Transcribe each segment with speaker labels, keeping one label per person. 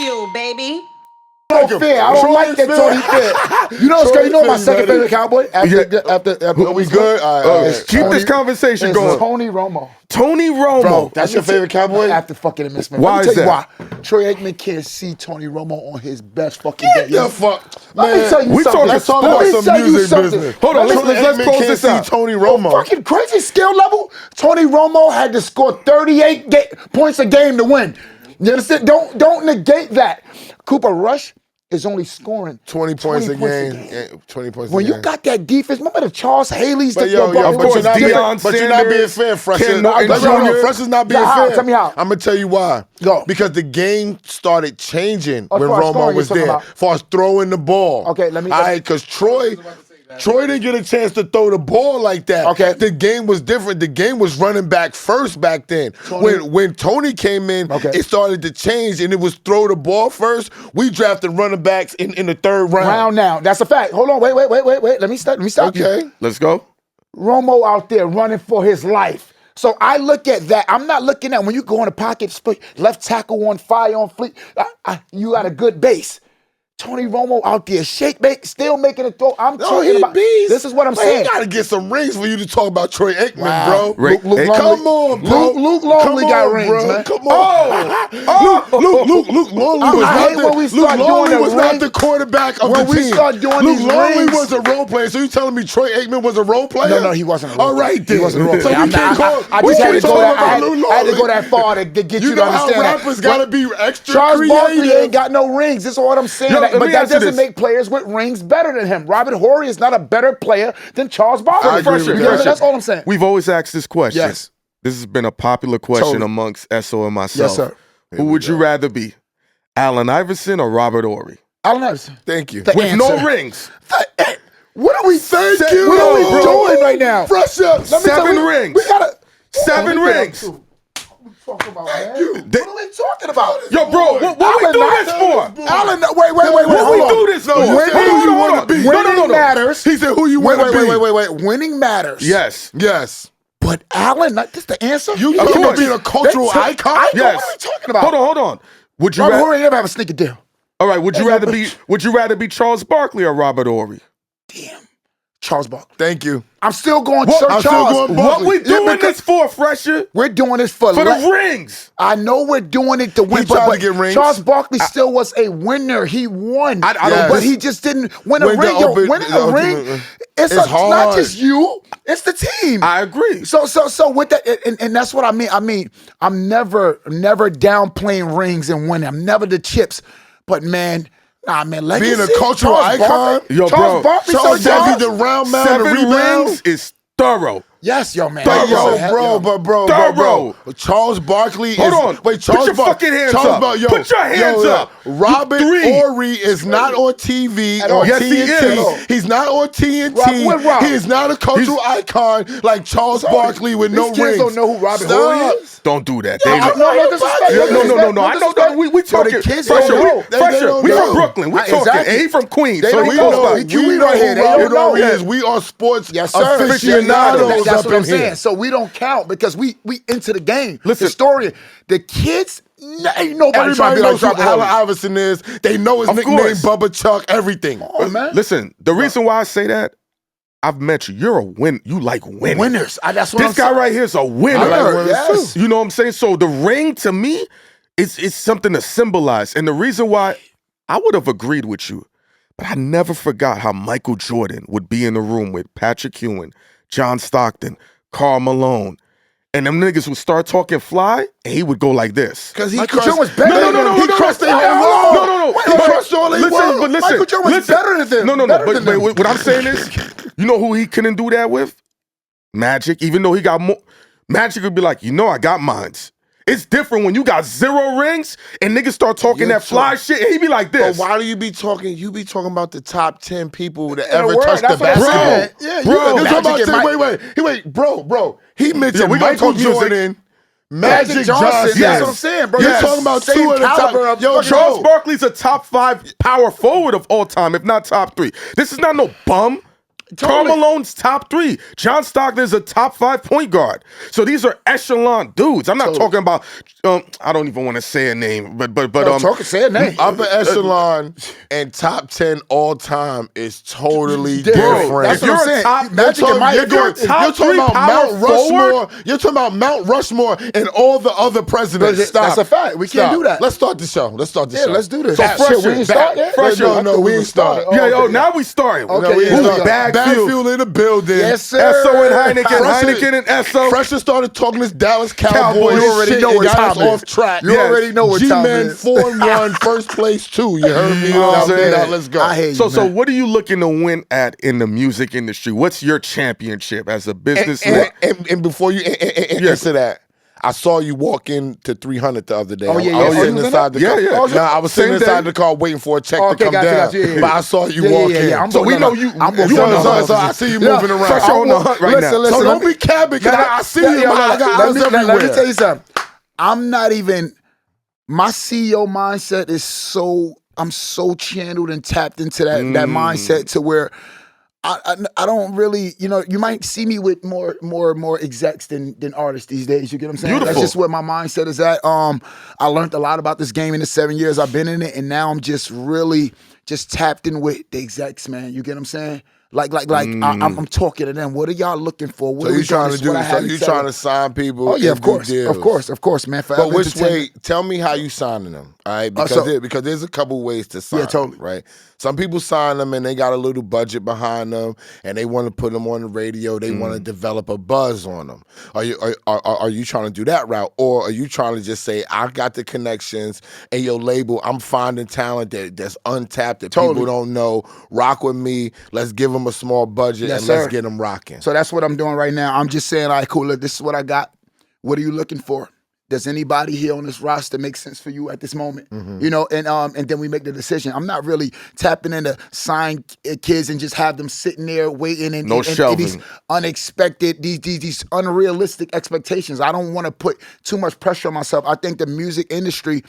Speaker 1: BagFuel, baby.
Speaker 2: Fair. I don't like that Tony Fair. You know, you know my second favorite cowboy? After
Speaker 3: we good?
Speaker 4: Keep this conversation going.
Speaker 2: Tony Romo.
Speaker 4: Tony Romo.
Speaker 3: Bro, that's your favorite cowboy?
Speaker 2: After fucking Miss Smith.
Speaker 4: Why is that?
Speaker 2: Why. Troy Aikman can't see Tony Romo on his best fucking day.
Speaker 3: Yeah, fuck.
Speaker 2: Let me tell you something.
Speaker 3: Let's talk about some music business.
Speaker 4: Hold on, let's close this out.
Speaker 3: Tony Romo.
Speaker 2: Fucking crazy skill level. Tony Romo had to score 38 points a game to win. You understand? Don't negate that. Cooper Rush is only scoring
Speaker 3: 20 points a game. 20 points a game.
Speaker 2: When you got that defense, remember the Charles Haley's?
Speaker 3: But you're not being fair, Phresher. Phresher's not being fair.
Speaker 2: Tell me how.
Speaker 3: I'm going to tell you why.
Speaker 2: Go.
Speaker 3: Because the game started changing when
Speaker 2: far as
Speaker 3: Romo
Speaker 2: scoring,
Speaker 3: was
Speaker 2: you're talking
Speaker 3: there.
Speaker 2: about.
Speaker 3: As far as throwing the ball.
Speaker 2: Okay, let me.
Speaker 3: All right, because Troy didn't get a chance to throw the ball like that.
Speaker 2: Okay.
Speaker 3: The game was different. The game was running back first back then. When Tony came in, it started to change, and it was throw the ball first. We drafted running backs in the third round.
Speaker 2: Now. That's a fact. Hold on. Wait. Let me stop.
Speaker 3: Okay.
Speaker 4: Let's go.
Speaker 2: Romo out there running for his life. So I look at that. I'm not looking at when you go in the pocket, left tackle on fire on fleet. You got a good base. Tony Romo out there, still making a throw. I'm talking about. This is what I'm saying.
Speaker 3: He got to get some rings for you to talk about Troy Aikman, bro.
Speaker 4: Luke
Speaker 3: come on, bro.
Speaker 2: Luke Longley got rings,
Speaker 3: bro.
Speaker 2: man.
Speaker 3: Come on. Luke Longley was not the quarterback of the team.
Speaker 2: When we start doing
Speaker 3: Luke
Speaker 2: these
Speaker 3: Longley
Speaker 2: rings,
Speaker 3: was a role player. So you telling me Troy Aikman was a role player?
Speaker 2: No, he wasn't a role player.
Speaker 3: All right, then.
Speaker 2: He wasn't a role player.
Speaker 3: So we can't call.
Speaker 2: I just had to go that. I had to go that far to get you to understand that.
Speaker 3: Rappers got to be extra
Speaker 2: Charles
Speaker 3: creative.
Speaker 2: Barkley ain't got no rings. This is what I'm saying. But that doesn't make players with rings better than him. Robert Horry is not a better player than Charles Barkley. That's all I'm saying.
Speaker 4: We've always asked this question.
Speaker 2: Yes.
Speaker 4: This has been a popular question amongst SO and myself.
Speaker 2: Yes, sir.
Speaker 4: Who would you rather be, Allen Iverson or Robert Horry?
Speaker 2: Allen Iverson.
Speaker 3: Thank you.
Speaker 4: With no rings.
Speaker 2: What are we
Speaker 3: doing
Speaker 2: right now?
Speaker 3: Phresher.
Speaker 4: 7 rings.
Speaker 2: We gotta
Speaker 4: 7 rings.
Speaker 2: What are we talking about?
Speaker 4: Yo, bro, what we do this for?
Speaker 2: Allen, wait.
Speaker 4: What we do this for?
Speaker 2: Who you want to be? Winning matters.
Speaker 3: He said, who you want to be?
Speaker 2: Wait. Winning matters.
Speaker 4: Yes.
Speaker 2: But Allen, this the answer?
Speaker 3: You talking about being a cultural icon?
Speaker 4: Yes.
Speaker 2: What are we talking about?
Speaker 4: Hold on. Would you
Speaker 2: Robert Horry never have a sneaker deal.
Speaker 4: All right, would you rather be Charles Barkley or Robert Horry?
Speaker 2: Damn. Charles Barkley.
Speaker 3: Thank you.
Speaker 2: I'm still going
Speaker 3: Charles.
Speaker 4: What we doing this for, Phresher?
Speaker 2: We're doing this for
Speaker 4: the rings.
Speaker 2: I know we're doing it to win,
Speaker 3: but to get rings.
Speaker 2: Charles Barkley still was a winner. He won, but he just didn't win a ring. Winning a ring, it's not just you; it's the team.
Speaker 4: I agree.
Speaker 2: So with that, and that's what I mean. I'm never downplaying rings and winning. I'm never the chips, but man. Legacy.
Speaker 3: Being a cultural icon.
Speaker 4: Yo,
Speaker 2: Charles Barkley,
Speaker 3: Charles Barkley, the round man,
Speaker 4: 7
Speaker 3: the rebound.
Speaker 4: rings is thorough.
Speaker 2: Yes, yo, man.
Speaker 3: Bro. Charles Barkley
Speaker 4: Put your fucking hands up. Put your hands up.
Speaker 3: Robert Horry is not on TV or
Speaker 4: Yes,
Speaker 3: TNT.
Speaker 4: he is.
Speaker 3: He's not on TNT. He is not a cultural icon like Charles Barkley with no rings.
Speaker 2: These kids don't know who Robert Horry is.
Speaker 4: Don't do that,
Speaker 2: No,
Speaker 4: David.
Speaker 2: no.
Speaker 4: I know. We talking. Phresher, we from Brooklyn. We talking. And he from Queens.
Speaker 2: They
Speaker 4: So
Speaker 2: don't
Speaker 4: he
Speaker 2: know.
Speaker 4: knows.
Speaker 2: We know who Robert Horry is.
Speaker 3: We are sports
Speaker 2: That's
Speaker 3: aficionados up
Speaker 2: what I'm
Speaker 3: in here.
Speaker 2: saying. So we don't count because we into the game.
Speaker 4: Listen,
Speaker 2: historian. The kids, ain't nobody trying to
Speaker 3: Everybody
Speaker 2: be like
Speaker 3: knows who
Speaker 2: Robert
Speaker 3: Allen
Speaker 2: Horry.
Speaker 3: Iverson is. They know his nickname, Bubba Chuck, everything.
Speaker 2: Oh, man.
Speaker 4: Listen, the reason why I say that, I've met you. You're a win. You like winning.
Speaker 2: Winners. That's what
Speaker 4: This
Speaker 2: I'm
Speaker 4: guy
Speaker 2: saying.
Speaker 4: right here is a winner.
Speaker 2: I like winners, yes.
Speaker 4: You know what I'm saying? So the ring to me is something to symbolize. And the reason why I would have agreed with you, but I never forgot how Michael Jordan would be in the room with Patrick Ewing, John Stockton, Karl Malone, and them niggas would start talking fly, and he would go like this.
Speaker 3: Because he
Speaker 2: Michael Jordan was better than them.
Speaker 3: He crushed their whole world.
Speaker 4: No.
Speaker 3: He crushed all their world.
Speaker 4: But listen.
Speaker 2: Michael Jordan was better than them.
Speaker 4: No.
Speaker 2: Better
Speaker 4: But
Speaker 2: than them.
Speaker 4: what I'm saying is, you know who he couldn't do that with? Magic. Even though he got more. Magic would be like, I got mines. It's different when you got 0 rings and niggas start talking that fly shit, and he be like this.
Speaker 3: But why do you be talking? You be talking about the top 10 people that
Speaker 2: In the
Speaker 3: ever
Speaker 2: world,
Speaker 3: touched the
Speaker 2: that's what I'm
Speaker 3: basketball.
Speaker 2: saying. Yeah,
Speaker 3: Bro,
Speaker 2: you
Speaker 3: talking
Speaker 2: Magic
Speaker 3: about wait, bro. He mentioned
Speaker 4: we gonna
Speaker 3: Michael
Speaker 4: talk music.
Speaker 3: Jordan, Magic Johnson.
Speaker 2: That's what I'm saying, bro.
Speaker 3: You're talking about
Speaker 2: Same
Speaker 3: 2 of the
Speaker 2: caliber
Speaker 3: top.
Speaker 2: of
Speaker 3: Yo,
Speaker 2: fucking-
Speaker 4: Charles Barkley's a top 5 power forward of all time, if not top 3. This is not no bum. Karl Malone's top 3. John Stockton is a top 5 point guard. So these are echelon dudes. I'm not talking about I don't even want to say a name, but
Speaker 2: say a name.
Speaker 3: Upper echelon and top 10 all time is totally
Speaker 2: Bro,
Speaker 3: different.
Speaker 2: that's what I'm saying.
Speaker 3: You're talking about Mount Rushmore. You're talking about Mount Rushmore and all the other presidents. Stop.
Speaker 2: That's a fact. We can't do that.
Speaker 3: Let's start the show. Let's do
Speaker 2: this.
Speaker 3: So
Speaker 2: Phresher, we ain't start yet?
Speaker 3: Phresher, no, we ain't started.
Speaker 4: Now we started.
Speaker 2: Okay,
Speaker 3: BagFuel in the building.
Speaker 2: Yes, sir.
Speaker 4: Esso and Heineken and Esso.
Speaker 3: Phresher started talking this Dallas Cowboys.
Speaker 2: You already know what time it is.
Speaker 3: Off track.
Speaker 2: You already know what time it is.
Speaker 3: G-Men 4-1, first place too. You heard me?
Speaker 4: You know what I'm saying?
Speaker 3: Now let's go.
Speaker 2: I hate you,
Speaker 4: So what are you looking to win at in the music industry? What's your championship as a businessman?
Speaker 3: And before you answer that, I saw you walk into 300 the other day.
Speaker 2: Oh, yeah,
Speaker 3: I was
Speaker 2: yeah.
Speaker 3: sitting inside the car.
Speaker 2: Yeah.
Speaker 3: I was sitting inside the car waiting for a check to come down.
Speaker 2: Yeah.
Speaker 3: But I saw you walk in.
Speaker 4: So we know you.
Speaker 2: I'm
Speaker 4: You on the hunt.
Speaker 3: So I see you moving around.
Speaker 4: Phresher on the hunt right now.
Speaker 2: Listen,
Speaker 3: So don't be cabbing because I see you. I got eyes everywhere.
Speaker 2: Let me tell you something. I'm not even. My CEO mindset is I'm so channeled and tapped into that mindset to where I don't really, you might see me with more execs than artists these days. You get what I'm saying?
Speaker 4: Beautiful.
Speaker 2: That's just where my mindset is at. I learned a lot about this game in the 7 years I've been in it, and now I'm just really tapped in with the execs, man. You get what I'm saying? I'm talking to them. What are y'all looking for? What
Speaker 3: So
Speaker 2: are
Speaker 3: you trying to do? So you trying to sign people?
Speaker 2: Oh yeah, of
Speaker 3: and do deals.
Speaker 2: of course, man.
Speaker 3: But which way? Tell me how you signing them, all right? Because there's a couple ways to sign.
Speaker 2: Yeah, totally.
Speaker 3: Them, right? Some people sign them and they got a little budget behind them, and they want to put them on the radio. They want to develop a buzz on them. Are you trying to do that route, or are you trying to just say, I got the connections and your label? I'm finding talent that's untapped that people don't know. Rock with me. Let's give them a small budget and let's get them rocking.
Speaker 2: So that's what I'm doing right now. I'm just saying, all right, cool. Look, this is what I got. What are you looking for? Does anybody here on this roster make sense for you at this moment? And then we make the decision. I'm not really tapping into sign kids and just have them sitting there waiting and these unexpected, these unrealistic expectations. I don't want to put too much pressure on myself. I think the music industry,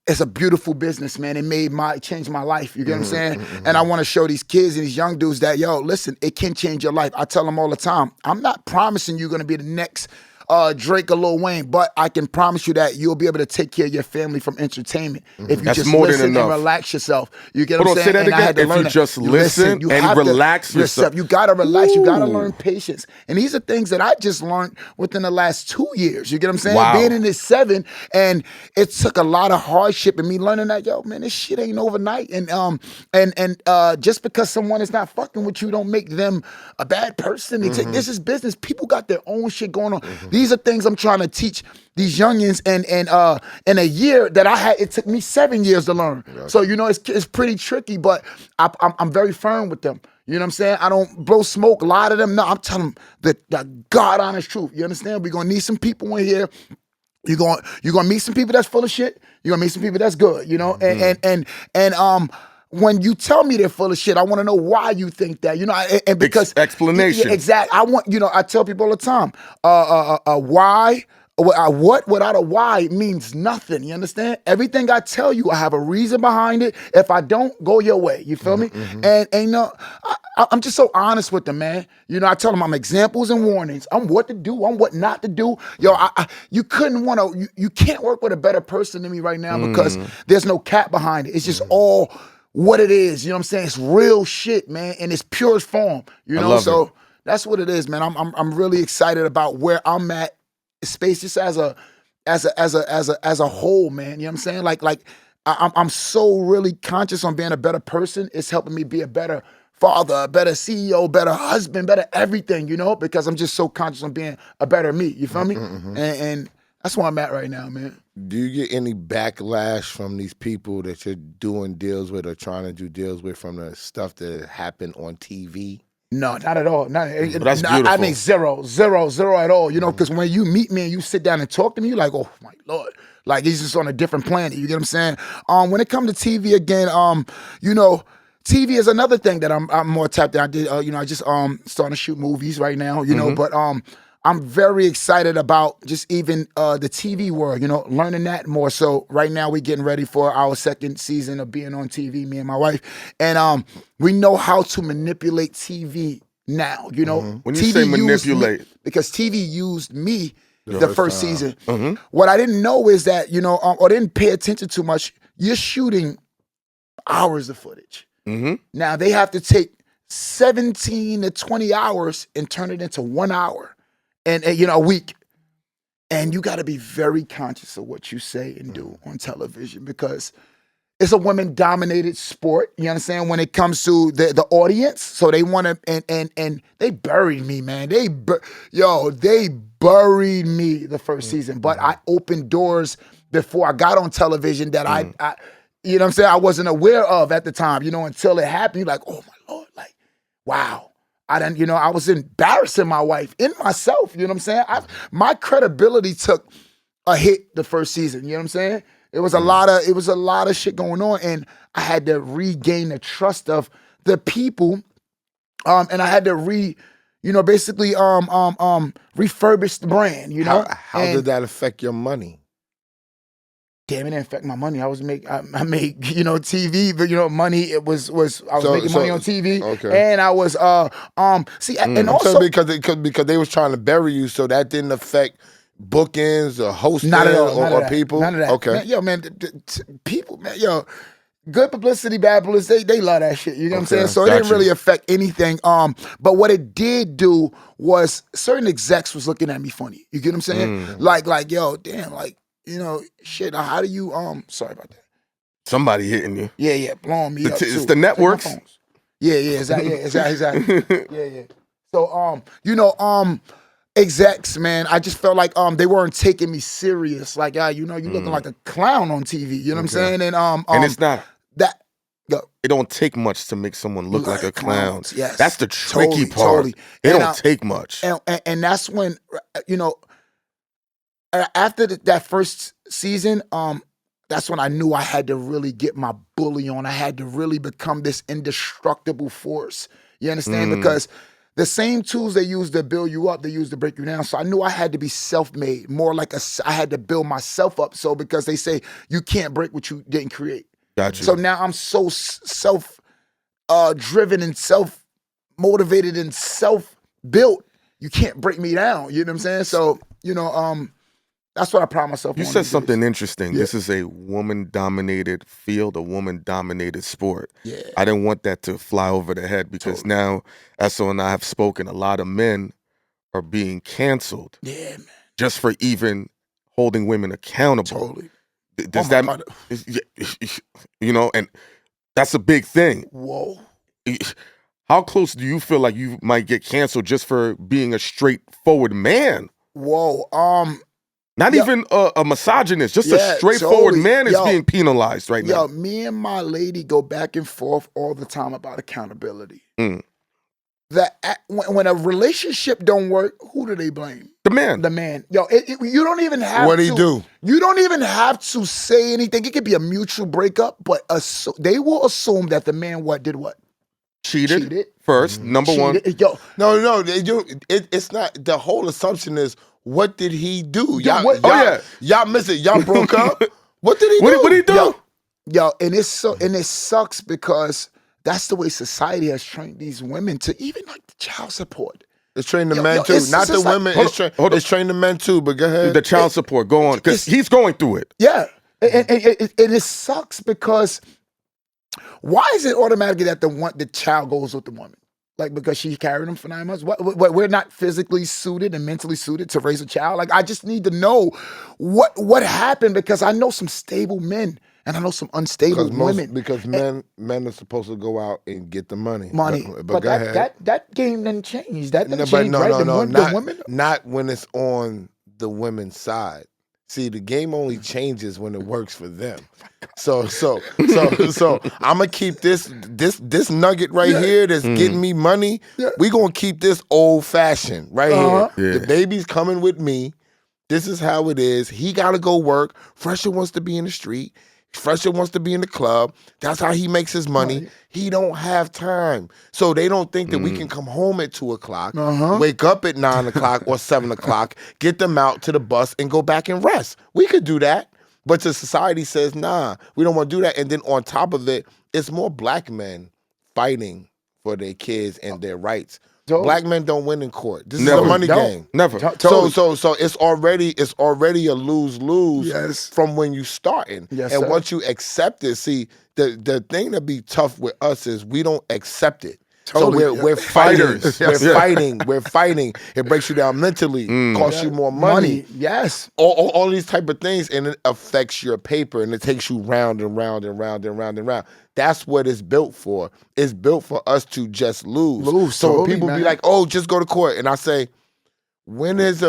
Speaker 2: it's a beautiful business, man. It changed my life. You get what I'm saying? And I want to show these kids and these young dudes that, listen, it can change your life. I tell them all the time, I'm not promising you're going to be the next Drake or Lil Wayne, but I can promise you that you'll be able to take care of your family from entertainment if you just listen and relax yourself. You get what I'm saying?
Speaker 4: Say that again. If you just listen and relax yourself.
Speaker 2: You got to relax. You got to learn patience. And these are things that I just learned within the last 2 years. You get what I'm saying?
Speaker 4: Wow.
Speaker 2: Being in this 7, and it took a lot of hardship and me learning that, man, this shit ain't overnight. And just because someone is not fucking with you don't make them a bad person. This is business. People got their own shit going on. These are things I'm trying to teach these youngins, and in a year that I had, it took me 7 years to learn. So it's pretty tricky, but I'm very firm with them. You know what I'm saying? I don't blow smoke, lie to them. No, I'm telling them the God honest truth. You understand? We're gonna need some people in here. You're gonna meet some people that's full of shit. You're gonna meet some people that's good. And when you tell me they're full of shit, I want to know why you think that. And because
Speaker 4: explanation.
Speaker 2: Exactly. I tell people all the time, why. What without a why means nothing. You understand? Everything I tell you, I have a reason behind it. If I don't, go your way. You feel me? And I'm just so honest with them, man. I tell them I'm examples and warnings. I'm what to do. I'm what not to do. You can't work with a better person than me right now because there's no cap behind it. It's just all what it is. You know what I'm saying? It's real shit, man, in its purest form. So that's what it is, man. I'm really excited about where I'm at. Space just as a whole, man. You know what I'm saying? Like I'm so really conscious on being a better person. It's helping me be a better father, a better CEO, better husband, better everything, because I'm just so conscious on being a better me. You feel me? And that's where I'm at right now, man.
Speaker 3: Do you get any backlash from these people that you're doing deals with or trying to do deals with from the stuff that happened on TV?
Speaker 2: No, not at all.
Speaker 4: That's beautiful.
Speaker 2: I mean, zero at all. Because when you meet me and you sit down and talk to me, you're like, oh my Lord. Like he's just on a different planet. You get what I'm saying? When it comes to TV again, TV is another thing that I'm more tapped in. I did, I just starting to shoot movies right now, but I'm very excited about just even the TV world, learning that more. So right now we're getting ready for our second season of being on TV, me and my wife. And we know how to manipulate TV now,
Speaker 4: When you
Speaker 2: TV
Speaker 4: say manipulate.
Speaker 2: because TV used me the first
Speaker 3: time.
Speaker 2: season.
Speaker 4: Mhm.
Speaker 2: What I didn't know is that, or didn't pay attention too much, you're shooting hours of footage.
Speaker 4: Mhm.
Speaker 2: Now they have to take 17 to 20 hours and turn it into 1 hour and a week. And you got to be very conscious of what you say and do on television because it's a women-dominated sport. You understand? When it comes to the audience, so they want to, and they buried me, man. They buried me the first season. But I opened doors before I got on television that I you know what I'm saying, I wasn't aware of at the time. Until it happened, you're like, oh my Lord, like, wow. I was embarrassing my wife in myself. You know what I'm saying? My credibility took a hit the first season. You know what I'm saying? It was a lot of shit going on, and I had to regain the trust of the people, and I had to basically refurbish the brand.
Speaker 3: How did that affect your money?
Speaker 2: Damn, it didn't affect my money. I made TV, but money. I was making money on TV,
Speaker 3: okay.
Speaker 2: and I was and also
Speaker 3: because they was trying to bury you, so that didn't affect bookings or hosting
Speaker 2: not at all,
Speaker 3: or people.
Speaker 2: None of that.
Speaker 3: Okay,
Speaker 2: Man, people, man, good publicity, bad publicity, they love that shit. You know what I'm saying? So it didn't really affect anything. But what it did do was certain execs was looking at me funny. You get what I'm saying? Like, yo, damn, like. Shit. How do you? Sorry about that.
Speaker 4: Somebody hitting you.
Speaker 2: Yeah, blowing me up.
Speaker 4: It's the networks.
Speaker 2: Yeah, exactly. Yeah. So, execs, man, I just felt like they weren't taking me serious. Like, you looking like a clown on TV. You know what I'm saying? And
Speaker 4: it's not
Speaker 2: that.
Speaker 4: It don't take much to make someone look like a clown.
Speaker 2: Yes,
Speaker 4: that's the tricky part.
Speaker 2: Totally.
Speaker 4: It don't take much.
Speaker 2: And that's when after that first season, that's when I knew I had to really get my bully on. I had to really become this indestructible force. You understand? Because the same tools they use to build you up, they use to break you down. So I knew I had to be self-made, more like I had to build myself up. So because they say you can't break what you didn't create.
Speaker 4: Gotcha.
Speaker 2: So now I'm so driven and self-motivated and self-built. You can't break me down. You know what I'm saying? So, that's what I pride myself on.
Speaker 4: You said something interesting. Yeah. This is a woman-dominated field, a woman-dominated sport.
Speaker 2: Yeah.
Speaker 4: I didn't want that to fly over the head because now, Esso and I have spoken, a lot of men are being canceled.
Speaker 2: Yeah, man.
Speaker 4: Just for even holding women accountable.
Speaker 2: Totally.
Speaker 4: Does that, and that's a big thing.
Speaker 2: Whoa.
Speaker 4: How close do you feel like you might get canceled just for being a straightforward man?
Speaker 2: Whoa.
Speaker 4: Not even a misogynist, just a straightforward man is being penalized right now.
Speaker 2: Me and my lady go back and forth all the time about accountability. When a relationship don't work, who do they blame?
Speaker 4: The man.
Speaker 2: The man. You don't even have
Speaker 3: What'd he do?
Speaker 2: You don't even have to say anything. It could be a mutual breakup, but they will assume that the man did what?
Speaker 4: Cheated first, number one.
Speaker 3: No, it's not. The whole assumption is, what did he do? Y'all miss it. Y'all broke up. What did he do?
Speaker 4: What did he do?
Speaker 2: And it sucks because that's the way society has trained these women to even like the child support.
Speaker 3: It's trained the men too, not the women. It's trained the men too. But go ahead.
Speaker 4: The child support, go on, because he's going through it.
Speaker 2: Yeah, and it sucks because why is it automatically that the child goes with the woman? Like, because she carried him for 9 months? What, we're not physically suited and mentally suited to raise a child? Like, I just need to know what happened, because I know some stable men and I know some unstable women.
Speaker 3: Because men are supposed to go out and get the money.
Speaker 2: But that game didn't change. That didn't change, right? The women?
Speaker 3: Not when it's on the women's side. See, the game only changes when it works for them. So I'm gonna keep this nugget right here that's getting me money. Yeah. We gonna keep this old fashioned right here. Yeah. The baby's coming with me. This is how it is. He gotta go work. Phresher wants to be in the street. Phresher wants to be in the club. That's how he makes his money. Right. He don't have time. So they don't think that we can come home at 2:00, wake up at 9:00 or 7:00, get them out to the bus and go back and rest. We could do that. But the society says, nah, we don't want to do that. And then on top of it, it's more black men fighting for their kids and their rights
Speaker 2: Totally.
Speaker 3: Black men don't win in court. This
Speaker 4: Never.
Speaker 3: is a money
Speaker 2: Don't.
Speaker 3: game.
Speaker 4: Never.
Speaker 2: Totally.
Speaker 3: So it's already a lose-lose
Speaker 2: Yes.
Speaker 3: from when you starting.
Speaker 2: Yes,
Speaker 3: and
Speaker 2: sir.
Speaker 3: once you accept it, see, the thing that be tough with us is we don't accept it.
Speaker 2: Totally.
Speaker 3: So we're fighting.
Speaker 4: Fighters.
Speaker 3: We're
Speaker 4: Yeah.
Speaker 3: fighting. We're fighting. It breaks you down mentally, costs you more money.
Speaker 2: Yes.
Speaker 3: All these type of things, and it affects your paper, and it takes you round and round and round and round and round. That's what it's built for. It's built for us to just lose. So
Speaker 2: totally,
Speaker 3: when people be
Speaker 2: man.
Speaker 3: like, "Oh, just go to court," and I say, when is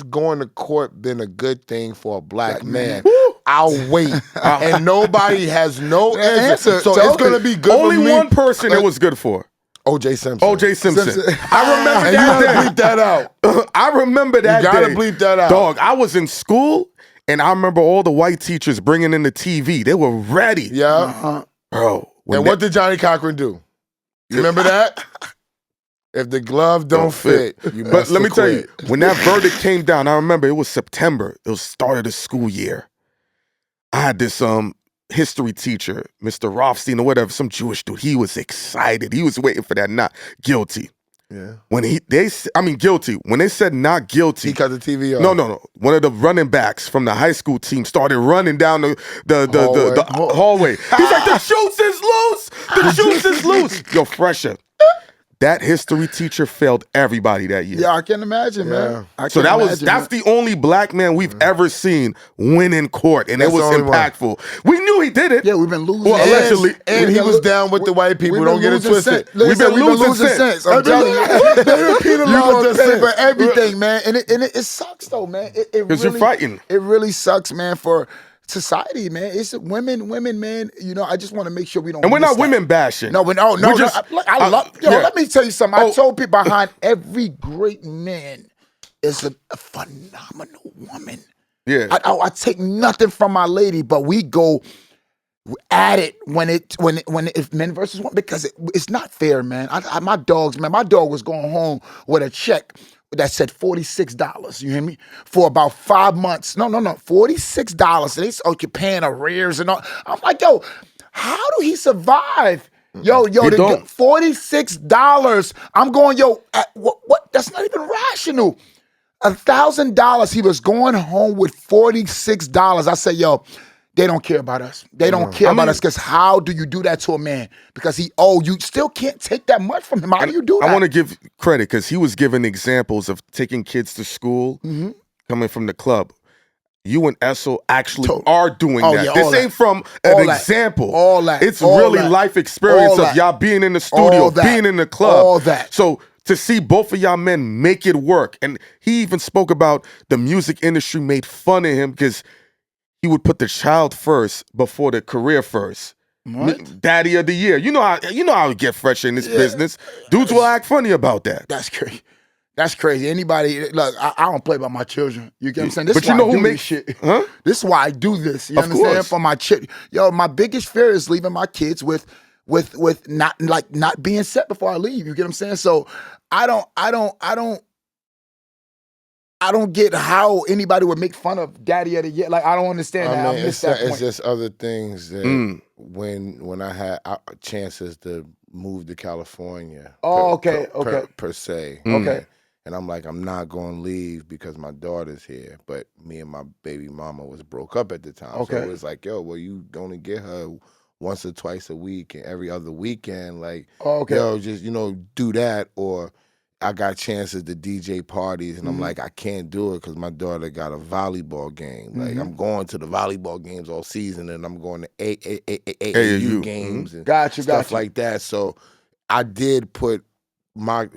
Speaker 3: going to court been a good thing for a black man? I'll wait, and nobody has no answer. So it's gonna be good.
Speaker 4: Only
Speaker 3: for me.
Speaker 4: one person it was good for.
Speaker 3: O.J. Simpson.
Speaker 4: O.J. Simpson. I remember
Speaker 3: And you
Speaker 4: that
Speaker 3: gotta
Speaker 4: day.
Speaker 3: bleep that out.
Speaker 4: I remember that
Speaker 3: You gotta
Speaker 4: day.
Speaker 3: bleep that out.
Speaker 4: Dog, I was in school, and I remember all the white teachers bringing in the TV. They were ready.
Speaker 3: Yeah.
Speaker 4: Bro.
Speaker 3: And what did Johnny Cochran do? You remember that? If the glove don't fit, you
Speaker 4: But
Speaker 3: must
Speaker 4: let me tell
Speaker 3: quit.
Speaker 4: you, when that verdict came down, I remember it was September. It was start of the school year. I had this history teacher, Mr. Rothstein or whatever, some Jewish dude. He was excited. He was waiting for that not guilty.
Speaker 3: Yeah.
Speaker 4: When guilty. When they said not guilty,
Speaker 3: He cut the TV off.
Speaker 4: No. One of the running backs from the high school team started running down the hallway. He's like, the juice is loose. The juice is loose. Yo, Phresher. That history teacher failed everybody that year.
Speaker 2: Yeah, I can imagine, man.
Speaker 4: So that's the only black man we've ever seen win in court, and
Speaker 3: That's
Speaker 4: it was
Speaker 3: the only one.
Speaker 4: impactful. We knew he did it.
Speaker 2: Yeah, we've been losing.
Speaker 4: Well, allegedly.
Speaker 3: And he was down with the white people. Don't get it twisted.
Speaker 4: We've been losing
Speaker 2: since. I'm telling you. They penalized us
Speaker 3: since.
Speaker 2: for everything, man. And it sucks, though, man. It
Speaker 4: Because you're fighting.
Speaker 2: It really sucks, man, for society, man. It's women, man. You know, I just want to make sure we don't.
Speaker 4: And we're
Speaker 2: miss
Speaker 4: not
Speaker 2: that.
Speaker 4: women bashing.
Speaker 2: No, no. I love. Yo,
Speaker 4: yeah.
Speaker 2: let me tell you something. I told people behind every great man is a phenomenal woman.
Speaker 4: Yeah.
Speaker 2: I take nothing from my lady, but we go at it when if men versus women, because it's not fair, man. My dog was going home with a check that said $46. You hear me? For about 5 months. No, $46. And they paying arrears and all. I'm like, yo, how do he survive? Yo,
Speaker 4: don't.
Speaker 2: $46. I'm going, what? That's not even rational. $1,000. He was going home with $46. I said, yo, they don't care about us. They don't care about us, because how do you do that to a man? Because you still can't take that much from him. How do you do that?
Speaker 4: I want to give credit because he was giving examples of taking kids to school, coming from the club. You and Essel actually are doing that.
Speaker 2: Yeah,
Speaker 4: This ain't from an example.
Speaker 2: All that.
Speaker 4: It's
Speaker 2: all
Speaker 4: really
Speaker 2: that.
Speaker 4: life experience
Speaker 2: All
Speaker 4: of
Speaker 2: that.
Speaker 4: y'all being in the studio,
Speaker 2: All that.
Speaker 4: being in the club.
Speaker 2: All that.
Speaker 4: So to see both of y'all men make it work. And he even spoke about the music industry made fun of him because he would put the child first before the career first.
Speaker 2: What?
Speaker 4: Daddy of the year. You know how we get fresh in this business. Dudes will act funny about that.
Speaker 2: That's crazy. That's crazy. Anybody, look, I don't play by my children. You get what I'm saying? This
Speaker 4: But
Speaker 2: is
Speaker 4: you
Speaker 2: why
Speaker 4: know
Speaker 2: I
Speaker 4: who
Speaker 2: do
Speaker 4: makes
Speaker 2: this shit.
Speaker 4: Huh?
Speaker 2: This is why I do this. You
Speaker 4: Of
Speaker 2: understand?
Speaker 4: course.
Speaker 2: For my Yo, my biggest fear is leaving my kids with not being set before I leave. You get what I'm saying? So I don't get how anybody would make fun of Daddy of the Year. Like, I don't understand that. I miss that
Speaker 3: it's
Speaker 2: point.
Speaker 3: just other things that when I had chances to move to California.
Speaker 2: Per
Speaker 3: se.
Speaker 2: Okay.
Speaker 3: And I'm like, I'm not going to leave because my daughter's here. But me and my baby mama was broke up at the time.
Speaker 2: Okay.
Speaker 3: So it was like, yo, well, you only get her once or twice a week and every other weekend. Like, yo, just, do that. Or I got chances to DJ parties, and I'm like, I can't do it because my daughter got a volleyball game. Like, I'm going to the volleyball games all season, and I'm going to AAU games and stuff like that. So I did put my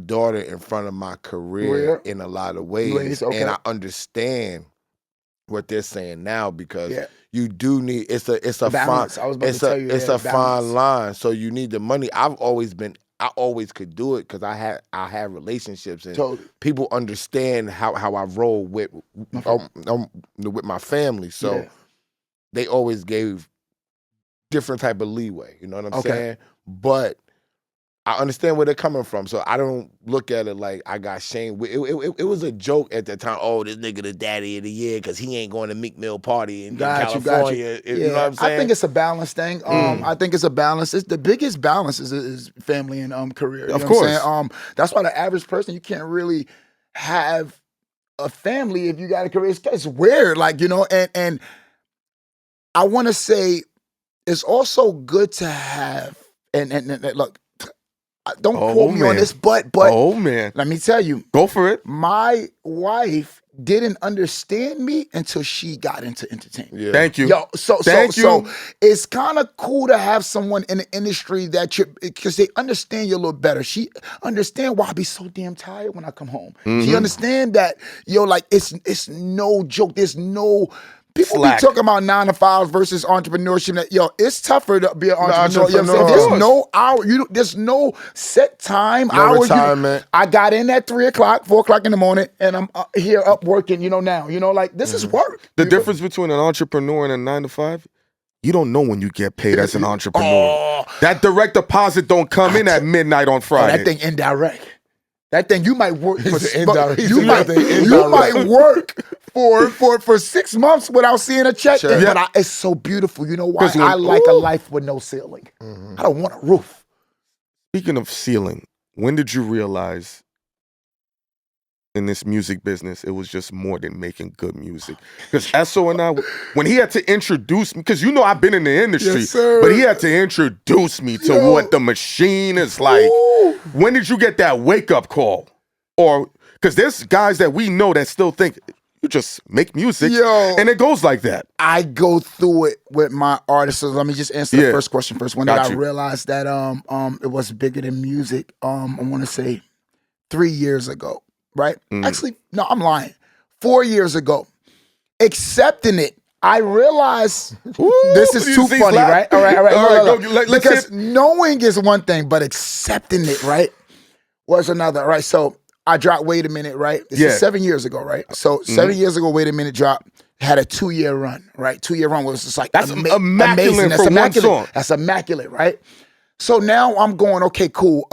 Speaker 3: daughter in front of my career in a lot of ways, and I understand what they're saying now because you do need it's a
Speaker 2: balance.
Speaker 3: fine
Speaker 2: I was about to tell you,
Speaker 3: it's a
Speaker 2: balance.
Speaker 3: fine line. So you need the money. I always could do it because I had relationships and people understand how I roll with my family. So they always gave different type of leeway. You know what I'm saying? But I understand where they're coming from, so I don't look at it like I got shamed. It was a joke at that time. Oh, this nigga the daddy of the year because he ain't going to Meek Mill party in California.
Speaker 2: Yeah,
Speaker 3: You know what I'm saying?
Speaker 2: I think it's a balance thing. I think it's a balance. It's the biggest balance is family and career. You
Speaker 4: Of
Speaker 2: know
Speaker 4: course.
Speaker 2: what I'm saying? That's why the average person, you can't really have a family if you got a career. It's weird, like, you know, and I want to say it's also good to have, and look, don't quote me on this, but
Speaker 4: oh man,
Speaker 2: let me tell you,
Speaker 4: go for it.
Speaker 2: my wife didn't understand me until she got into entertainment.
Speaker 3: Yeah.
Speaker 4: Thank you.
Speaker 2: Yo, so
Speaker 4: you.
Speaker 2: it's kind of cool to have someone in the industry that because they understand you a little better. She understand why I be so damn tired when I come home. She understand that, yo, like it's no joke. There's no. People
Speaker 4: Slack.
Speaker 2: be talking about 9 to 5 versus entrepreneurship. That, yo, it's tougher to be an entrepreneur. You know what I'm saying?
Speaker 3: Of
Speaker 2: There's
Speaker 3: course.
Speaker 2: no hour. There's no set time.
Speaker 3: No
Speaker 2: hour.
Speaker 3: retirement.
Speaker 2: I got in at 3 o'clock, 4 o'clock in the morning, and I'm here up working. You know now. You know, like this is work.
Speaker 4: The difference between an entrepreneur and a 9 to 5, you don't know when you get paid as an entrepreneur. That direct deposit don't come in at midnight on Friday.
Speaker 2: That thing indirect. That thing you might work for.
Speaker 3: indirect.
Speaker 2: You might work for 6 months without seeing a check.
Speaker 3: Sure.
Speaker 2: But it's so beautiful. You know why?
Speaker 4: 'Cause when-
Speaker 2: I like a life with no ceiling. I don't want a roof.
Speaker 4: Speaking of ceiling, when did you realize in this music business it was just more than making good music? Because Esso and I, when he had to introduce me, because you know I've been in the industry,
Speaker 2: Yes, sir.
Speaker 4: but he had to introduce me to what the machine is like.
Speaker 2: Ooh.
Speaker 4: When did you get that wake-up call? Or, because there's guys that we know that still think, you just make music,
Speaker 2: Yo.
Speaker 4: and it goes like that.
Speaker 2: I go through it with my artists. So let me just answer the first question first. When did I realize that it was bigger than music? I want to say 3 years ago, right? Actually, no, I'm lying. 4 years ago. Accepting it. I realized this is too funny, right? All right. Look. Because knowing is one thing, but accepting it, right, was another. Right. So I dropped Wait a Minute, right? This is 7 years ago, right? So 7 years ago, Wait a Minute dropped. Had a 2-year run, right? 2-year run was just like
Speaker 4: that's immaculate
Speaker 2: amazing. That's
Speaker 4: for
Speaker 2: immaculate.
Speaker 4: one song.
Speaker 2: That's immaculate, right? So now I'm going, okay, cool.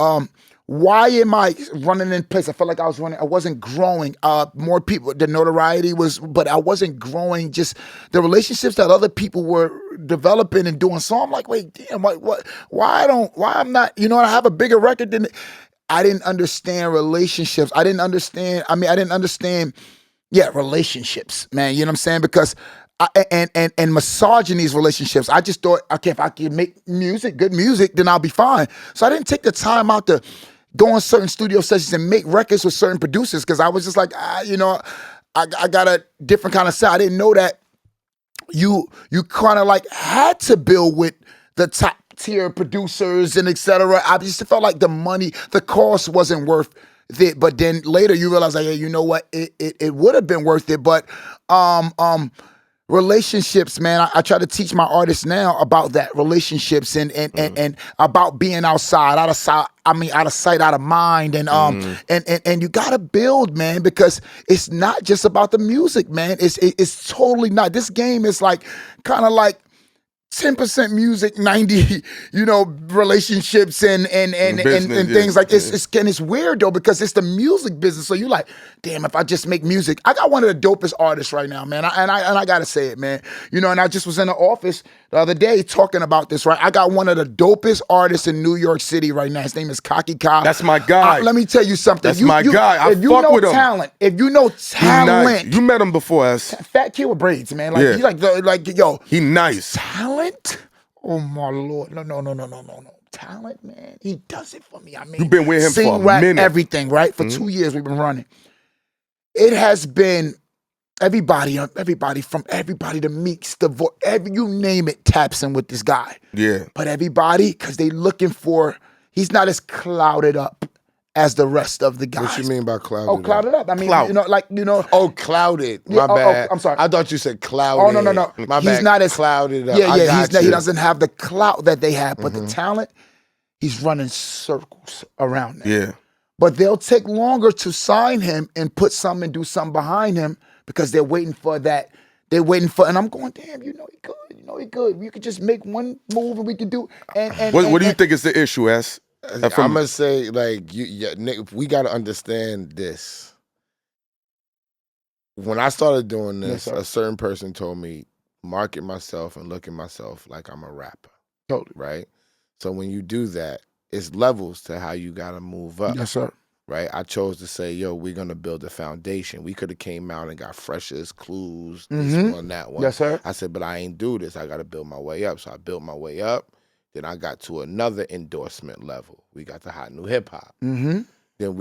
Speaker 2: Why am I running in place? I felt like I wasn't growing. More people, the notoriety was, but I wasn't growing. Just the relationships that other people were developing and doing. So I'm like, wait, damn, why I'm not, I have a bigger record than, I didn't understand relationships. I didn't understand relationships, man. You know what I'm saying? Because and massaging these relationships. I just thought, okay, if I can make music, good music, then I'll be fine. So I didn't take the time out to go on certain studio sessions and make records with certain producers because I was just like, I got a different kind of sound. I didn't know that you kind of like had to build with the top tier producers and et cetera. I just felt like the money, the cost wasn't worth it. But then later you realize, like, hey, you know what? It would have been worth it. But relationships, man. I try to teach my artists now about that, relationships and about being outside, out of sight. Out of sight, out of mind, and you gotta build, man, because it's not just about the music, man. It's totally not. This game is like kind of like 10% music, 90, relationships and things like this. It's weird though because it's the music business. So you like, damn, if I just make music, I got one of the dopest artists right now, man. I gotta say it, man. And I just was in the office the other day talking about this, right? I got one of the dopest artists in New York City right now. His name is Kaki Ka.
Speaker 4: That's my guy.
Speaker 2: Let me tell you something.
Speaker 4: That's my guy.
Speaker 2: If you know talent,
Speaker 4: nice. You met him before, us.
Speaker 2: Fat kid with braids, man. Like he's yo.
Speaker 4: He nice.
Speaker 2: Talent? Oh my Lord. No. Talent, man. He does it for me.
Speaker 4: You've been with him
Speaker 2: sing,
Speaker 4: for a minute.
Speaker 2: Everything, right? For 2 years we've been running. It has been everybody from everybody to Meeks, you name it, taps in with this guy.
Speaker 3: Yeah.
Speaker 2: But everybody, because they looking for, he's not as clouded up as the rest of the guys.
Speaker 3: What you mean by clouded?
Speaker 2: Oh, clouded up. I mean,
Speaker 3: Clout. Oh, clouded.
Speaker 2: Yeah,
Speaker 3: My bad.
Speaker 2: I'm sorry.
Speaker 3: I thought you said clouded.
Speaker 2: Oh, no.
Speaker 3: My
Speaker 2: He's
Speaker 3: bad.
Speaker 2: not as
Speaker 3: clouded up.
Speaker 2: Yeah. He doesn't have the clout that they have, but the talent, he's running circles around them.
Speaker 4: Yeah.
Speaker 2: But they'll take longer to sign him and put something and do something behind him because they're waiting for that. And I'm going, damn, he good. He good. You could just make one move and we could do. And
Speaker 4: what do you think is the issue, S?
Speaker 3: I'm gonna say like Nick, we gotta understand this. When I started doing this, a certain person told me market myself and look at myself like I'm a rapper.
Speaker 2: Totally.
Speaker 3: Right. So when you do that, it's levels to how you gotta move up.
Speaker 2: Yes, sir.
Speaker 3: Right. I chose to say, yo, we're gonna build a foundation. We could have came out and got Phresher's clues, this one, that one.
Speaker 2: Yes, sir.
Speaker 3: I said, but I ain't do this. I gotta build my way up. So I built my way up. Then I got to another endorsement level. We got the hot new hip hop. Then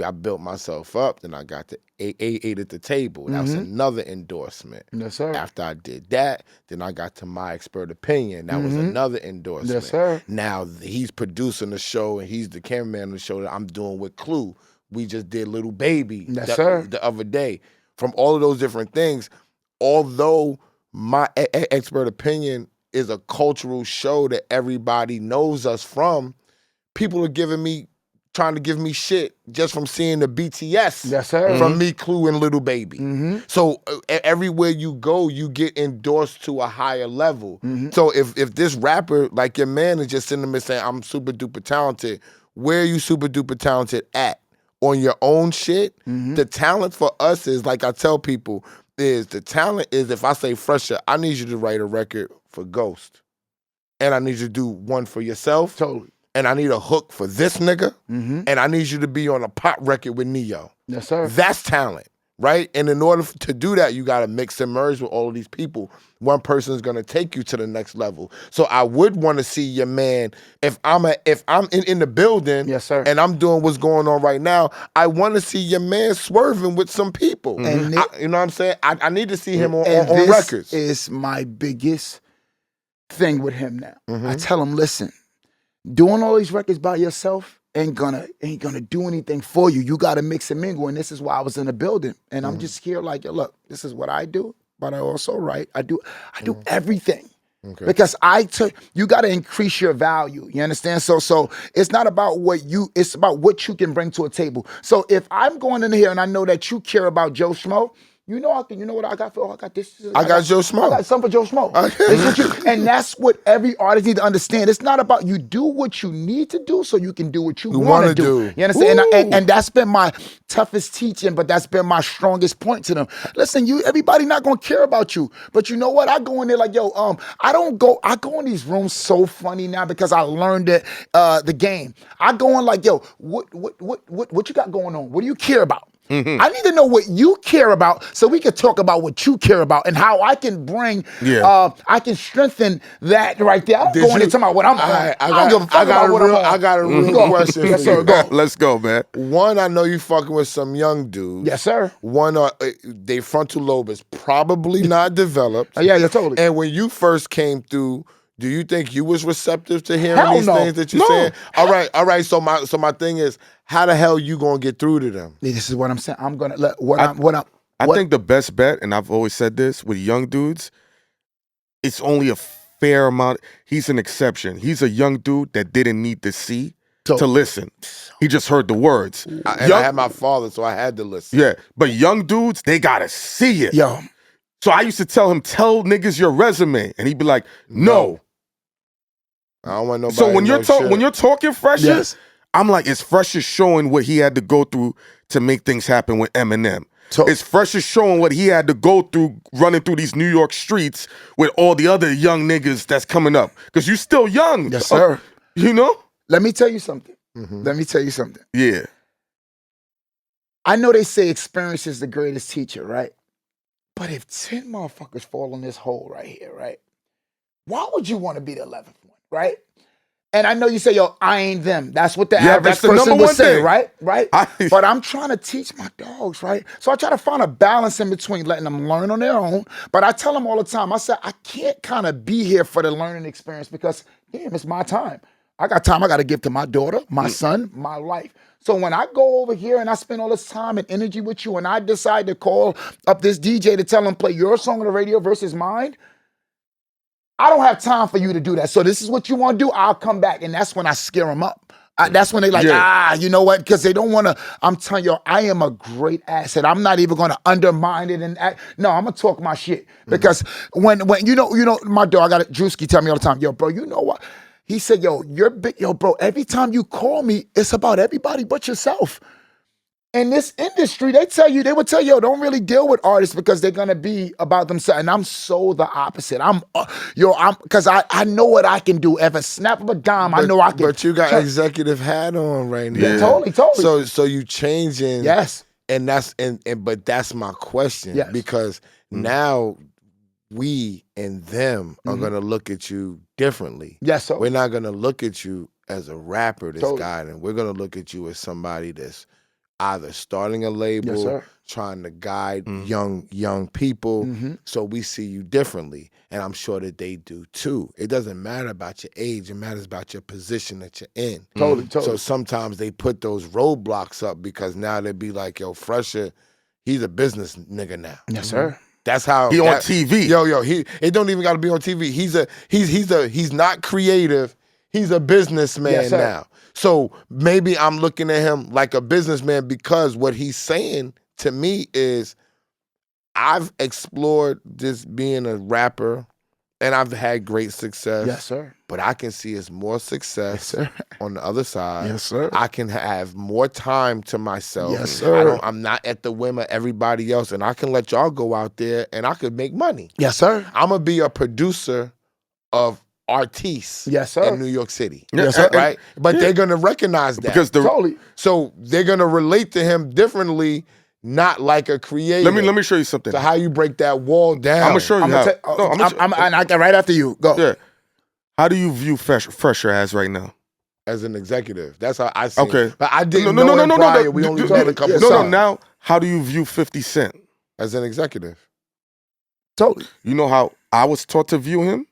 Speaker 3: I built myself up. Then I got to eight at the table. That was another endorsement.
Speaker 2: Yes, sir.
Speaker 3: After I did that, then I got to my expert opinion. That was another endorsement.
Speaker 2: Yes, sir.
Speaker 3: Now he's producing the show and he's the cameraman of the show that I'm doing with Clue. We just did Little Baby the other day. From all of those different things, although my expert opinion is a cultural show that everybody knows us from, people are trying to give me shit just from seeing the BTS from me, Clue, and Little Baby. So everywhere you go, you get endorsed to a higher level. So if this rapper, like your man, is just sitting there saying, I'm super duper talented, where are you super duper talented at? On your own shit? The talent for us is, like I tell people, the talent is if I say, Phresher, I need you to write a record for Ghost. And I need you to do one for yourself.
Speaker 2: Totally.
Speaker 3: And I need a hook for this nigga. And I need you to be on a pop record with Neo.
Speaker 2: Yes, sir.
Speaker 3: That's talent, right? And in order to do that, you got to mix and merge with all of these people. One person is going to take you to the next level. So I would want to see your man, if I'm in the building,
Speaker 2: yes, sir,
Speaker 3: and I'm doing what's going on right now, I want to see your man swerving with some people.
Speaker 2: And
Speaker 3: you know what I'm saying? I need to see him on
Speaker 2: this
Speaker 3: records.
Speaker 2: Is my biggest thing with him now. I tell him, listen, doing all these records by yourself ain't gonna do anything for you. You gotta mix and mingle. And this is why I was in the building. And I'm just here like, yo, look, this is what I do, but I also write. I do everything. Okay. Because you gotta increase your value. You understand? So it's not about it's about what you can bring to a table. So if I'm going in here and I know that you care about Joe Schmo, you know what I got for? I got this.
Speaker 3: I got Joe Schmo.
Speaker 2: I got something for Joe Schmo. And that's what every artist need to understand. It's not about you do what you need to do so you can do what you want to do. You understand? And that's been my toughest teaching, but that's been my strongest point to them. Listen, everybody not gonna care about you, but you know what? I go in there like, yo, I go in these rooms so funny now because I learned it, the game. I go in like, yo, what you got going on? What do you care about? I need to know what you care about so we can talk about what you care about and how I can bring, I can strengthen that right there. I don't go in there talking about what I'm on. I don't give a fuck about what I'm on.
Speaker 3: I got a real question.
Speaker 2: Yes, sir. Go.
Speaker 4: Let's go, man.
Speaker 3: One, I know you fucking with some young dudes.
Speaker 2: Yes, sir.
Speaker 3: One, their frontal lobe is probably not developed.
Speaker 2: Yeah, totally.
Speaker 3: And when you first came through, do you think you was receptive to hearing these things that you're saying? All right. So my thing is, how the hell you gonna get through to them?
Speaker 2: This is what I'm saying. I'm gonna let
Speaker 4: I think the best bet, and I've always said this with young dudes, it's only a fair amount. He's an exception. He's a young dude that didn't need to see to listen. He just heard the words.
Speaker 3: I had my father, so I had to listen.
Speaker 4: Yeah, but young dudes, they gotta see it.
Speaker 2: Yo.
Speaker 4: So I used to tell him, tell niggas your resume, and he'd be like, no.
Speaker 3: I don't want nobody.
Speaker 4: So when you're talking Phresher,
Speaker 2: yes,
Speaker 4: I'm like, is Phresher showing what he had to go through to make things happen with Eminem? So is Phresher showing what he had to go through running through these New York streets with all the other young niggas that's coming up? Because you're still young.
Speaker 2: Yes, sir.
Speaker 4: You know?
Speaker 2: Let me tell you something. Let me tell you something.
Speaker 4: Yeah.
Speaker 2: I know they say experience is the greatest teacher, right? But if 10 motherfuckers fall in this hole right here, right? Why would you want to be the 11th one, right? And I know you say, yo, I ain't them. That's what the average person would say, right? But I'm trying to teach my dogs, right? So I try to find a balance in between letting them learn on their own. But I tell them all the time, I said, I can't kind of be here for the learning experience because, damn, it's my time. I got time I got to give to my daughter, my son, my life. So when I go over here and I spend all this time and energy with you and I decide to call up this DJ to tell him play your song on the radio versus mine, I don't have time for you to do that. So this is what you want to do, I'll come back. And that's when I scare them up. That's when they like, you know what? Because they don't want to, I'm telling you, I am a great asset. I'm not even going to undermine it and act. No, I'm going to talk my shit. Because when you know, my dog, I got Drewski tell me all the time, yo, bro, you know what? He said, yo, you're big, yo, bro, every time you call me, it's about everybody but yourself. In this industry, they would tell you, yo, don't really deal with artists because they're gonna be about themselves. And I'm so the opposite. Because I know what I can do. If a snap of a dime, I know I can.
Speaker 3: But you got executive hat on right now.
Speaker 2: Yeah, totally.
Speaker 3: So you changing.
Speaker 2: Yes.
Speaker 3: And but that's my question.
Speaker 2: Yes.
Speaker 3: Because now we and them are gonna look at you differently.
Speaker 2: Yes, sir.
Speaker 3: We're not gonna look at you as a rapper that's
Speaker 2: Totally.
Speaker 3: guiding. We're gonna look at you as somebody that's either starting a label,
Speaker 2: Yes, sir.
Speaker 3: trying to guide young people. So we see you differently. And I'm sure that they do too. It doesn't matter about your age, it matters about your position that you're in.
Speaker 2: Totally.
Speaker 3: So sometimes they put those roadblocks up because now they be like, yo, Phresher, he's a business nigga now.
Speaker 2: Yes, sir.
Speaker 3: That's how
Speaker 4: He on TV.
Speaker 3: Yo, it don't even gotta be on TV. He's not creative. He's a businessman now. So maybe I'm looking at him like a businessman because what he's saying to me is I've explored this being a rapper and I've had great success.
Speaker 2: Yes, sir.
Speaker 3: But I can see it's more success on the other side.
Speaker 2: Yes, sir.
Speaker 3: I can have more time to myself.
Speaker 2: Yes, sir.
Speaker 3: I'm not at the whim of everybody else, and I can let y'all go out there and I could make money.
Speaker 2: Yes, sir.
Speaker 3: I'm gonna be a producer of artists
Speaker 2: Yes, sir.
Speaker 3: in New York City.
Speaker 2: Yes, sir.
Speaker 3: Right? But they're gonna recognize that.
Speaker 4: Because
Speaker 2: Totally.
Speaker 3: So they're gonna relate to him differently, not like a creator.
Speaker 4: let me show you something.
Speaker 3: So how you break that wall down.
Speaker 4: I'm gonna show you how.
Speaker 2: I got right after you. Go.
Speaker 4: Yeah. How do you view Phresher as right now?
Speaker 3: As an executive. That's how I see it.
Speaker 4: Okay.
Speaker 3: But I didn't know him prior. We only talked a couple times.
Speaker 4: Now, how do you view 50 Cent?
Speaker 3: As an executive.
Speaker 2: Totally.
Speaker 4: You know how I was taught to view him?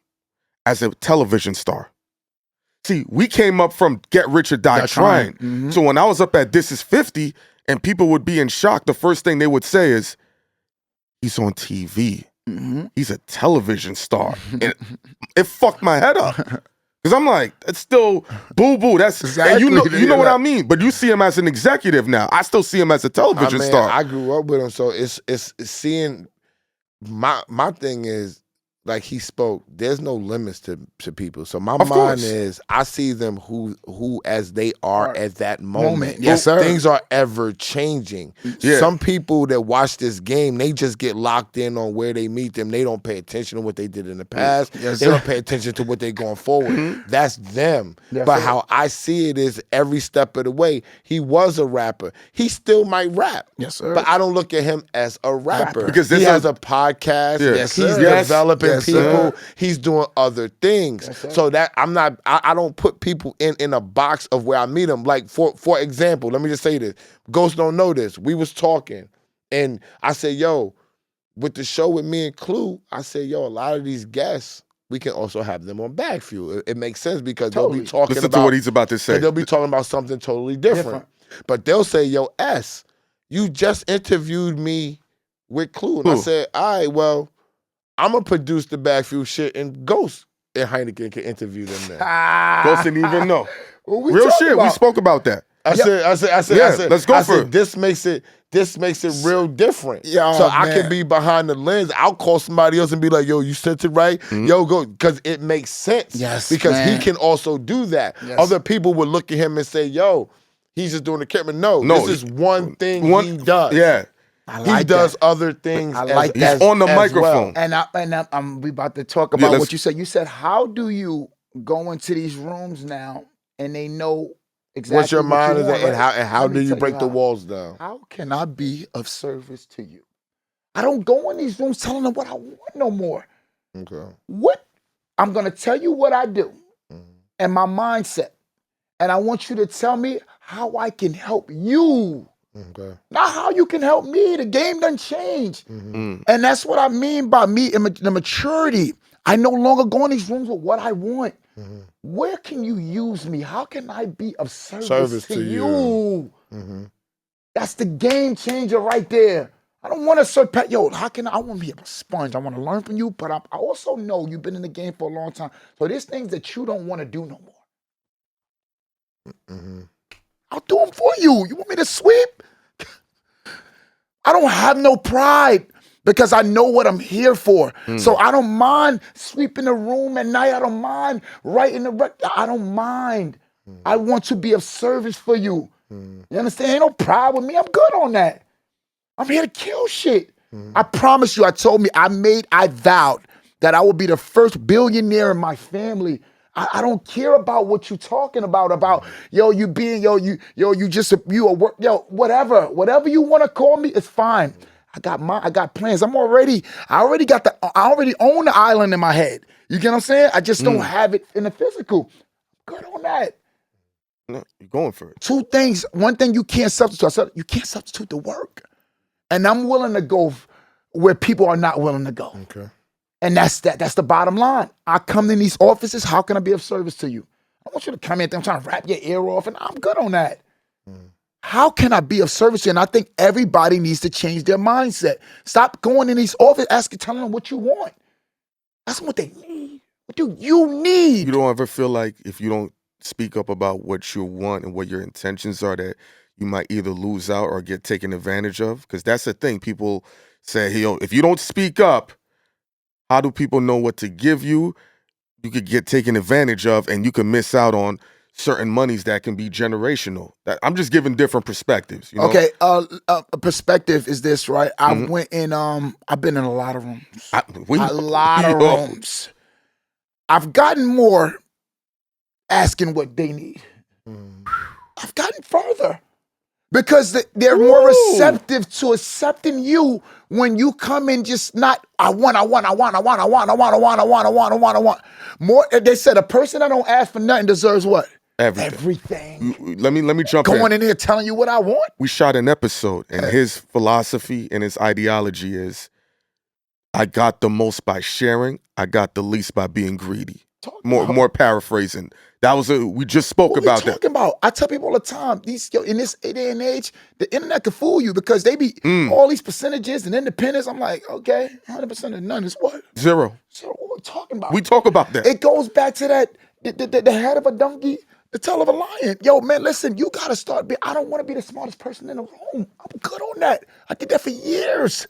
Speaker 4: As a television star. See, we came up from Get Rich or Die Trying. So when I was up at This Is 50 and people would be in shock, the first thing they would say is, he's on TV. He's a television star. And it fucked my head up. Because I'm like, it's still boo-boo. That's
Speaker 2: exactly,
Speaker 4: and you know what I mean? But you see him as an executive now. I still see him as a television star.
Speaker 3: I grew up with him, so it's seeing my thing is, like he spoke, there's no limits to people. So my mind is, I see them who as they are at that moment.
Speaker 2: Yes, sir.
Speaker 3: Things are ever changing.
Speaker 4: Yeah.
Speaker 3: Some people that watch this game, they just get locked in on where they meet them. They don't pay attention to what they did in the past.
Speaker 2: Yes,
Speaker 3: they
Speaker 2: sir.
Speaker 3: don't pay attention to what they're going forward. That's them.
Speaker 2: Yes,
Speaker 3: but
Speaker 2: sir.
Speaker 3: how I see it is every step of the way, he was a rapper. He still might rap.
Speaker 2: Yes, sir.
Speaker 3: But I don't look at him as a rapper.
Speaker 4: Because
Speaker 3: he has a podcast.
Speaker 4: Yeah.
Speaker 2: Yes,
Speaker 3: He's
Speaker 2: sir.
Speaker 3: developing
Speaker 2: Yes,
Speaker 3: people.
Speaker 2: sir.
Speaker 3: He's doing other things.
Speaker 2: Yes, sir.
Speaker 3: So that I don't put people in a box of where I meet them. Like for example, let me just say this. Ghost don't know this. We was talking and I said, yo, with the show with me and Clue, I said, yo, a lot of these guests, we can also have them on BagFuel. It makes sense because they'll be talking
Speaker 4: Listen
Speaker 3: about
Speaker 4: to what he's about to say.
Speaker 3: they'll be talking about something totally different. But they'll say, yo, S, you just interviewed me with Clue. And I said, all right, well, I'm going to produce the BagFuel shit and Ghost and Heineken can interview them now.
Speaker 4: Ghost didn't even know.
Speaker 2: What we
Speaker 4: Real
Speaker 2: talking
Speaker 4: shit.
Speaker 2: about?
Speaker 4: We spoke about that.
Speaker 3: I said,
Speaker 4: let's go for it.
Speaker 3: This makes it real different.
Speaker 2: Yeah,
Speaker 3: so I
Speaker 2: man.
Speaker 3: can be behind the lens. I'll call somebody else and be like, yo, you sent it right? Yo, go. Because it makes sense.
Speaker 2: Yes,
Speaker 3: because
Speaker 2: man.
Speaker 3: he can also do that.
Speaker 2: Yes.
Speaker 3: Other people would look at him and say, yo, he's just doing the camera. No, this is one thing he does.
Speaker 4: Yeah.
Speaker 3: He does other things.
Speaker 2: I like
Speaker 3: as,
Speaker 2: that.
Speaker 4: On the
Speaker 3: as
Speaker 4: microphone.
Speaker 3: well.
Speaker 2: And we about to talk about
Speaker 4: let's-
Speaker 2: what you said. You said, how do you go into these rooms now and they know exactly
Speaker 3: What's your mind
Speaker 2: you
Speaker 3: is
Speaker 2: want,
Speaker 3: and
Speaker 2: right?
Speaker 3: how
Speaker 2: Let me
Speaker 3: do you
Speaker 2: tell
Speaker 3: break the
Speaker 2: how.
Speaker 3: walls down?
Speaker 2: How can I be of service to you? I don't go in these rooms telling them what I want no more.
Speaker 3: Okay.
Speaker 2: What? I'm going to tell you what I do and my mindset. And I want you to tell me how I can help you.
Speaker 3: Okay.
Speaker 2: Not how you can help me. The game done changed.
Speaker 3: Mm-hmm.
Speaker 2: And that's what I mean by me and the maturity. I no longer go in these rooms with what I want.
Speaker 3: Mm-hmm.
Speaker 2: Where can you use me? How can I be of service to you?
Speaker 3: Mm-hmm.
Speaker 2: That's the game changer right there. I don't want to surpass. Yo, how can I want to be a sponge? I want to learn from you, but I also know you've been in the game for a long time. So there's things that you don't want to do no more.
Speaker 3: Mm-hmm.
Speaker 2: I'll do them for you. You want me to sweep? I don't have no pride because I know what I'm here for. So I don't mind sweeping the room at night. I don't mind writing the record. I don't mind. I want to be of service for you. You understand? Ain't no pride with me. I'm good on that. I'm here to kill shit. I promise you, I vowed that I will be the first billionaire in my family. I don't care about what you talking about, you being, you a work, whatever you want to call me, it's fine. I got plans. I already own the island in my head. You get what I'm saying? I just don't have it in the physical. Good on that.
Speaker 4: No, you're going for it.
Speaker 2: Two things. One thing you can't substitute. You can't substitute the work. And I'm willing to go where people are not willing to go.
Speaker 3: Okay.
Speaker 2: And that's the bottom line. I come in these offices, how can I be of service to you? I want you to come in there, I'm trying to wrap your ear off, and I'm good on that. How can I be of service to you? And I think everybody needs to change their mindset. Stop going in these offices, telling them what you want. That's what they need. What do you need?
Speaker 4: You don't ever feel like if you don't speak up about what you want and what your intentions are, that you might either lose out or get taken advantage of? Because that's the thing. People say, hey, yo, if you don't speak up, how do people know what to give you? You could get taken advantage of, and you can miss out on certain monies that can be generational. I'm just giving different perspectives. You know?
Speaker 2: Okay, a perspective is this, right? I went in, I've been in a lot of rooms. A lot of rooms. I've gotten more asking what they need. I've gotten further. Because they're more receptive to accepting you when you come in just not, I want. More, they said a person that don't ask for nothing deserves what? Everything.
Speaker 4: Let me jump
Speaker 2: Going in here telling you what I want.
Speaker 4: We shot an episode, and his philosophy and his ideology is, I got the most by sharing, I got the least by being greedy. More paraphrasing. That was we just spoke about that.
Speaker 2: Talking about? I tell people all the time, in this day and age, the internet can fool you because they be all these percentages and independence. I'm like, okay, 100% of none is what?
Speaker 4: Zero.
Speaker 2: So what are we talking about?
Speaker 4: We talk about that.
Speaker 2: It goes back to that the head of a donkey, the tail of a lion. Yo, man, listen, you gotta start I don't want to be the smartest person in the room. I'm good on that. I did that for years.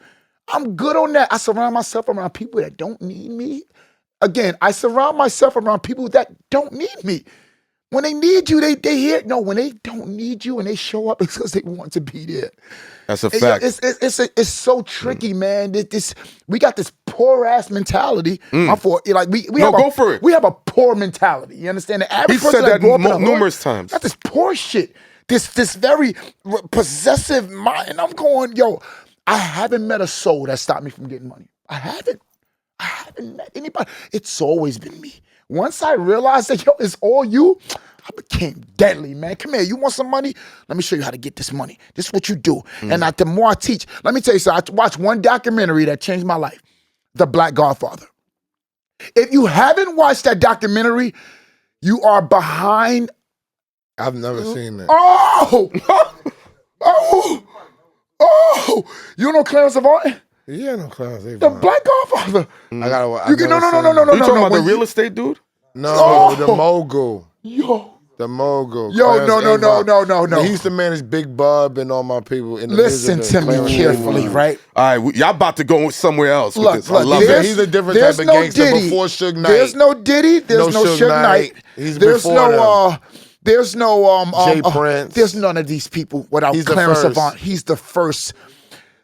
Speaker 2: I'm good on that. I surround myself around people that don't need me. Again, I surround myself around people that don't need me. When they need you, they hear. No, when they don't need you and they show up, it's because they want to be there.
Speaker 4: That's a fact.
Speaker 2: It's so tricky, man. We got this poor ass mentality. We have
Speaker 4: go for it.
Speaker 2: We have a poor mentality. You understand? The average
Speaker 4: He
Speaker 2: person
Speaker 4: said that
Speaker 2: grew up in a hood
Speaker 4: numerous times.
Speaker 2: got this poor shit. This very possessive mind. And I'm going, yo, I haven't met a soul that stopped me from getting money. I haven't met anybody. It's always been me. Once I realized that, yo, it's all you, I became deadly, man. Come here, you want some money? Let me show you how to get this money. This is what you do. And the more I teach, let me tell you something. I watched one documentary that changed my life, The Black Godfather. If you haven't watched that documentary, you are behind.
Speaker 3: I've never seen that.
Speaker 2: You know Clarence Avant?
Speaker 3: Yeah, no Clarence.
Speaker 2: The Black Godfather.
Speaker 3: I gotta.
Speaker 2: No.
Speaker 4: You talking about the real estate dude?
Speaker 3: No, the mogul.
Speaker 2: Yo.
Speaker 3: The mogul.
Speaker 2: Yo, no.
Speaker 3: He used to manage Big Bub and all my people.
Speaker 2: Listen to me carefully, right?
Speaker 4: All right, y'all about to go somewhere else with this. I love
Speaker 3: He's a different type of gangster. Before Suge Knight.
Speaker 2: There's no Diddy. There's no Suge Knight. There's no
Speaker 3: Jay Prince.
Speaker 2: There's none of these people without Clarence Avant. He's the first.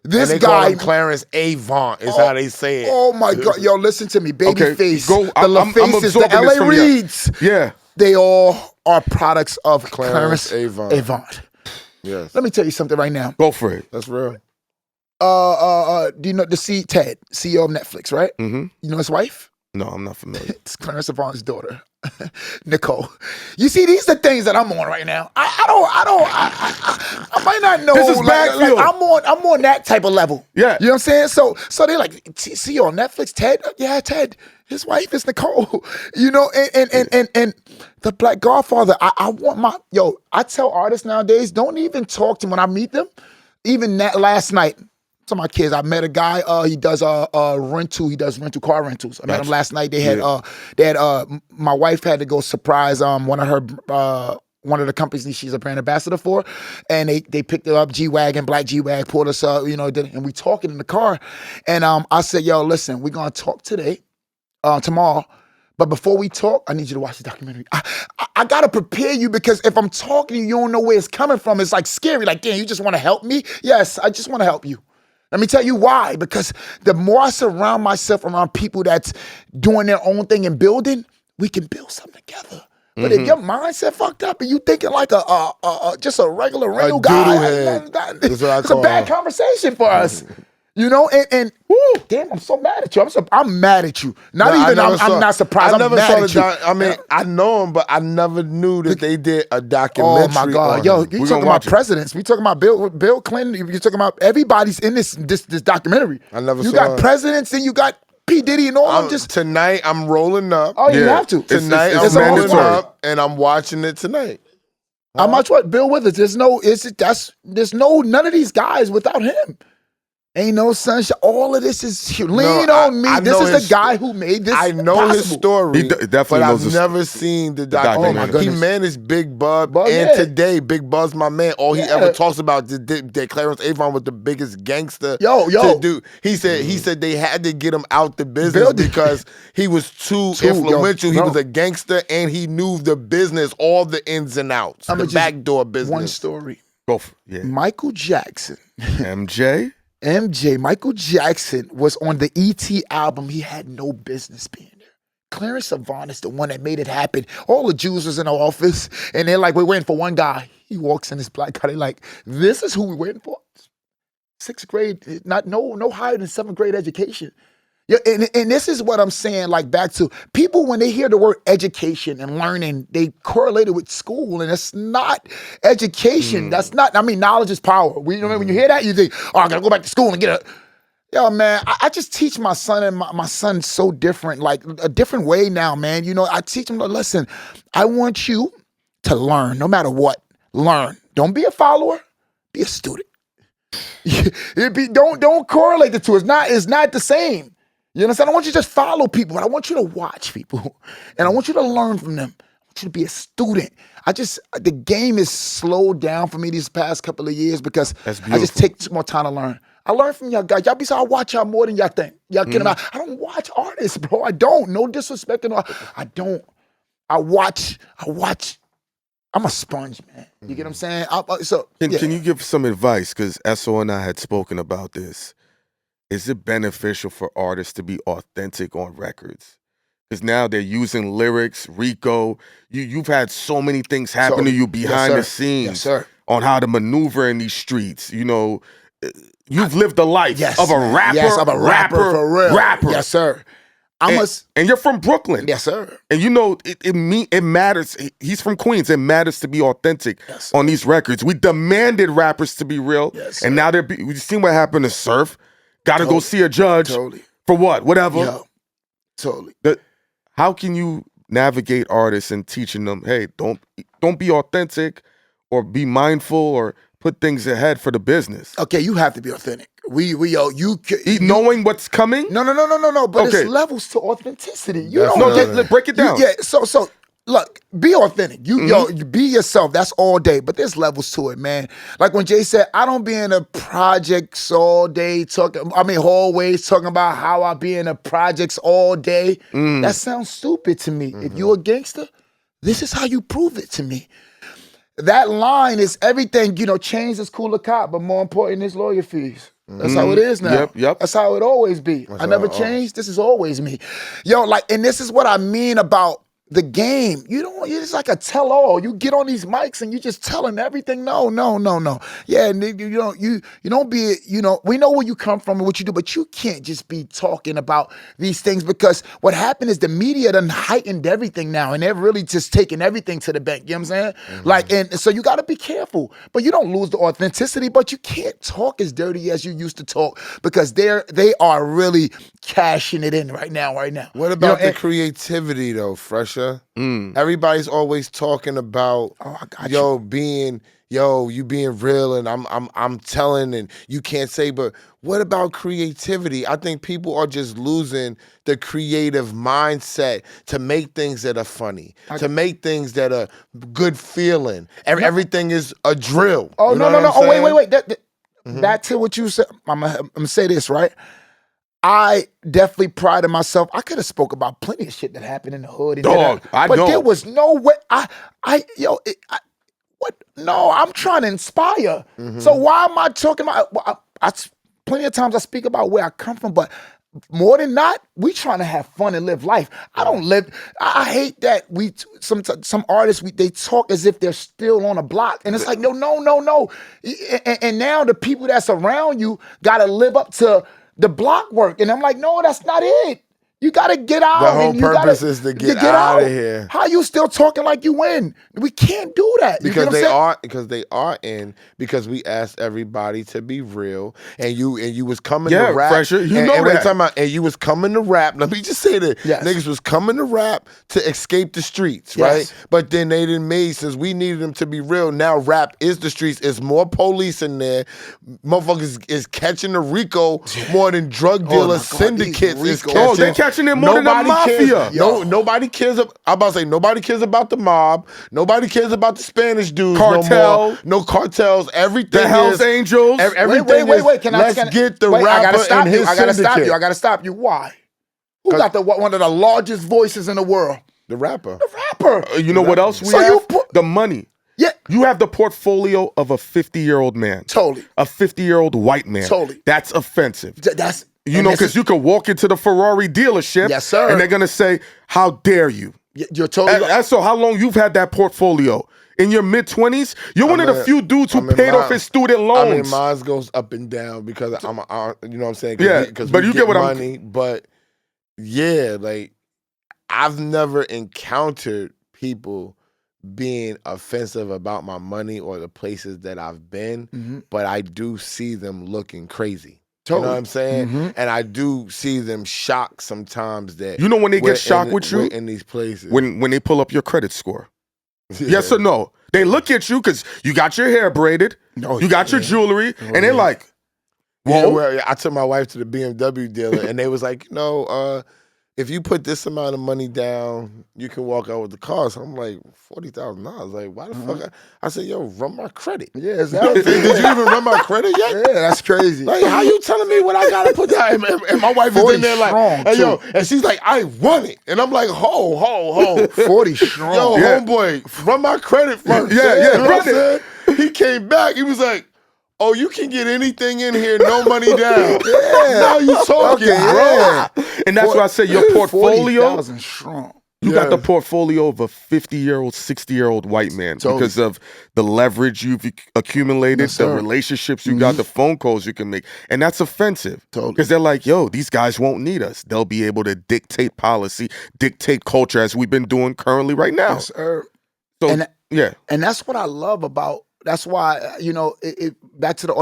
Speaker 2: This
Speaker 3: and they
Speaker 2: guy,
Speaker 3: call him Clarence Avant, is how they say it.
Speaker 2: Oh my God, yo, listen to me, Babyface, the
Speaker 4: I'm
Speaker 2: LaFaces, the LA Reeds.
Speaker 4: Yeah,
Speaker 2: they all are products of
Speaker 3: Clarence
Speaker 2: Avant.
Speaker 3: Yes.
Speaker 2: Let me tell you something right now.
Speaker 4: Go for it.
Speaker 3: That's real.
Speaker 2: Do you know Ted, CEO of Netflix, right?
Speaker 4: Mm-hmm.
Speaker 2: You know his wife?
Speaker 4: No, I'm not familiar.
Speaker 2: It's Clarence Avant's daughter, Nicole. You see, these are the things that I'm on right now. I might not know.
Speaker 4: This is BagFuel.
Speaker 2: I'm on that type of level.
Speaker 4: Yeah.
Speaker 2: You know what I'm saying? So they're like, see you on Netflix, Ted? Yeah, Ted. His wife is Nicole. You know, and the Black Godfather, I I tell artists nowadays, don't even talk to them when I meet them. Even that last night, to my kids, I met a guy. He does rental. He does rental car rentals. I met him last night. They had my wife had to go surprise one of her one of the companies she's a brand ambassador for, and they picked her up, G-Wagon, black G-Wag, pulled us up, and we talking in the car, and I said, yo, listen, we're gonna talk today, tomorrow, but before we talk, I need you to watch the documentary. I gotta prepare you, because if I'm talking to you, you don't know where it's coming from. It's like scary, like, damn, you just wanna help me? Yes, I just wanna help you. Let me tell you why, because the more I surround myself around people that's doing their own thing and building, we can build something together. But if your mindset fucked up and you thinking like just a regular real guy, it's a bad conversation for us. And woo, damn, I'm so mad at you. I'm mad at you. I'm not surprised. I'm mad at you.
Speaker 3: I mean, I know him, but I never knew that they did a documentary.
Speaker 2: Oh my God, yo, you talking about presidents? We talking about Bill Clinton. You talking about everybody's in this documentary.
Speaker 3: I never.
Speaker 2: You got presidents and you got P. Diddy and all of them.
Speaker 3: Tonight I'm rolling up.
Speaker 2: Oh, you have to.
Speaker 3: Tonight I'm rolling up and I'm watching it tonight.
Speaker 2: I watch what Bill Withers. None of these guys without him. Ain't no sunshine. All of this is lean on me. This is the guy who made this.
Speaker 3: I know
Speaker 2: possible.
Speaker 3: his story,
Speaker 4: definitely
Speaker 3: but I've never seen the documentary.
Speaker 2: Oh my goodness.
Speaker 3: He managed Big Bub, and today Big Bub's my man. All he ever talks about is that Clarence Avon was the biggest gangster to do. He said they had to get him out the business because he was too influential. He was a gangster and he knew the business, all the ins and outs, the backdoor business.
Speaker 2: One story.
Speaker 3: Michael Jackson,
Speaker 2: Michael Jackson was on the E.T. album. He had no business being there. Clarence Avant is the one that made it happen. All the Jews was in the office, and they're like, we're waiting for one guy. He walks in, this black guy. They're like, this is who we're waiting for? 6th grade, no higher than 7th grade education. Yeah, and this is what I'm saying, like back to people when they hear the word education and learning, they correlate it with school, and it's not education. That's not, knowledge is power. When you hear that, you think, oh, I gotta go back to school and get a, yo, man, I just teach my son, and my son's so different, like a different way now, man. I teach him, listen, I want you to learn, no matter what, learn. Don't be a follower, be a student. Don't correlate the two. It's not the same. You understand? I want you to just follow people, but I want you to watch people. And I want you to learn from them. I want you to be a student. The game is slowed down for me these past couple of years because I just take more time to learn. I learn from y'all guys. Y'all be saying I watch y'all more than y'all think. Y'all kidding about? I don't watch artists, bro. I don't. No disrespect. I don't. I watch. I'm a sponge, man. You get what I'm saying?
Speaker 4: Can you give some advice? Because SO and I had spoken about this. Is it beneficial for artists to be authentic on records? Because now they're using lyrics, Rico. You've had so many things happen to you behind the scenes on how to maneuver in these streets. You've lived a life of a rapper.
Speaker 2: Yes, of a rapper for real.
Speaker 4: Rapper.
Speaker 2: Yes, sir.
Speaker 4: And you're from Brooklyn.
Speaker 2: Yes, sir.
Speaker 4: And it matters. He's from Queens. It matters to be authentic on these records. We demanded rappers to be real. Yes, and now we've seen what happened to Surf. Got to go see a judge for what? Whatever.
Speaker 2: Yo, totally.
Speaker 4: How can you navigate artists and teaching them, hey, don't be authentic or be mindful or put things ahead for the business?
Speaker 2: Okay, you have to be authentic.
Speaker 4: Knowing what's coming?
Speaker 2: No. But it's levels to authenticity.
Speaker 4: Break it down.
Speaker 2: So look, be authentic. You be yourself. That's all day. But there's levels to it, man. Like when Jay said, I don't be in the projects all day hallways talking about how I be in the projects all day. That sounds stupid to me. If you're a gangster, this is how you prove it to me. That line is everything, change is cool a cop, but more important is lawyer fees. That's how it is now.
Speaker 4: Yep.
Speaker 2: That's how it always be. I never changed. This is always me. And this is what I mean about the game. You're just like a tell-all. You get on these mics and you just telling everything. No. Yeah, and you don't be, we know where you come from and what you do, but you can't just be talking about these things because what happened is the media done heightened everything now and they're really just taking everything to the bank. You know what I'm saying? And so you got to be careful, but you don't lose the authenticity, but you can't talk as dirty as you used to talk because they are really cashing it in right now.
Speaker 3: What about the creativity though, Phresher? Everybody's always talking about
Speaker 2: I got
Speaker 3: you being you being real, and I'm telling, and you can't say, but what about creativity? I think people are just losing the creative mindset to make things that are funny, to make things that are good feeling. Everything is a drill.
Speaker 2: Oh,
Speaker 3: you know
Speaker 2: no.
Speaker 3: what I'm
Speaker 2: Oh,
Speaker 3: saying?
Speaker 2: wait. Back to what you said. I'm gonna say this, right? I definitely prided myself. I could have spoke about plenty of shit that happened in the hood. And
Speaker 4: Dog, I
Speaker 2: but
Speaker 4: know.
Speaker 2: there was no way. What? No, I'm trying to inspire. So why am I talking about? Plenty of times I speak about where I come from, but more than not, we trying to have fun and live life. I don't live. I hate that some artists they talk as if they're still on a block, and it's like no. And now the people that's around you got to live up to the block work, and I'm like, no, that's not it. You gotta get out.
Speaker 3: The whole
Speaker 2: and you
Speaker 3: purpose
Speaker 2: gotta,
Speaker 3: is to get out of here.
Speaker 2: How you still talking like you win? We can't do that. You
Speaker 3: Because
Speaker 2: get what I'm
Speaker 3: they are because we asked everybody to be real, and you was coming
Speaker 4: Yeah,
Speaker 3: to rap.
Speaker 4: Phresher, you
Speaker 3: and,
Speaker 4: know
Speaker 3: and we're
Speaker 4: that.
Speaker 3: talking about, and you was coming to rap. Let me just say that
Speaker 2: Yes.
Speaker 3: niggas was coming to rap to escape the streets,
Speaker 2: Yes.
Speaker 3: right? But then they didn't made, since we needed them to be real. Now rap is the streets. It's more police in there. Motherfuckers is catching the RICO more than drug
Speaker 2: my
Speaker 3: dealer
Speaker 2: God,
Speaker 3: syndicates
Speaker 2: these
Speaker 3: is
Speaker 2: RICO.
Speaker 3: catching.
Speaker 4: Oh, they catching it more than the mafia.
Speaker 3: Nobody cares. I'm about to say nobody cares about the mob. Nobody cares about the Spanish dudes
Speaker 4: Cartel.
Speaker 3: no more. No cartels. Everything
Speaker 4: The Hells
Speaker 3: is,
Speaker 4: Angels.
Speaker 3: Everything
Speaker 2: Wait.
Speaker 3: let's get the
Speaker 2: wait,
Speaker 3: rapper
Speaker 2: I gotta stop
Speaker 3: and
Speaker 2: you.
Speaker 3: his
Speaker 2: I gotta
Speaker 3: syndicate.
Speaker 2: stop you. I gotta stop you. Why? Who got one of the largest voices in the world?
Speaker 3: The rapper.
Speaker 2: The rapper.
Speaker 4: You know what else we
Speaker 2: So
Speaker 4: have?
Speaker 2: you put-
Speaker 4: The money.
Speaker 2: Yeah.
Speaker 4: You have the portfolio of a 50-year-old man.
Speaker 2: Totally.
Speaker 4: A 50-year-old white man.
Speaker 2: Totally.
Speaker 4: That's offensive.
Speaker 2: That's
Speaker 4: You know, because you can walk into the Ferrari dealership,
Speaker 2: Yes, sir.
Speaker 4: and they're gonna say, "How dare you?"
Speaker 2: You're totally right.
Speaker 4: That's so. How long you've had that portfolio? In your mid-20s, you're one of the few dudes who paid off his student loans.
Speaker 3: I mean, mine goes up and down because you know what I'm saying?
Speaker 4: Yeah, but you get what
Speaker 3: money, but yeah, like I've never encountered people being offensive about my money or the places that I've been, but I do see them looking crazy.
Speaker 2: Totally.
Speaker 3: You know what I'm saying? And I do see them shocked sometimes that
Speaker 4: You know when they
Speaker 3: we're
Speaker 4: get shocked with you?
Speaker 3: we're in these places.
Speaker 4: When they pull up your credit score.
Speaker 3: Yeah.
Speaker 4: Yes or no? They look at you because you got your hair braided, you got your jewelry, and they're like,
Speaker 3: Yeah,
Speaker 4: "Whoa."
Speaker 3: well, I took my wife to the BMW dealer, and they was like, if you put this amount of money down, you can walk out with the car. So I'm like, $40,000. Like, why the fuck? I said, yo, run my credit.
Speaker 2: Yeah, exactly.
Speaker 3: Did you even run my credit yet?
Speaker 2: Yeah, that's crazy.
Speaker 3: Like, how you telling me what I gotta put down? And my wife is
Speaker 2: 40
Speaker 3: in there like,
Speaker 2: strong,
Speaker 3: hey, yo,
Speaker 2: too.
Speaker 3: and she's like, I want it. And I'm like, ho.
Speaker 2: 40 strong.
Speaker 3: Yo,
Speaker 4: Yeah.
Speaker 3: homeboy, run my credit first.
Speaker 4: Yeah,
Speaker 3: You know
Speaker 4: run
Speaker 3: what I'm saying? He came back. He was like, oh, you can get anything in here, no money down. Now you talking, bro.
Speaker 4: And that's why I say your portfolio.
Speaker 2: 40,000 strong.
Speaker 4: You got the portfolio of a 50-year-old, 60-year-old white man because of the leverage you've accumulated,
Speaker 2: Yes,
Speaker 4: the
Speaker 2: sir.
Speaker 4: relationships you got, the phone calls you can make. And that's offensive.
Speaker 2: Totally.
Speaker 4: Because they're like, yo, these guys won't need us. They'll be able to dictate policy, dictate culture as we've been doing currently right now.
Speaker 2: Yes, sir.
Speaker 4: So,
Speaker 2: And-
Speaker 4: yeah.
Speaker 2: And that's what I love about. That's why back to the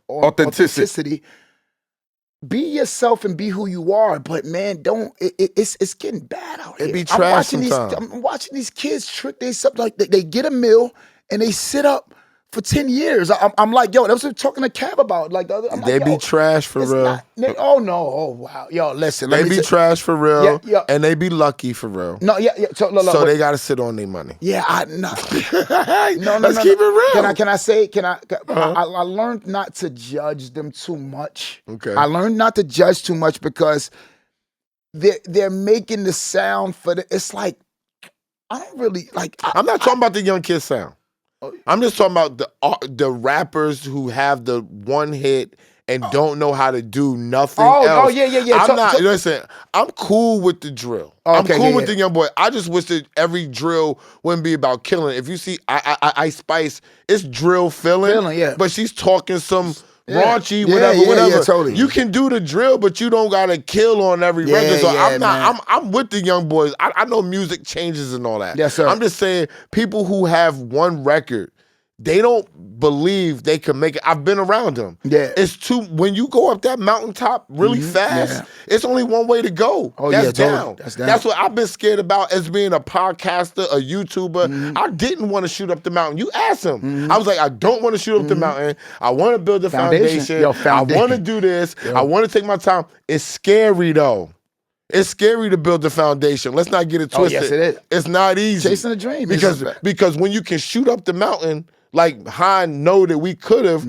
Speaker 2: authenticity. Be yourself and be who you are, but man, don't. It's getting bad out here.
Speaker 3: It be trash sometimes.
Speaker 2: I'm watching these kids trick themselves. Like they get a meal and they sit up for 10 years. I'm like, yo, that's what I'm talking to Cav about. Like, I'm
Speaker 3: They
Speaker 2: like,
Speaker 3: be
Speaker 2: yo,
Speaker 3: trash for
Speaker 2: it's
Speaker 3: real.
Speaker 2: not- oh no, oh wow, yo, listen.
Speaker 3: They
Speaker 2: let me
Speaker 3: be
Speaker 2: tell-
Speaker 3: trash for real.
Speaker 2: Yeah, yeah.
Speaker 3: And they be lucky for real.
Speaker 2: No, yeah. So, look,
Speaker 3: So
Speaker 2: wait.
Speaker 3: they gotta sit on their money.
Speaker 2: Yeah, no. No,
Speaker 3: Let's keep it real.
Speaker 2: Can I say? I learned not to judge them too much.
Speaker 3: Okay.
Speaker 2: I learned not to judge too much because they're making the sound for the. It's like I don't really like.
Speaker 3: I'm not talking about the young kid sound. I'm just talking about the rappers who have the one hit and don't know how to do nothing else.
Speaker 2: Yeah.
Speaker 3: Listen, I'm cool with the drill.
Speaker 2: Okay,
Speaker 3: I'm cool
Speaker 2: yeah,
Speaker 3: with
Speaker 2: yeah.
Speaker 3: the young boy. I just wish that every drill wouldn't be about killing. If you see I Spice, it's drill filling,
Speaker 2: yeah.
Speaker 3: but she's talking some
Speaker 2: Yeah.
Speaker 3: raunchy,
Speaker 2: Yeah,
Speaker 3: whatever,
Speaker 2: yeah,
Speaker 3: whatever.
Speaker 2: yeah, totally.
Speaker 3: You can do the drill, but you don't gotta kill on every
Speaker 2: Yeah,
Speaker 3: record. So
Speaker 2: yeah, man.
Speaker 3: I'm with the young boys. I know music changes and all that.
Speaker 2: Yes, sir.
Speaker 3: I'm just saying people who have one record they don't believe they can make it. I've been around them.
Speaker 2: Yeah.
Speaker 3: It's too, when you go up that mountaintop really fast, it's only one way to go.
Speaker 2: Oh,
Speaker 3: That's
Speaker 2: yeah,
Speaker 3: down.
Speaker 2: totally. That's down.
Speaker 3: That's what I've been scared about as being a podcaster, a YouTuber. I didn't want to shoot up the mountain. You asked him. I was like, I don't want to shoot up the mountain. I want to build a foundation.
Speaker 2: Yo,
Speaker 3: I want to do this. I want to take my time. It's scary though. It's scary to build a foundation. Let's not get it twisted.
Speaker 2: Oh, yes, it is.
Speaker 3: It's not easy.
Speaker 2: Chasing a dream.
Speaker 3: Because when you can shoot up the mountain, like Hein know that we could have,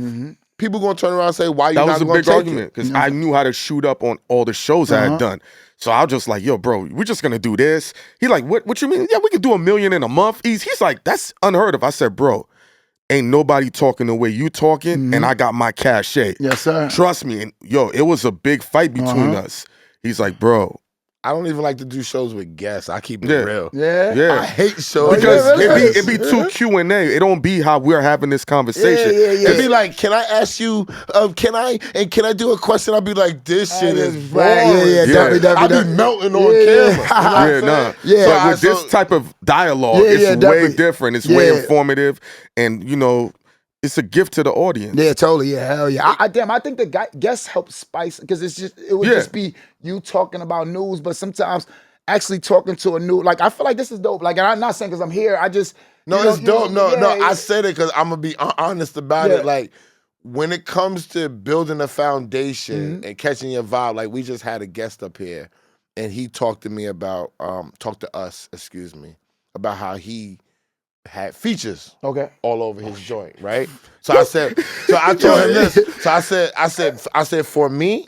Speaker 3: people gonna turn around and say, why you
Speaker 4: That
Speaker 3: not
Speaker 4: was a
Speaker 3: gonna
Speaker 4: big
Speaker 3: take
Speaker 4: argument because I knew how to shoot up on all the shows I had done. So I was just like, yo, bro, we're just gonna do this. He like, what you mean? Yeah, we could do $1 million in a month. He's like, that's unheard of. I said, bro, ain't nobody talking the way you talking, and I got my cachet.
Speaker 2: Yes, sir.
Speaker 3: Trust me.
Speaker 4: And yo, it was a big fight between us. He's like, bro.
Speaker 3: I don't even like to do shows with guests. I keep it real.
Speaker 2: Yeah.
Speaker 3: I hate shows.
Speaker 4: Because it be too Q&A. It don't be how we're having this conversation.
Speaker 3: It'd be like, can I ask you, can I do a question? I'll be like, this shit is boring.
Speaker 2: Definitely.
Speaker 3: I be melting on camera.
Speaker 4: So with this type of dialogue, it's way different. It's way informative. And, you know, it's a gift to the audience.
Speaker 2: Yeah, totally. Yeah, hell yeah. I think the guests help spice because it would just be you talking about news, but sometimes actually talking to a new, like I feel like this is dope. Like, and I'm not saying because I'm here. I just
Speaker 3: it's dope. No, I said it because I'm gonna be honest about it. Like when it comes to building a foundation and catching your vibe, like we just had a guest up here, and he talked to me about about how he had features all over his joint, right? So I told him this. So I said, for me,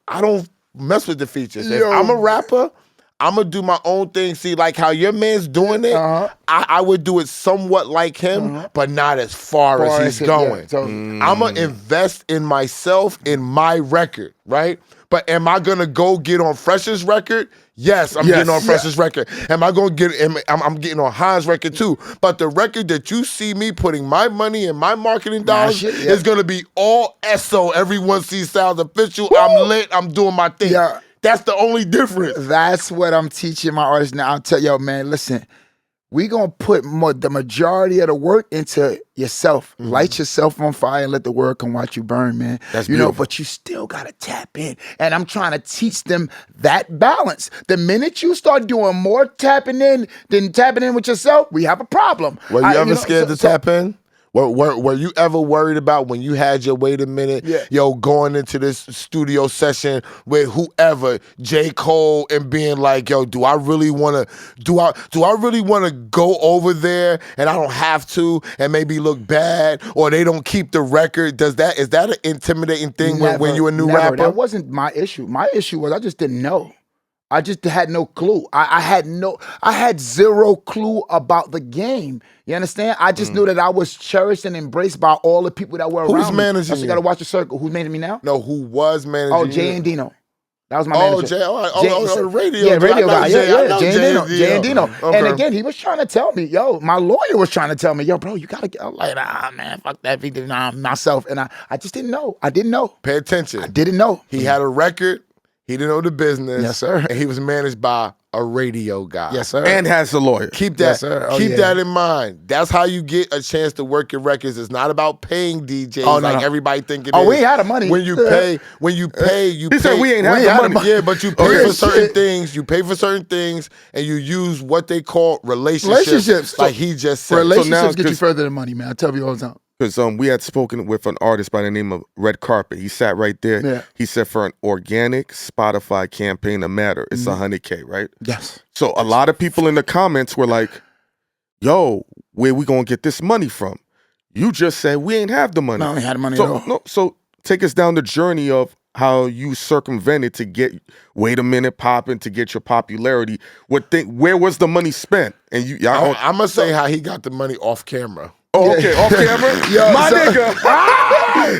Speaker 3: I don't mess with the features. If I'm a rapper, I'm gonna do my own thing. See, like how your man's doing it, I would do it somewhat like him, but not as far as he's going. I'm gonna invest in myself, in my record, right? But am I gonna go get on Phresher's record? Yes, I'm getting on Phresher's record. Am I gonna get? I'm getting on Hein's record too. But the record that you see me putting my money and my marketing dollars is gonna be all SO. Everyone sees Sounds Official. Woo! I'm lit. I'm doing my thing. Yeah. That's the only difference.
Speaker 2: That's what I'm teaching my artists now. I'll tell yo, man, listen, we gonna put the majority of the work into yourself. Light yourself on fire and let the world come watch you burn, man.
Speaker 3: That's beautiful.
Speaker 2: But you still gotta tap in. And I'm trying to teach them that balance. The minute you start doing more tapping in than tapping in with yourself, we have a problem.
Speaker 3: Were you ever scared to tap in? Were you ever worried about when you had your wait a minute, going into this studio session with whoever, J. Cole, and being like, yo, do I really want to go over there and I don't have to and maybe look bad or they don't keep the record? Is that an intimidating thing when you're a new rapper?
Speaker 2: That wasn't my issue. My issue was I just didn't know. I just had no clue. I had zero clue about the game. You understand? I just knew that I was cherished and embraced by all the people that were around me.
Speaker 3: Who's managing you?
Speaker 2: I got to watch the circle. Who's managing me now?
Speaker 3: No, who was managing you?
Speaker 2: Jay and Dino. That was my manager.
Speaker 3: The radio.
Speaker 2: Yeah, radio guy. Jay and Dino.
Speaker 3: Okay.
Speaker 2: And again, he was trying to tell me, my lawyer was trying to tell me, bro, you got to get, I'm like, man, fuck that. Myself. And I just didn't know. I didn't know.
Speaker 3: Pay attention.
Speaker 2: I didn't know.
Speaker 3: He had a record. He didn't know the business.
Speaker 2: Yes, sir.
Speaker 3: And he was managed by a radio guy.
Speaker 2: Yes, sir.
Speaker 4: And has a lawyer.
Speaker 3: Keep that. Yes, sir. Keep that in mind. That's how you get a chance to work your records. It's not about paying DJs everybody think it is.
Speaker 2: We ain't had the money.
Speaker 3: When you pay,
Speaker 4: He said we ain't had the money.
Speaker 3: Yeah, but you pay for certain things. You pay for certain things, and you use what they call relationships. Like he just said.
Speaker 2: Relationships get you further than money, man. I tell you all the time.
Speaker 4: Because we had spoken with an artist by the name of Red Carpet. He sat right there.
Speaker 2: Yeah.
Speaker 4: He said for an organic Spotify campaign to matter, it's $100K, right?
Speaker 2: Yes.
Speaker 4: So a lot of people in the comments were like, yo, where we gonna get this money from? You just said we ain't have the money.
Speaker 2: No, we ain't had the money at all.
Speaker 4: So take us down the journey of how you circumvented to get Wait a Minute popping, to get your popularity. Where was the money spent? And
Speaker 3: I'm gonna say how he got the money off camera.
Speaker 4: Oh, okay, off camera? Nigga.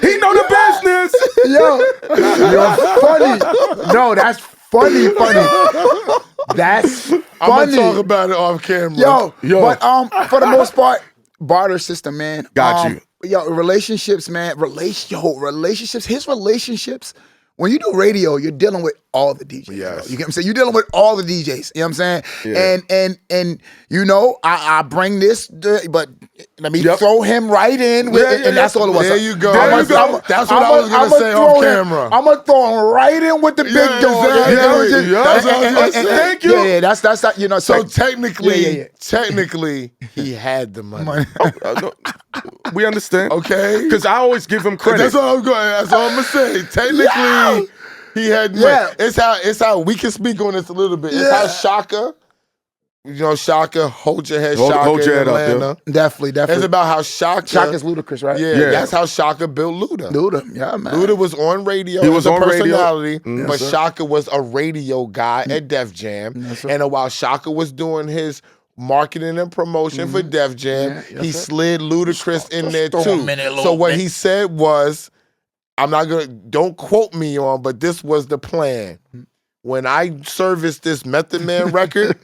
Speaker 4: He know the business.
Speaker 2: You're funny. No, that's funny. That's funny.
Speaker 3: I'm gonna talk about it off camera.
Speaker 2: Yo. But for the most part, barter system, man.
Speaker 4: Got you.
Speaker 2: Yo, relationships, man. Relationships. His relationships. When you do radio, you're dealing with all the DJs.
Speaker 3: Yes.
Speaker 2: You get what I'm saying? You're dealing with all the DJs. You know what I'm saying?
Speaker 3: Yeah.
Speaker 2: And I bring this, but let me throw him right in, and that's all it was.
Speaker 3: There you go.
Speaker 2: That's
Speaker 3: what I was gonna say on camera.
Speaker 2: I'm gonna throw him right in with the big dog.
Speaker 3: Exactly. That's what I was gonna say.
Speaker 2: Thank you. Yeah, that's that. You know,
Speaker 3: so technically, he had the money.
Speaker 4: We understand.
Speaker 3: Okay,
Speaker 4: because I always give him credit.
Speaker 3: That's what I'm going. That's all I'm gonna say. Technically, he had money. It's how we can speak on this a little bit. It's how Shaka. You know, Shaka, hold your head, Shaka
Speaker 4: hold your head
Speaker 3: in Atlanta.
Speaker 2: Up, Definitely.
Speaker 3: It's about how Shaka's
Speaker 2: ludicrous, right?
Speaker 3: Yeah, that's how Shaka built Luda.
Speaker 2: Yeah, man.
Speaker 3: Luda was on radio.
Speaker 4: He was
Speaker 3: a
Speaker 4: on
Speaker 3: personality,
Speaker 4: radio.
Speaker 3: but Shaka was a radio guy at Def Jam. And while Shaka was doing his marketing and promotion for Def Jam, he slid Ludacris in there too. So what he said was, don't quote me on, but this was the plan. When I service this Method Man record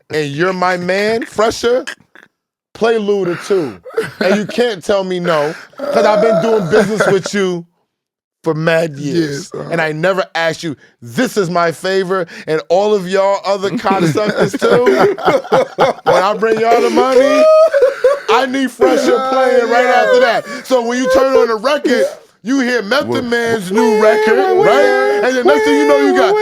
Speaker 3: and you're my man, Phresher, play Luda too. And you can't tell me no, because I've been doing business with you for mad years. And I never asked you, this is my favor, and all of y'all other cocksuckers too. When I bring y'all the money, I need Phresher playing right after that. So when you turn on the record, you hear Method Man's new record, right? And the next thing you know, you got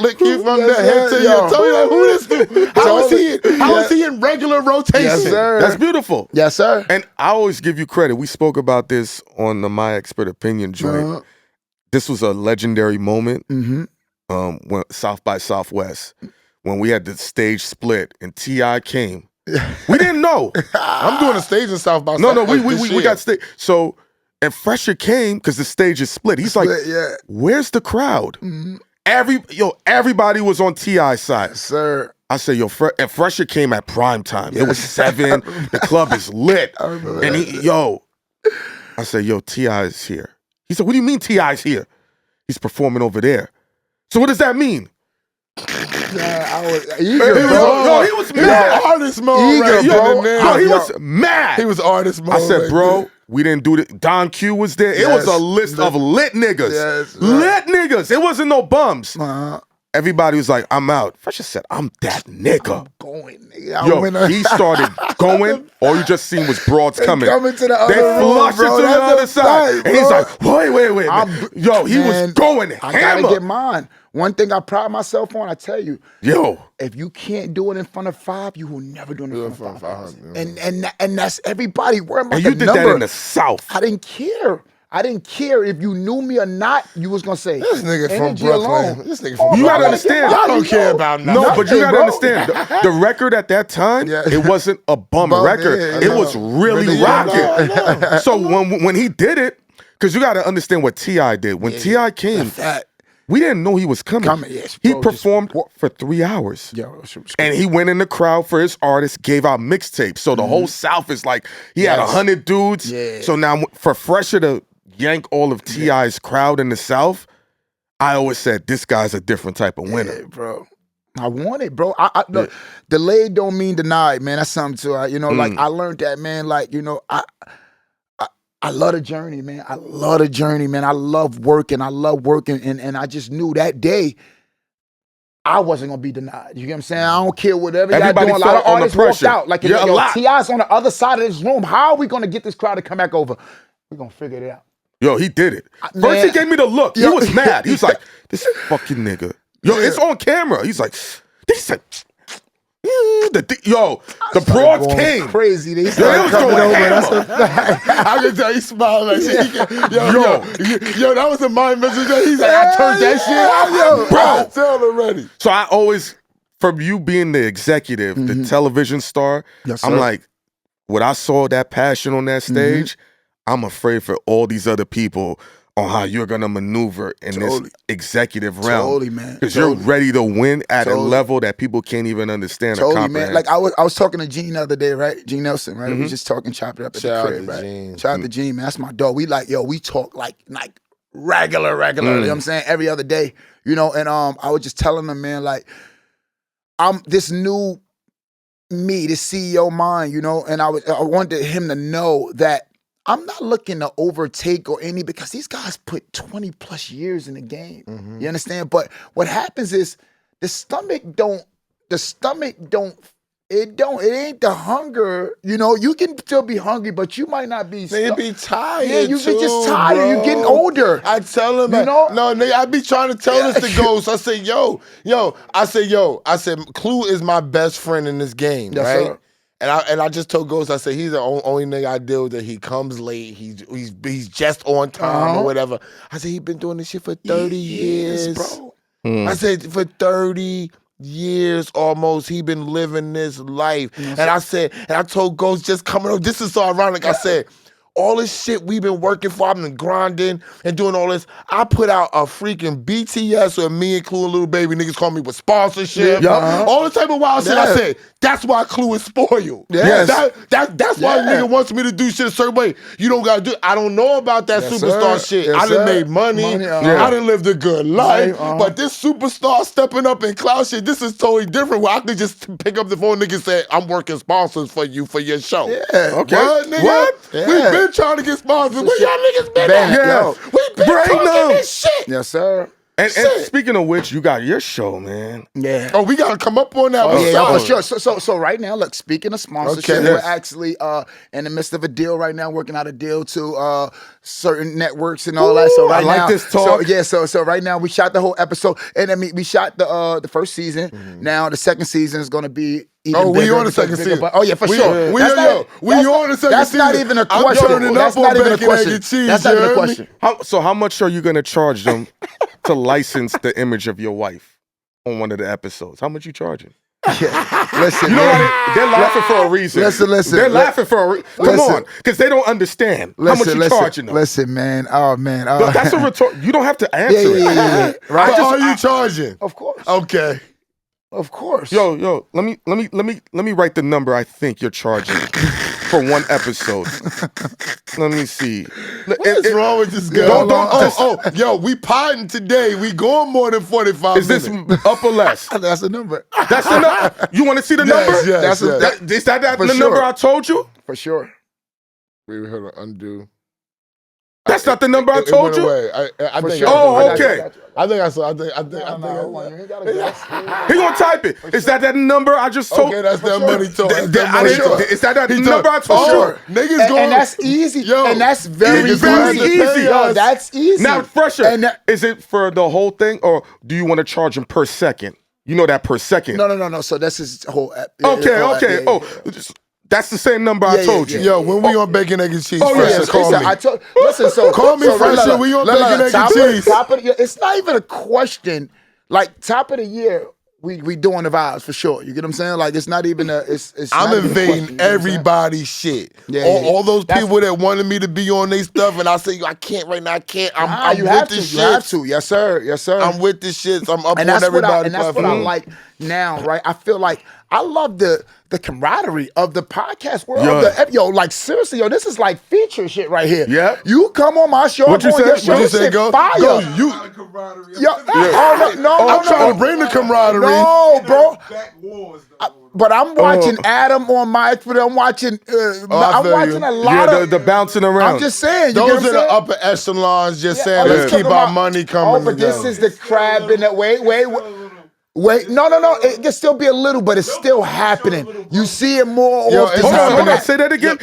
Speaker 3: lick you from the head to your toe. You're like, who this dude? How is he in regular rotation?
Speaker 2: Yes, sir.
Speaker 4: That's beautiful.
Speaker 2: Yes, sir.
Speaker 4: And I always give you credit. We spoke about this on the My Expert Opinion joint. This was a legendary moment when South by Southwest, when we had the stage split and T.I. came. We didn't know.
Speaker 3: I'm doing a stage in South by Southwest.
Speaker 4: No, we got stage. So, and Phresher came because the stage is split. He's like, where's the crowd? Everybody was on T.I.'s side.
Speaker 2: Yes, sir.
Speaker 4: I said, and Phresher came at prime time. It was 7. The club is lit. And I said, T.I. is here. He said, what do you mean T.I.'s here? He's performing over there. So what does that mean?
Speaker 2: Yeah,
Speaker 3: he was mad. Artist mode, bro.
Speaker 4: He was mad.
Speaker 3: He was artist mode.
Speaker 4: I said, bro, we didn't do it. Don Q was there. It was a list of lit niggas.
Speaker 2: Yes,
Speaker 4: lit niggas. It wasn't no bums. Everybody was like, I'm out. Phresher said, I'm that nigga.
Speaker 2: I'm going, nigga.
Speaker 4: He started going. All you just seen was broads coming.
Speaker 2: Coming to the other
Speaker 4: They flushed it to the other side. And he's like, wait. He was going hammer.
Speaker 2: I gotta get mine. One thing I pride myself on, I tell you, if you can't do it in front of 5, you will never do it in front of 5,000. And that's everybody worrying about.
Speaker 4: And you did that in the South.
Speaker 2: I didn't care. I didn't care if you knew me or not. You was gonna say
Speaker 3: this nigga from Brooklyn. This nigga
Speaker 4: from you gotta understand.
Speaker 3: Y'all don't care about nothing.
Speaker 4: No, but you gotta understand. The record at that time, it wasn't a bum record. It was really rocking. So when he did it, because you gotta understand what T.I. did. When T.I. came, we didn't know he was coming. He performed for 3 hours. And he went in the crowd for his artists, gave out mixtapes. So the whole South is like, he had 100 dudes. So now for Phresher to yank all of T.I.'s crowd in the South, I always said, this guy's a different type of winner.
Speaker 2: Yeah, bro. I want it, bro. Look, delayed don't mean denied, man. That's something too. Like I learned that, man. Like, I love the journey, man. I love the journey, man. I love working. And I just knew that day I wasn't gonna be denied. You get what I'm saying? I don't care whatever y'all doing. A lot of artists walked out. Like, T.I.'s on the other side of this room. How are we gonna get this crowd to come back over? We're gonna figure it out.
Speaker 4: He did it. First, he gave me the look. He was mad. He was like, this fucking nigga. It's on camera. He's like, this is the broads came.
Speaker 2: Crazy. They
Speaker 3: was going over. I can tell you smiling like shit. That was a mind message. He's like, I turned that shit. Bro, I tell already.
Speaker 4: So I always, from you being the executive, the television star, I'm like, when I saw that passion on that stage, I'm afraid for all these other people on how you're gonna maneuver in this executive realm.
Speaker 2: Totally, man.
Speaker 4: Because you're ready to win at a level that people can't even understand or comprehend.
Speaker 2: Man. Like I was talking to Gene the other day, right? Gene Nelson, right? We was just talking, chop it up at the crib, right? Shout out to Gene, man. That's my dog. We we talk like regular, you know what I'm saying? Every other day, and I was just telling him, man, like, I'm this new me, this CEO mind, and I wanted him to know that I'm not looking to overtake because these guys put 20 plus years in the game. You understand? But what happens is the stomach don't It ain't the hunger. You know, you can still be hungry, but you might not be.
Speaker 3: They be tired.
Speaker 2: Yeah, you be
Speaker 3: too,
Speaker 2: just tired.
Speaker 3: bro.
Speaker 2: You getting older.
Speaker 3: I tell him,
Speaker 2: You know?
Speaker 3: no, nigga, I be trying to tell this to Ghost. I say, I said, Clue is my best friend in this game,
Speaker 2: Yes,
Speaker 3: right?
Speaker 2: sir.
Speaker 3: And I just told Ghost, I said, he's the only nigga I deal with that he comes late. He's just on time or whatever. I said, he been doing this shit for 30 years,
Speaker 2: bro.
Speaker 3: I said, for 30 years almost, he been living this life. And I said, and I told Ghost just coming up, this is so ironic. I said, all this shit we've been working for, I've been grinding and doing all this. I put out a freaking BTS with me and Clue and Little Baby. Niggas call me with sponsorship. All the type of wild shit. I said, that's why Clue is spoiled.
Speaker 2: Yes.
Speaker 3: That's why a nigga wants me to do shit a certain way. You don't gotta do. I don't know about that superstar shit.
Speaker 2: Yes,
Speaker 3: I done
Speaker 2: sir.
Speaker 3: made money. I done lived a good life. But this superstar stepping up in cloud shit, this is totally different. Where I could just pick up the phone, nigga, say, I'm working sponsors for you for your show.
Speaker 2: Yeah.
Speaker 3: Okay. What, nigga?
Speaker 2: What?
Speaker 3: We been trying to get sponsors. Where y'all niggas been at?
Speaker 2: Yeah.
Speaker 3: We been talking this shit.
Speaker 2: Yes, sir.
Speaker 4: And speaking of which, you got your show, man.
Speaker 2: Yeah.
Speaker 3: Oh, we gotta come up on that.
Speaker 2: Yeah, for sure. So right now, look, speaking of sponsorship,
Speaker 3: Okay.
Speaker 2: we're actually in the midst of a deal right now, working out a deal to certain networks and all that. So right
Speaker 4: I like
Speaker 2: now,
Speaker 4: this talk.
Speaker 2: So right now we shot the whole episode, and I mean we shot the first season. Now the second season is going to be. Even
Speaker 3: we
Speaker 2: bigger,
Speaker 3: on the second
Speaker 2: bigger,
Speaker 3: season.
Speaker 2: but- oh yeah, for sure.
Speaker 3: We
Speaker 2: That's
Speaker 3: on the second
Speaker 2: That's not
Speaker 3: season.
Speaker 2: even a
Speaker 3: I'm
Speaker 2: question.
Speaker 3: turning
Speaker 2: That's
Speaker 3: up
Speaker 2: not
Speaker 3: on
Speaker 2: even a
Speaker 3: bacon, egg,
Speaker 2: question.
Speaker 3: and cheese,
Speaker 2: That's not
Speaker 3: you
Speaker 2: even a
Speaker 3: heard me?
Speaker 2: question.
Speaker 4: So how much are you gonna charge them to license the image of your wife on one of the episodes? How much you charging?
Speaker 2: Listen,
Speaker 4: You know
Speaker 2: man.
Speaker 4: what? They're laughing for a reason.
Speaker 2: Listen.
Speaker 4: They're laughing for a reason. Come
Speaker 2: Listen.
Speaker 4: on, because they don't understand how much you charging them.
Speaker 2: Listen, man. Oh man.
Speaker 4: But that's a retort. You don't have to answer it.
Speaker 2: Yeah. Right.
Speaker 3: What are you charging?
Speaker 2: Of course.
Speaker 3: Okay.
Speaker 2: Of course.
Speaker 4: Yo, let me write the number I think you're charging for one episode. Let me see.
Speaker 3: What's wrong with this guy? Yo, we potting today. We going more than 45
Speaker 4: Is this
Speaker 3: minutes.
Speaker 4: up or less?
Speaker 2: That's the number.
Speaker 4: That's the number. You want to see the number?
Speaker 3: Yes.
Speaker 4: Is that
Speaker 2: For
Speaker 4: the
Speaker 2: sure.
Speaker 4: number I told you?
Speaker 2: For sure.
Speaker 3: We heard an undo.
Speaker 4: That's not the number I
Speaker 3: It
Speaker 4: told
Speaker 3: went
Speaker 4: you.
Speaker 3: away. I
Speaker 2: For
Speaker 3: think.
Speaker 2: sure.
Speaker 4: Oh,
Speaker 2: I got you,
Speaker 4: okay.
Speaker 2: I got you.
Speaker 3: I think I saw. I think.
Speaker 2: No, hold on. You ain't gotta guess.
Speaker 4: He gonna type it. Is that number I just told?
Speaker 3: Okay, that's that money talk. That's
Speaker 4: Th-
Speaker 3: that
Speaker 4: I
Speaker 3: money
Speaker 4: didn't-
Speaker 3: talk.
Speaker 4: Is that
Speaker 3: He
Speaker 4: number I
Speaker 3: talk-
Speaker 4: told
Speaker 3: Oh,
Speaker 4: you?
Speaker 3: niggas going.
Speaker 2: And that's easy.
Speaker 3: Yo,
Speaker 2: and that's very
Speaker 3: niggas gonna have to
Speaker 2: easy.
Speaker 3: pay
Speaker 2: Yo,
Speaker 3: us.
Speaker 2: that's easy.
Speaker 4: Now, Phresher,
Speaker 2: And that-
Speaker 4: is it for the whole thing, or do you want to charge him per second? You know that per second.
Speaker 2: No. So that's his whole app.
Speaker 4: Okay. That's the same number I
Speaker 2: Yeah,
Speaker 4: told
Speaker 2: yeah,
Speaker 4: you.
Speaker 3: Yo, when we on bacon, egg, and cheese,
Speaker 4: Oh, yeah,
Speaker 3: Phresher, call me.
Speaker 2: Listen, so
Speaker 3: Call me,
Speaker 2: so,
Speaker 3: Phresher, we on bacon, egg, and
Speaker 2: top
Speaker 3: cheese.
Speaker 2: it's not even a question. Like top of the year, we doing the vibes for sure. You get what I'm saying? Like it's not even a. It's
Speaker 3: I'm
Speaker 2: not even a question,
Speaker 3: invading
Speaker 2: you know what I'm saying?
Speaker 3: everybody's shit.
Speaker 2: Yeah,
Speaker 3: all those
Speaker 2: That's-
Speaker 3: people that wanted me to be on their stuff, and I say, I can't right now. I can't. I'm
Speaker 2: you
Speaker 3: with
Speaker 2: have
Speaker 3: the
Speaker 2: to.
Speaker 3: shit.
Speaker 2: You have to. Yes, sir.
Speaker 3: I'm with the shits. I'm up
Speaker 2: and
Speaker 3: on
Speaker 2: that's what I,
Speaker 3: everybody's
Speaker 2: and that's what I
Speaker 3: platform.
Speaker 2: like now, right? I feel like I love the camaraderie of the podcast world.
Speaker 4: Yeah.
Speaker 2: Like seriously, this is like feature shit right here.
Speaker 4: Yeah.
Speaker 2: You come on my show,
Speaker 4: What you
Speaker 2: I'm on
Speaker 4: say?
Speaker 2: your show,
Speaker 3: What you
Speaker 2: this
Speaker 3: say,
Speaker 2: shit
Speaker 3: go?
Speaker 2: fire.
Speaker 3: Go, you. I'm trying to bring the camaraderie.
Speaker 2: No, bro. But I'm watching Adam on my Twitter. I'm watching. I'm
Speaker 3: feel
Speaker 2: watching
Speaker 3: you.
Speaker 2: a lot of.
Speaker 4: the bouncing around.
Speaker 2: I'm just saying. You
Speaker 3: Those
Speaker 2: get
Speaker 3: are
Speaker 2: what I'm
Speaker 3: the
Speaker 2: saying?
Speaker 3: upper echelons just saying,
Speaker 2: Oh,
Speaker 3: let's
Speaker 2: talking
Speaker 3: keep our
Speaker 2: about-
Speaker 3: money coming.
Speaker 2: Oh, but this
Speaker 3: together.
Speaker 2: is the crab in the wait. No. It can still be a little, but it's still happening. You see it more
Speaker 3: Yo,
Speaker 2: often.
Speaker 3: it's
Speaker 4: Hold on.
Speaker 3: happening.
Speaker 4: Say that again.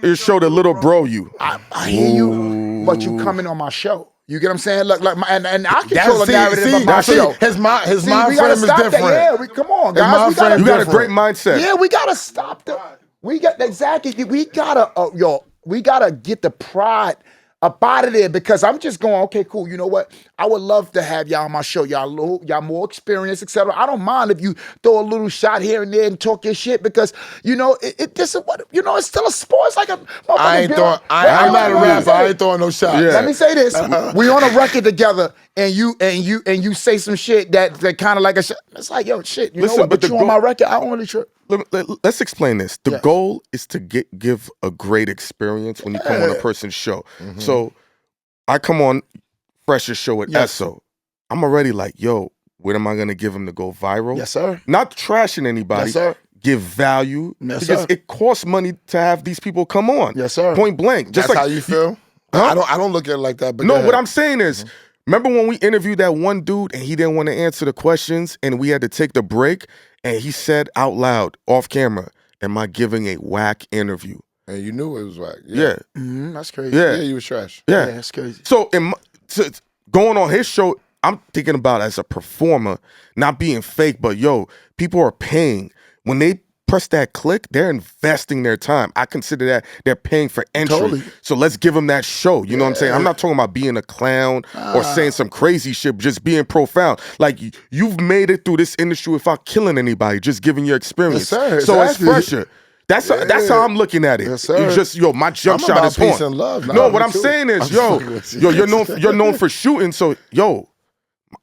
Speaker 4: It showed a little bro you.
Speaker 2: I hear you, but you coming on my show. You get what I'm saying? Look, like and I control the narrative of my show.
Speaker 3: His mind
Speaker 2: See, we
Speaker 3: frame
Speaker 2: gotta
Speaker 3: is
Speaker 2: stop
Speaker 3: different.
Speaker 2: that. Yeah, come on,
Speaker 3: His
Speaker 2: guys.
Speaker 3: mind
Speaker 2: We gotta,
Speaker 3: frame
Speaker 4: You got a
Speaker 3: different.
Speaker 4: great mindset.
Speaker 2: yeah, we gotta stop the. We got exactly. We gotta, we gotta get the pride up out of there because I'm just going, okay, cool. You know what? I would love to have y'all on my show. Y'all more experienced, etc. I don't mind if you throw a little shot here and there and talk your shit because this is what it's still a sport. It's like a.
Speaker 3: I'm not a rapper. I ain't throwing no shots.
Speaker 4: Yeah.
Speaker 2: Let me say this: we on a record together, and you say some shit that kind of like a shit. It's like, yo, shit. You
Speaker 4: Listen,
Speaker 2: know what?
Speaker 4: but
Speaker 2: But
Speaker 4: the
Speaker 2: you on my record, I don't really trip.
Speaker 4: Let's explain this. The
Speaker 2: Yes.
Speaker 4: goal is to give a great experience when you come on a person's show. So I come on Phresher's show at
Speaker 2: Yes.
Speaker 4: Esso. I'm already like, yo, what am I gonna give him to go viral?
Speaker 2: Yes, sir.
Speaker 4: Not trashing anybody.
Speaker 2: Yes, sir.
Speaker 4: Give value.
Speaker 2: Yes,
Speaker 4: because
Speaker 2: sir.
Speaker 4: it costs money to have these people come on.
Speaker 2: Yes, sir.
Speaker 4: Point blank. Just
Speaker 3: That's
Speaker 4: like
Speaker 3: how you feel?
Speaker 4: Huh?
Speaker 3: I don't look at it like that. But
Speaker 4: no,
Speaker 3: go
Speaker 4: what
Speaker 3: ahead.
Speaker 4: I'm saying is, remember when we interviewed that one dude and he didn't want to answer the questions and we had to take the break and he said out loud, off camera, "Am I giving a whack interview?"
Speaker 3: And you knew it was whack.
Speaker 4: Yeah.
Speaker 2: That's crazy.
Speaker 4: Yeah.
Speaker 3: Yeah, you was trash.
Speaker 4: Yeah.
Speaker 2: That's crazy.
Speaker 4: So going on his show, I'm thinking about as a performer, not being fake, but yo, people are paying. When they press that click, they're investing their time. I consider that they're paying for entry.
Speaker 2: Totally.
Speaker 4: So let's give them that show. You know what I'm saying? I'm not talking about being a clown or saying some crazy shit, just being profound. Like, you've made it through this industry without killing anybody, just giving your experience.
Speaker 2: Yes, sir,
Speaker 4: so
Speaker 2: exactly.
Speaker 4: it's Phresher. That's how I'm looking at it.
Speaker 2: Yes, sir.
Speaker 4: It's just, yo, my jump
Speaker 3: I'm
Speaker 4: shot
Speaker 3: about
Speaker 4: is
Speaker 3: peace
Speaker 4: on.
Speaker 3: and love.
Speaker 4: No,
Speaker 3: Nah,
Speaker 4: what
Speaker 3: me
Speaker 4: I'm
Speaker 3: too.
Speaker 4: saying is,
Speaker 3: I'm fucking with you.
Speaker 4: you're known for shooting, so yo,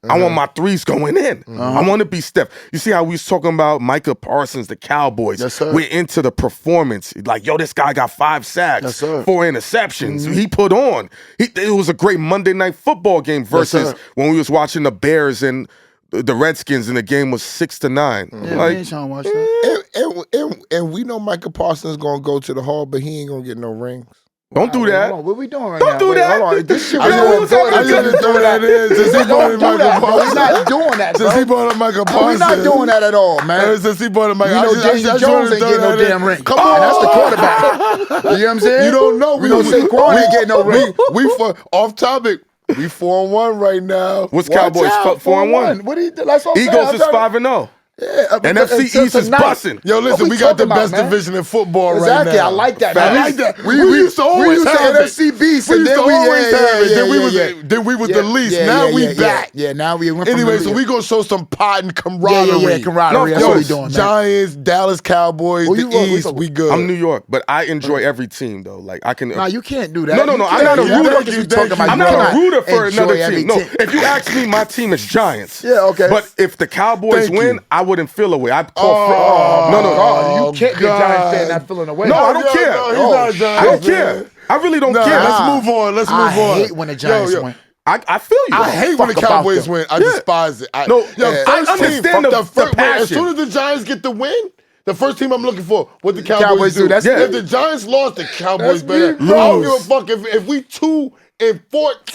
Speaker 4: I want my threes going in. I want to be Steph. You see how we was talking about Micah Parsons, the Cowboys.
Speaker 2: Yes, sir.
Speaker 4: We're into the performance. Like, yo, this guy got 5 sacks,
Speaker 2: Yes, sir.
Speaker 4: 4 interceptions. He put on. It was a great Monday Night Football game versus
Speaker 2: sir.
Speaker 4: when we was watching the Bears and the Redskins, and the game was 6-9.
Speaker 2: Yeah,
Speaker 4: Like,
Speaker 2: we ain't trying to watch that.
Speaker 3: And we know Micah Parsons gonna go to the Hall, but he ain't gonna get no rings.
Speaker 4: don't do
Speaker 2: Hold
Speaker 4: that.
Speaker 2: on, what we doing right
Speaker 4: Don't
Speaker 2: now?
Speaker 4: do
Speaker 2: Wait,
Speaker 4: that.
Speaker 2: Hold on. This shit
Speaker 4: I
Speaker 2: was
Speaker 4: know
Speaker 2: going
Speaker 4: what's happening.
Speaker 3: I just didn't throw that in. Since he brought
Speaker 2: Don't
Speaker 3: in
Speaker 2: do
Speaker 3: Micah
Speaker 2: that, bro. He's
Speaker 3: Parsons.
Speaker 2: not doing that,
Speaker 3: Since he
Speaker 2: bro.
Speaker 3: brought in Micah
Speaker 2: We're
Speaker 3: Parsons.
Speaker 2: not doing that at all, man.
Speaker 3: Since he brought in Micah,
Speaker 2: You know, Daniel Jones ain't getting no damn ring.
Speaker 3: Come
Speaker 2: And
Speaker 3: on,
Speaker 2: that's the quarterback. You know what I'm saying?
Speaker 3: You don't know.
Speaker 2: We know Saquon ain't getting no ring.
Speaker 3: We for off topic. We 4-1 right now.
Speaker 4: What's
Speaker 2: Watch
Speaker 4: Cowboys
Speaker 2: out,
Speaker 4: 4-1?
Speaker 2: What do you? That's what I'm saying.
Speaker 4: Eagles
Speaker 2: I'm
Speaker 4: is
Speaker 2: trying to-
Speaker 4: 5-0.
Speaker 2: Yeah,
Speaker 4: NFC East is
Speaker 2: tonight.
Speaker 4: busting.
Speaker 3: Yo,
Speaker 2: What
Speaker 3: listen,
Speaker 2: we
Speaker 3: we got the
Speaker 2: talking about,
Speaker 3: best
Speaker 2: man?
Speaker 3: division in football
Speaker 2: Exactly,
Speaker 3: right now.
Speaker 2: I like that.
Speaker 3: I
Speaker 2: man.
Speaker 3: like that.
Speaker 2: We
Speaker 3: used to always
Speaker 2: used to
Speaker 3: have
Speaker 2: NFC
Speaker 3: it.
Speaker 2: beast,
Speaker 3: We
Speaker 2: and
Speaker 3: used
Speaker 2: then
Speaker 3: to
Speaker 2: we
Speaker 3: always have it. Then we was the least. Now we back.
Speaker 2: Yeah, now we went from
Speaker 3: Anyway,
Speaker 2: the
Speaker 3: so we gonna show some pride and
Speaker 2: yeah,
Speaker 3: camaraderie.
Speaker 2: camaraderie. That's
Speaker 3: Yo,
Speaker 2: what we doing, man.
Speaker 3: Giants, Dallas Cowboys,
Speaker 2: Who you
Speaker 3: the
Speaker 2: vote? We
Speaker 3: East,
Speaker 2: vote.
Speaker 3: we good.
Speaker 4: I'm New York, but I enjoy every team though. Like, I can.
Speaker 2: Nah, you can't do that.
Speaker 4: No, no, no.
Speaker 2: You
Speaker 4: I'm
Speaker 2: can't
Speaker 4: not a
Speaker 2: do that.
Speaker 4: rooter.
Speaker 2: What you talking about?
Speaker 4: I'm
Speaker 2: You
Speaker 4: not a
Speaker 2: cannot
Speaker 4: rooter for
Speaker 2: enjoy
Speaker 4: another
Speaker 2: every
Speaker 4: team. No, if you ask me, my team is Giants.
Speaker 2: Yeah, okay.
Speaker 4: But if the Cowboys
Speaker 3: Thank
Speaker 4: win,
Speaker 3: you.
Speaker 4: I wouldn't feel away. I'd call
Speaker 2: No,
Speaker 4: no.
Speaker 2: God, you can't be a Giants fan not feeling away.
Speaker 4: No, I don't care.
Speaker 3: No, he's
Speaker 2: Oh,
Speaker 3: not a Giants
Speaker 4: I don't
Speaker 3: fan.
Speaker 4: care. I really don't
Speaker 3: Nah,
Speaker 4: care.
Speaker 3: let's move on. Let's move
Speaker 2: I
Speaker 3: on.
Speaker 2: hate when the Giants
Speaker 3: Yo,
Speaker 2: win.
Speaker 4: I feel you.
Speaker 3: I hate when the
Speaker 2: Fuck about
Speaker 3: Cowboys
Speaker 2: them.
Speaker 3: win. I
Speaker 4: Yeah.
Speaker 3: despise it.
Speaker 4: No,
Speaker 3: yo,
Speaker 4: I
Speaker 3: first
Speaker 4: understand
Speaker 3: team,
Speaker 4: the
Speaker 3: As
Speaker 4: passion.
Speaker 3: soon as the Giants get the win, the first team I'm looking for, what the Cowboys,
Speaker 2: Cowboys do. That's
Speaker 3: if
Speaker 2: me.
Speaker 3: the Giants lost, the Cowboys
Speaker 2: That's me,
Speaker 3: better.
Speaker 2: bro.
Speaker 3: I don't give a fuck if we 2-14.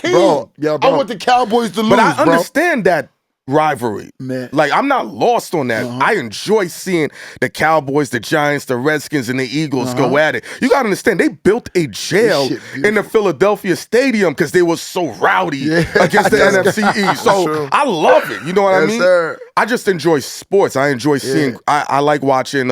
Speaker 2: Bro, yo, bro.
Speaker 3: I want the Cowboys to lose,
Speaker 4: But I
Speaker 3: bro.
Speaker 4: understand that rivalry.
Speaker 2: Man.
Speaker 4: Like, I'm not lost on that. I enjoy seeing the Cowboys, the Giants, the Redskins, and the Eagles go at it. You gotta understand, they built a jail
Speaker 2: shit
Speaker 4: in the Philadelphia Stadium because they were so rowdy against the NFC East. So I love it. You know what I
Speaker 2: Yes,
Speaker 4: mean?
Speaker 2: sir.
Speaker 4: I just enjoy sports. I enjoy seeing. I like watching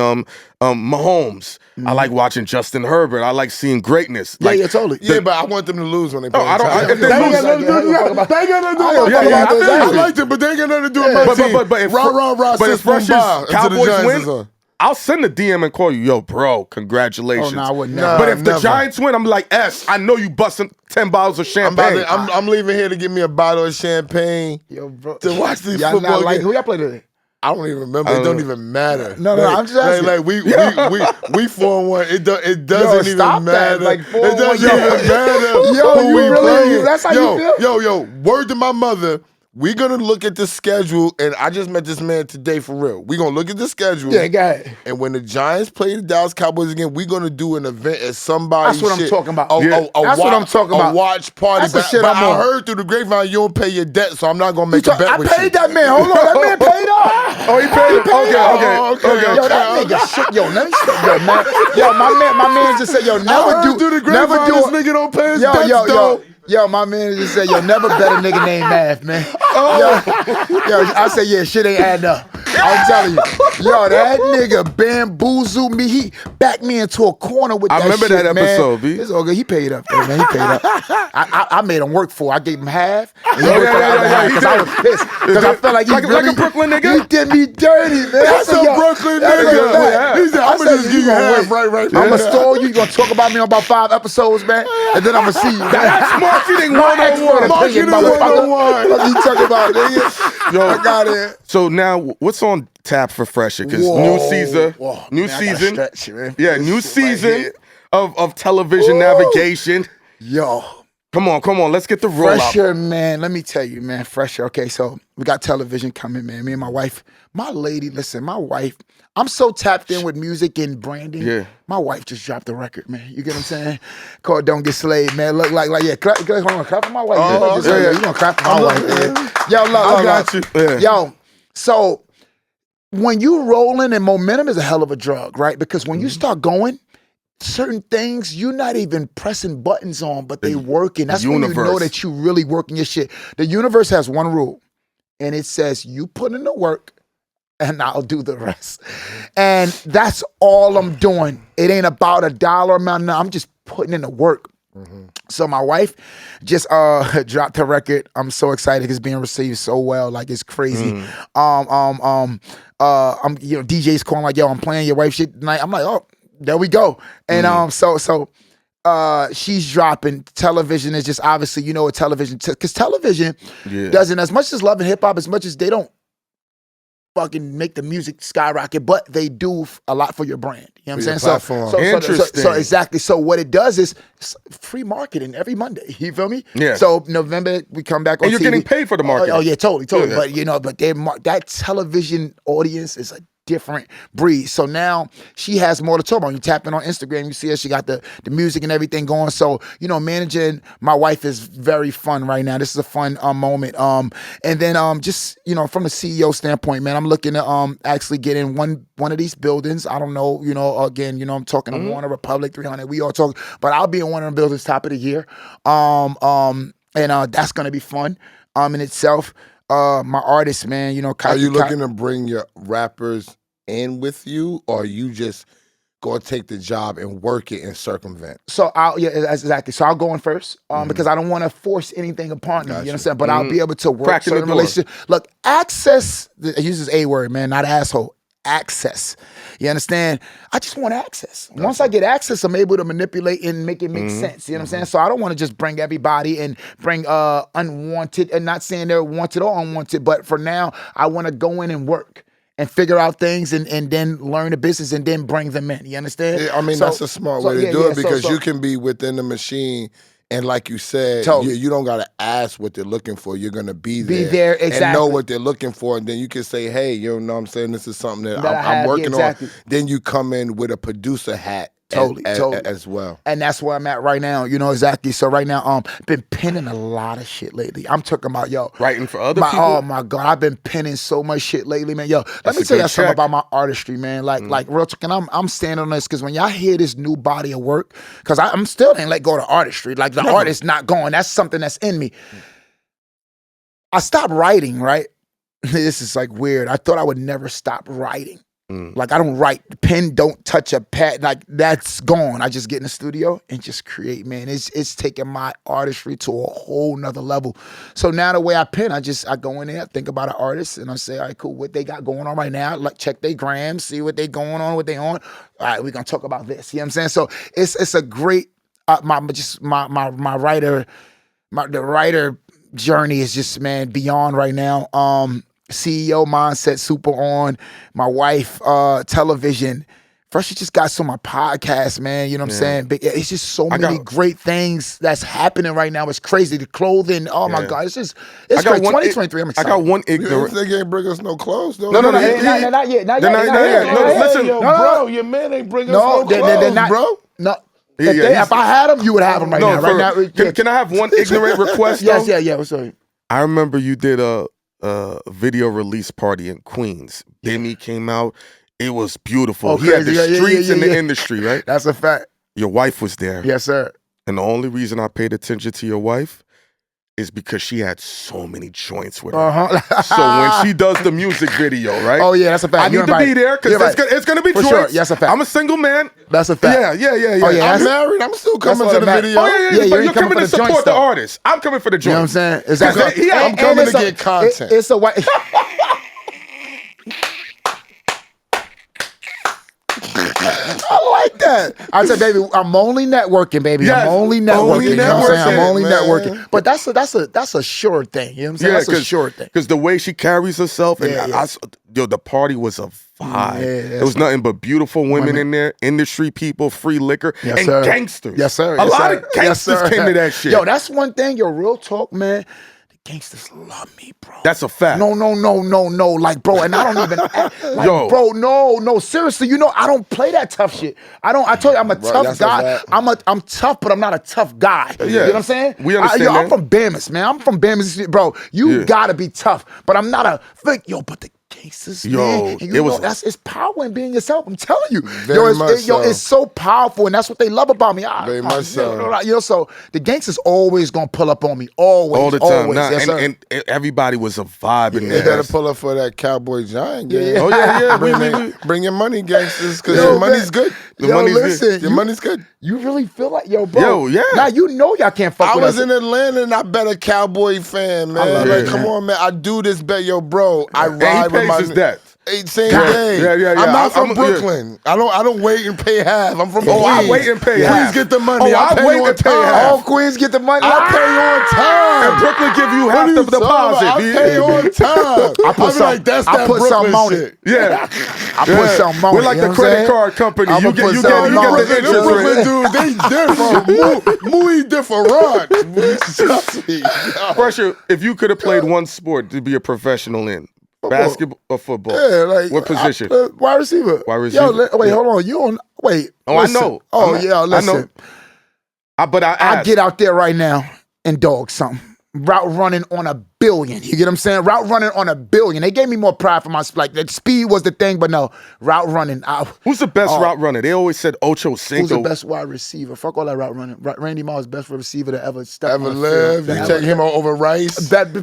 Speaker 4: Mahomes. I like watching Justin Herbert. I like seeing greatness. Like,
Speaker 2: yeah, totally.
Speaker 3: Yeah, but I want them to lose when they play.
Speaker 4: I don't-
Speaker 3: Giants.
Speaker 4: if they
Speaker 3: They ain't
Speaker 4: lose-
Speaker 3: got nothing to do with that. They ain't got nothing to do with
Speaker 2: Yeah,
Speaker 3: my
Speaker 2: yeah,
Speaker 3: team.
Speaker 2: I
Speaker 3: I
Speaker 2: feel
Speaker 3: liked it, but they ain't got nothing to do with my
Speaker 4: But-
Speaker 3: team.
Speaker 4: but if
Speaker 3: rah,
Speaker 4: but if
Speaker 3: system
Speaker 4: Phresher's
Speaker 3: bye until the
Speaker 4: Cowboys
Speaker 3: Giants
Speaker 4: win,
Speaker 3: is on.
Speaker 4: I'll send a DM and call you, yo, bro, congratulations.
Speaker 2: Oh, no, I would
Speaker 3: Nah,
Speaker 2: never.
Speaker 4: But if the
Speaker 3: never.
Speaker 4: Giants win, I'm like, I know you busting 10 bottles of champagne.
Speaker 3: I'm leaving here to get me a bottle of champagne
Speaker 2: Yo, bro.
Speaker 3: to watch these
Speaker 2: Y'all
Speaker 3: football
Speaker 2: not like
Speaker 3: games.
Speaker 2: who y'all play today?
Speaker 3: I don't even remember. It don't even matter.
Speaker 2: No, I'm just asking.
Speaker 3: Like we 4-1. It doesn't even
Speaker 2: stop that.
Speaker 3: matter.
Speaker 2: Like,
Speaker 3: It
Speaker 2: 4-1,
Speaker 3: doesn't even matter.
Speaker 2: Yo,
Speaker 3: who
Speaker 2: you
Speaker 3: we
Speaker 2: really-
Speaker 3: playing.
Speaker 2: that's how you feel?
Speaker 3: Yo, word to my mother. We're gonna look at the schedule, and I just met this man today for real. We're gonna look at the schedule.
Speaker 2: Yeah, go ahead.
Speaker 3: And when the Giants play the Dallas Cowboys again, we're gonna do an event at somebody's
Speaker 2: That's what I'm talking about.
Speaker 3: That's
Speaker 2: what I'm talking about.
Speaker 3: A watch party.
Speaker 2: That's the
Speaker 3: But,
Speaker 2: shit
Speaker 3: but
Speaker 2: I'm
Speaker 3: I
Speaker 2: on.
Speaker 3: heard through the grapevine you don't pay your debt, so I'm not gonna make a bet
Speaker 2: I
Speaker 3: with
Speaker 2: paid
Speaker 3: you.
Speaker 2: that man. Hold on, that man paid up.
Speaker 4: Oh, he paid it? Okay.
Speaker 2: Yo, that nigga shit. Yo, let me stop. Yo, man. Yo, my man just said, yo,
Speaker 3: I
Speaker 2: never
Speaker 3: heard through the grapevine this nigga don't pay his debts, though.
Speaker 2: Yo, my man just said, yo, never bet a nigga named Math, man. Yo, I said, yeah, shit ain't adding up. I'm telling you. Yo, that nigga bamboozled me. He backed me into a corner with
Speaker 4: I
Speaker 2: that
Speaker 4: remember
Speaker 2: shit,
Speaker 4: that
Speaker 2: man.
Speaker 4: episode, B.
Speaker 2: It's all good. He paid up, though, man. He paid up. I made him work for it. I gave him half. And he worked for the other half because I was pissed. Because I felt like he
Speaker 4: Like a Brooklyn nigga?
Speaker 2: He did me dirty, man.
Speaker 3: That's a Brooklyn nigga. He said, I'm gonna just give you half right
Speaker 2: I'm gonna stall you. You gonna talk about me on about 5 episodes, man, and then I'm gonna see you.
Speaker 4: That's marketing
Speaker 2: My expert
Speaker 4: 101.
Speaker 2: opinion, motherfucker. What you talking about, nigga?
Speaker 4: Yo,
Speaker 2: I got it.
Speaker 4: So now, what's on tap for Phresher? Because new season. Yeah, new season of television navigation.
Speaker 2: Yo.
Speaker 4: Come on. Let's get the roll out.
Speaker 2: Phresher, man. Let me tell you, man. Phresher. Okay, so we got television coming, man. Me and my wife. My lady, listen, my wife, I'm so tapped in with music and branding.
Speaker 4: Yeah.
Speaker 2: My wife just dropped the record, man. You get what I'm saying? Called Don't Get Slayed, man. Look like yeah. Hold on, clap for my wife.
Speaker 3: Oh,
Speaker 2: You gonna clap for my wife, man. Yo, look,
Speaker 3: I got you.
Speaker 4: Yeah.
Speaker 2: Yo, so when you rolling, and momentum is a hell of a drug, right? Because when you start going, certain things you're not even pressing buttons on, but they working. That's when you know that you really working your shit. The universe has one rule, and it says you put in the work and I'll do the rest. And that's all I'm doing. It ain't about a dollar amount. No, I'm just putting in the work. So my wife just dropped her record. I'm so excited. It's being received so well. Like, it's crazy. DJ's calling like, yo, I'm playing your wife shit tonight. I'm like, oh, there we go. And so she's dropping. Television is just obviously, you know what television, because television doesn't, as much as love and hip hop, as much as they don't fucking make the music skyrocket, but they do a lot for your brand. You know what I'm saying? So exactly. So what it does is free marketing every Monday. You feel me?
Speaker 4: Yeah.
Speaker 2: So November we come back on
Speaker 4: and you're
Speaker 2: TV.
Speaker 4: Getting paid for the marketing.
Speaker 2: Oh yeah, totally.
Speaker 4: Yeah.
Speaker 2: But you know, but that television audience is a different breed. So now she has more to talk about. You tap in on Instagram, you see her, she got the music and everything going. So, you know, managing my wife is very fun right now. This is a fun moment. And then just, you know, from the CEO standpoint, man, I'm looking to actually get in one of these buildings. I don't know, you know, again, you know, I'm talking to Warner Republic 300. We all talk, but I'll be in one of the buildings top of the year. And that's gonna be fun in itself. My artists, man, you know.
Speaker 3: Are you looking to bring your rappers in with you, or are you just going to take the job and work it and circumvent?
Speaker 2: So exactly. So I'll go in first because I don't want to force anything upon them. You know what I'm saying? But I'll be able to work certain relationships. Look, access. I use this A word, man, not asshole. Access. You understand? I just want access. Once I get access, I'm able to manipulate and make it make sense. You know what I'm saying? So I don't want to just bring everybody and bring unwanted, and not saying they're wanted or unwanted, but for now, I want to go in and work and figure out things and then learn the business and then bring them in. You understand?
Speaker 3: Yeah, I mean, that's a smart way to do it because you can be within the machine. And like you said, you don't got to ask what they're looking for. You're going to be there.
Speaker 2: Exactly.
Speaker 3: And know what they're looking for. And then you can say, hey, you know what I'm saying? This is something that I'm working on. Then you come in with a producer hat. Totally. As well.
Speaker 2: And that's where I'm at right now, you know, exactly. So right now, been penning a lot of shit lately. I'm talking about, yo.
Speaker 4: Writing for other people?
Speaker 2: Oh my God, I've been penning so much shit lately, man. Yo, let me tell you something about my artistry, man. Like real talk, and I'm standing on this, because when y'all hear this new body of work, because I'm still ain't let go of the artistry. Like, the artist not going. That's something that's in me. I stopped writing, right? This is like weird. I thought I would never stop writing. Like, I don't write. The pen don't touch a pad. Like, that's gone. I just get in the studio and just create, man. It's taking my artistry to a whole nother level. So now the way I pen, I go in there, think about an artist, and I say, all right, cool, what they got going on right now. Like, check their grams, see what they going on, what they on. All right, we're gonna talk about this. You know what I'm saying? So it's a great my writer, the writer journey is just, man, beyond right now. CEO mindset super on. My wife, television. Phresher just got some of my podcast, man. You know what I'm saying? It's just so many great things that's happening right now. It's crazy. The clothing, oh my God. It's great. 2023, I'm excited.
Speaker 4: I got one ignorant.
Speaker 3: They can't bring us no clothes, though.
Speaker 2: No, not yet. Not yet.
Speaker 4: Listen,
Speaker 3: bro, your man ain't bring us no clothes,
Speaker 2: they're not,
Speaker 3: bro.
Speaker 2: No. If I had them, you would have them right now. Right now.
Speaker 4: Can I have one ignorant request, though?
Speaker 2: Yeah. What's up?
Speaker 4: I remember you did a video release party in Queens. Demi came out. It was beautiful. He had the streets in the industry, right?
Speaker 2: That's a fact.
Speaker 4: Your wife was there.
Speaker 2: Yes, sir.
Speaker 4: And the only reason I paid attention to your wife is because she had so many joints with her. So when she does the music video, right?
Speaker 2: Oh, yeah, that's a fact.
Speaker 4: I need to be there because it's going to be joints.
Speaker 2: Sure. That's a fact.
Speaker 4: I'm a single man.
Speaker 2: That's a fact.
Speaker 4: Yeah.
Speaker 2: Oh, yeah,
Speaker 3: I'm married. I'm still coming to the video.
Speaker 4: Oh, yeah. But you're coming to support the artist. I'm coming for the joints.
Speaker 2: You know what I'm saying? Exactly.
Speaker 3: I'm coming to get content.
Speaker 2: It's a white... I like that. I said, baby, I'm only networking, baby.
Speaker 4: Yes,
Speaker 2: I'm only networking. You know what I'm saying? I'm only
Speaker 3: man.
Speaker 2: networking. But that's a sure thing. You know what I'm saying? That's a sure thing.
Speaker 4: Because the way she carries herself, and the party was a vibe. There was nothing but beautiful women in there, industry people, free liquor, and gangsters.
Speaker 2: Yes, sir.
Speaker 4: A lot of gangsters came to that shit.
Speaker 2: Yo, that's one thing. Yo, real talk, man. Gangsters love me, bro.
Speaker 4: That's a fact.
Speaker 2: No. Like, bro, and I don't even act, like, bro, no. Seriously, you know, I don't play that tough shit. I told you, I'm a tough guy. I'm tough, but I'm not a tough guy. You know what I'm saying?
Speaker 4: We understand
Speaker 2: I'm from Bamas, man. I'm from Bamas, bro. You gotta be tough, but I'm not a fake, but the gangsters,
Speaker 4: Yo,
Speaker 2: man. And you
Speaker 4: it was-
Speaker 2: know, it's power in being yourself. I'm telling you.
Speaker 3: Very much so.
Speaker 2: It's so powerful, and that's what they love about me.
Speaker 3: Very much so.
Speaker 2: You know, so the gangsters always gonna pull up on me. Always.
Speaker 4: all the time.
Speaker 2: Always.
Speaker 4: Nah,
Speaker 2: Yes, sir.
Speaker 4: and everybody was a vibe in
Speaker 3: They
Speaker 4: there.
Speaker 3: better pull up for that Cowboy Giant game.
Speaker 2: Yeah.
Speaker 4: Oh yeah.
Speaker 3: Bring your money, gangsters, because
Speaker 2: Yo,
Speaker 3: your money's
Speaker 2: man.
Speaker 3: good.
Speaker 4: The
Speaker 2: Yo,
Speaker 4: money's
Speaker 2: listen,
Speaker 4: good.
Speaker 3: Your money's good.
Speaker 2: You really feel like, yo, bro.
Speaker 4: Yo, yeah.
Speaker 2: Now you know y'all can't fuck
Speaker 3: I
Speaker 2: with
Speaker 3: was
Speaker 2: us.
Speaker 3: in Atlanta and I bet a Cowboy fan, man.
Speaker 2: love
Speaker 3: Like,
Speaker 4: it,
Speaker 3: come
Speaker 2: man.
Speaker 3: on, man. I do this bet, yo, bro. I
Speaker 4: And he
Speaker 3: ride with
Speaker 4: pays
Speaker 3: my
Speaker 4: his debt.
Speaker 3: Same
Speaker 4: Yeah,
Speaker 3: day.
Speaker 4: yeah.
Speaker 3: I'm not from
Speaker 4: I'm-
Speaker 3: Brooklyn. I don't wait and pay half. I'm from
Speaker 4: Oh,
Speaker 3: Queens.
Speaker 4: I wait and pay
Speaker 3: Queens
Speaker 4: half.
Speaker 3: get the money.
Speaker 4: Oh,
Speaker 3: I
Speaker 4: I
Speaker 3: pay
Speaker 4: wait
Speaker 3: on
Speaker 4: and pay
Speaker 3: time.
Speaker 4: half.
Speaker 2: All Queens get the money.
Speaker 3: I pay on time.
Speaker 4: And Brooklyn give you
Speaker 3: What
Speaker 4: half
Speaker 3: are
Speaker 4: the
Speaker 3: you talking about?
Speaker 4: deposit.
Speaker 3: I pay on time. I
Speaker 2: put
Speaker 3: be
Speaker 2: some-
Speaker 3: like, that's
Speaker 2: I
Speaker 3: that
Speaker 2: put some
Speaker 3: Brooklyn
Speaker 2: on it.
Speaker 3: shit.
Speaker 4: Yeah.
Speaker 2: I put something on
Speaker 4: We're
Speaker 2: it,
Speaker 4: like
Speaker 2: you
Speaker 4: the
Speaker 2: know what I'm
Speaker 4: credit
Speaker 2: saying?
Speaker 4: card company.
Speaker 2: I'ma
Speaker 4: You get
Speaker 2: put
Speaker 4: you
Speaker 2: something
Speaker 4: get
Speaker 2: on
Speaker 4: the
Speaker 2: it.
Speaker 3: Them
Speaker 4: interest
Speaker 3: Brooklyn
Speaker 4: rate.
Speaker 3: dudes, they different. Muy different. Trust me.
Speaker 4: Phresher, if you could have played one sport to be a professional in, basketball or football,
Speaker 2: Yeah, like
Speaker 4: what position?
Speaker 2: Wide receiver.
Speaker 4: Wide receiver?
Speaker 2: Yo, wait,
Speaker 4: Yeah.
Speaker 2: hold on. You don't wait.
Speaker 4: Oh,
Speaker 2: listen.
Speaker 4: I know.
Speaker 2: Oh,
Speaker 4: I'm
Speaker 2: yeah,
Speaker 4: not-
Speaker 2: listen.
Speaker 4: I know. But I
Speaker 2: I
Speaker 4: asked.
Speaker 2: get out there right now and dog something. Route running on $1 billion. You get what I'm saying? Route running on $1 billion. They gave me more pride for my like the speed was the thing, but no, route running.
Speaker 4: Who's the best route runner? They always said Ocho Cinco.
Speaker 2: Who's the best wide receiver? Fuck all that route running. Randy Moss, best receiver to ever step
Speaker 3: Ever
Speaker 2: on the
Speaker 3: live?
Speaker 2: field.
Speaker 3: You take him over Rice?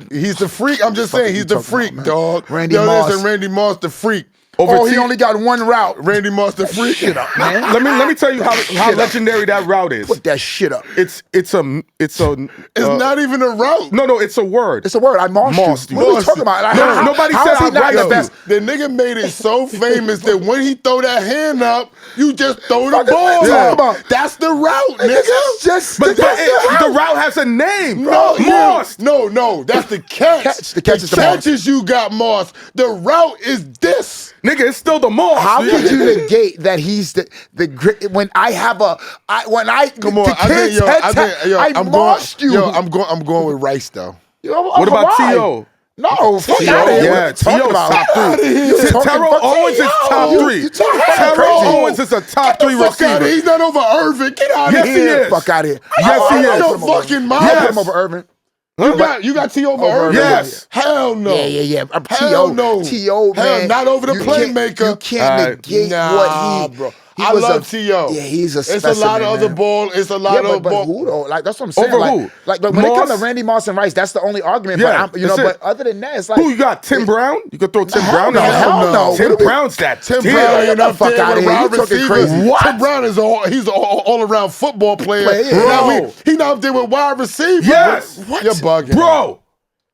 Speaker 3: He's the freak. I'm just saying, he's the freak, dog.
Speaker 2: Randy Moss.
Speaker 3: Listen, Randy Moss, the freak.
Speaker 2: He only got one route.
Speaker 3: Randy Moss, the freak.
Speaker 2: Shit up, man.
Speaker 4: Let me tell you how legendary that route is.
Speaker 2: Put that shit up.
Speaker 4: It's
Speaker 3: It's not even a route.
Speaker 4: no, it's a word.
Speaker 2: It's a word. I mossed you. What are we
Speaker 3: Mossed
Speaker 2: talking
Speaker 3: you.
Speaker 2: about? Like,
Speaker 4: No, nobody
Speaker 2: how
Speaker 4: said
Speaker 2: is he
Speaker 4: I
Speaker 2: not the
Speaker 4: ranked
Speaker 2: best?
Speaker 3: The nigga made it so famous that when he throw that hand up, you just throw the
Speaker 2: Fuck is
Speaker 3: ball.
Speaker 2: they talking
Speaker 3: up.
Speaker 2: about?
Speaker 3: That's the route, nigga.
Speaker 2: Nigga, just
Speaker 4: But
Speaker 2: that's
Speaker 4: the route has a name,
Speaker 3: No,
Speaker 4: bro.
Speaker 3: yeah.
Speaker 4: Moss.
Speaker 3: No, that's the catch.
Speaker 2: The catch is the Moss.
Speaker 3: catches you got Moss. The route is this.
Speaker 4: Nigga, it's still the Moss.
Speaker 2: How could you negate that he's the great when I have a when I
Speaker 3: Come on,
Speaker 2: the kids I mossed you.
Speaker 3: I'm going with Rice though.
Speaker 4: What about T.O.?
Speaker 2: No, fuck
Speaker 3: T.O.
Speaker 2: out of here.
Speaker 4: Yeah,
Speaker 2: What you talking
Speaker 4: T.O.'s
Speaker 2: about?
Speaker 4: top
Speaker 2: Get outta
Speaker 4: three.
Speaker 2: here. You talking
Speaker 4: Terrell
Speaker 2: fuck
Speaker 4: Owens is
Speaker 2: T.O.
Speaker 4: top three.
Speaker 2: You talking
Speaker 4: Terrell
Speaker 2: crazy.
Speaker 4: Owens is a top three
Speaker 3: Fuck out of here.
Speaker 4: receiver.
Speaker 3: He's not over Irvin. Get out
Speaker 4: Yes,
Speaker 3: of
Speaker 4: he
Speaker 3: here.
Speaker 4: is.
Speaker 2: Fuck out of here.
Speaker 4: Yes, he
Speaker 3: Out
Speaker 4: is.
Speaker 3: of your fucking mind.
Speaker 2: I put him over Irvin.
Speaker 3: You got T over
Speaker 2: Over
Speaker 3: Irvin?
Speaker 4: Yes.
Speaker 3: Hell no.
Speaker 2: Yeah.
Speaker 3: Hell
Speaker 2: T.O.
Speaker 3: no.
Speaker 2: T.O.
Speaker 3: Hell,
Speaker 2: man.
Speaker 3: not over the
Speaker 2: You can't-
Speaker 3: playmaker.
Speaker 2: You can't negate what he.
Speaker 3: bro.
Speaker 2: He
Speaker 3: I
Speaker 2: was
Speaker 3: love T.O.
Speaker 2: Yeah, he's a
Speaker 3: It's a
Speaker 2: specimen,
Speaker 3: lot of other
Speaker 2: man.
Speaker 3: ball. It's a lot
Speaker 2: Yeah,
Speaker 3: of
Speaker 2: but
Speaker 3: ball.
Speaker 2: who though? Like that's what I'm saying.
Speaker 4: Over
Speaker 2: like,
Speaker 4: who?
Speaker 2: Like when it comes
Speaker 4: Moss?
Speaker 2: to Randy Moss and Rice, that's the only argument.
Speaker 4: Yeah,
Speaker 2: but
Speaker 4: that's
Speaker 2: but
Speaker 4: it.
Speaker 2: other than that, it's like
Speaker 4: Who you got? Tim Brown? You could throw Tim Brown in there.
Speaker 2: hell no.
Speaker 4: Tim
Speaker 2: What do we-
Speaker 4: Brown's that.
Speaker 3: Tim
Speaker 4: tier.
Speaker 3: Brown
Speaker 2: Get
Speaker 3: ain't
Speaker 2: the
Speaker 3: up
Speaker 2: fuck
Speaker 3: there
Speaker 2: outta
Speaker 3: with a
Speaker 2: here. You
Speaker 3: wide
Speaker 2: talking
Speaker 3: receiver.
Speaker 2: crazy.
Speaker 4: What?
Speaker 3: Tim Brown is he's an all around football player.
Speaker 2: Player,
Speaker 4: bro.
Speaker 3: He not up there with wide receiver.
Speaker 4: Yes.
Speaker 3: What? You're bugging,
Speaker 4: Bro,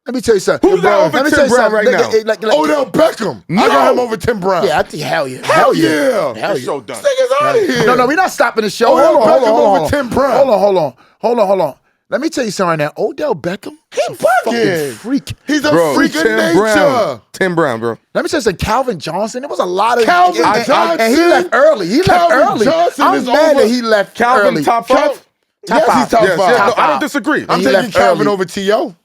Speaker 2: Let me tell you something.
Speaker 4: Who's that over
Speaker 2: Let me
Speaker 4: Tim
Speaker 2: tell you
Speaker 4: Brown
Speaker 2: something.
Speaker 4: right now?
Speaker 2: Like,
Speaker 3: Odell Beckham. I
Speaker 4: No.
Speaker 3: got him over Tim Brown.
Speaker 2: yeah, I think hell yeah.
Speaker 3: Hell yeah.
Speaker 2: Hell
Speaker 4: This
Speaker 2: yeah.
Speaker 4: show done.
Speaker 3: Niggas out of here.
Speaker 2: No, we're not stopping the show.
Speaker 3: Odell
Speaker 2: Hold on,
Speaker 3: Beckham over Tim Brown.
Speaker 2: Hold on. Let me tell you something right now. Odell Beckham, he's a fucking
Speaker 3: bugging.
Speaker 2: freak.
Speaker 3: He's a
Speaker 4: Bro,
Speaker 3: freak of
Speaker 4: Tim
Speaker 3: nature.
Speaker 4: Brown. Tim Brown, bro.
Speaker 2: Let me tell you something. Calvin Johnson, there was a lot of
Speaker 3: Calvin
Speaker 2: and
Speaker 3: Johnson.
Speaker 2: he left early.
Speaker 3: Calvin Johnson
Speaker 2: I'm
Speaker 3: is
Speaker 2: mad
Speaker 3: over.
Speaker 2: that he left
Speaker 4: Calvin
Speaker 2: early.
Speaker 4: top five?
Speaker 3: Yes,
Speaker 2: five.
Speaker 3: he's top
Speaker 4: Yes,
Speaker 3: five.
Speaker 4: yes. No,
Speaker 2: Top
Speaker 4: I don't
Speaker 2: five.
Speaker 4: disagree.
Speaker 3: I'm
Speaker 2: He
Speaker 3: taking
Speaker 2: left
Speaker 3: Calvin
Speaker 2: early.
Speaker 3: over T.O.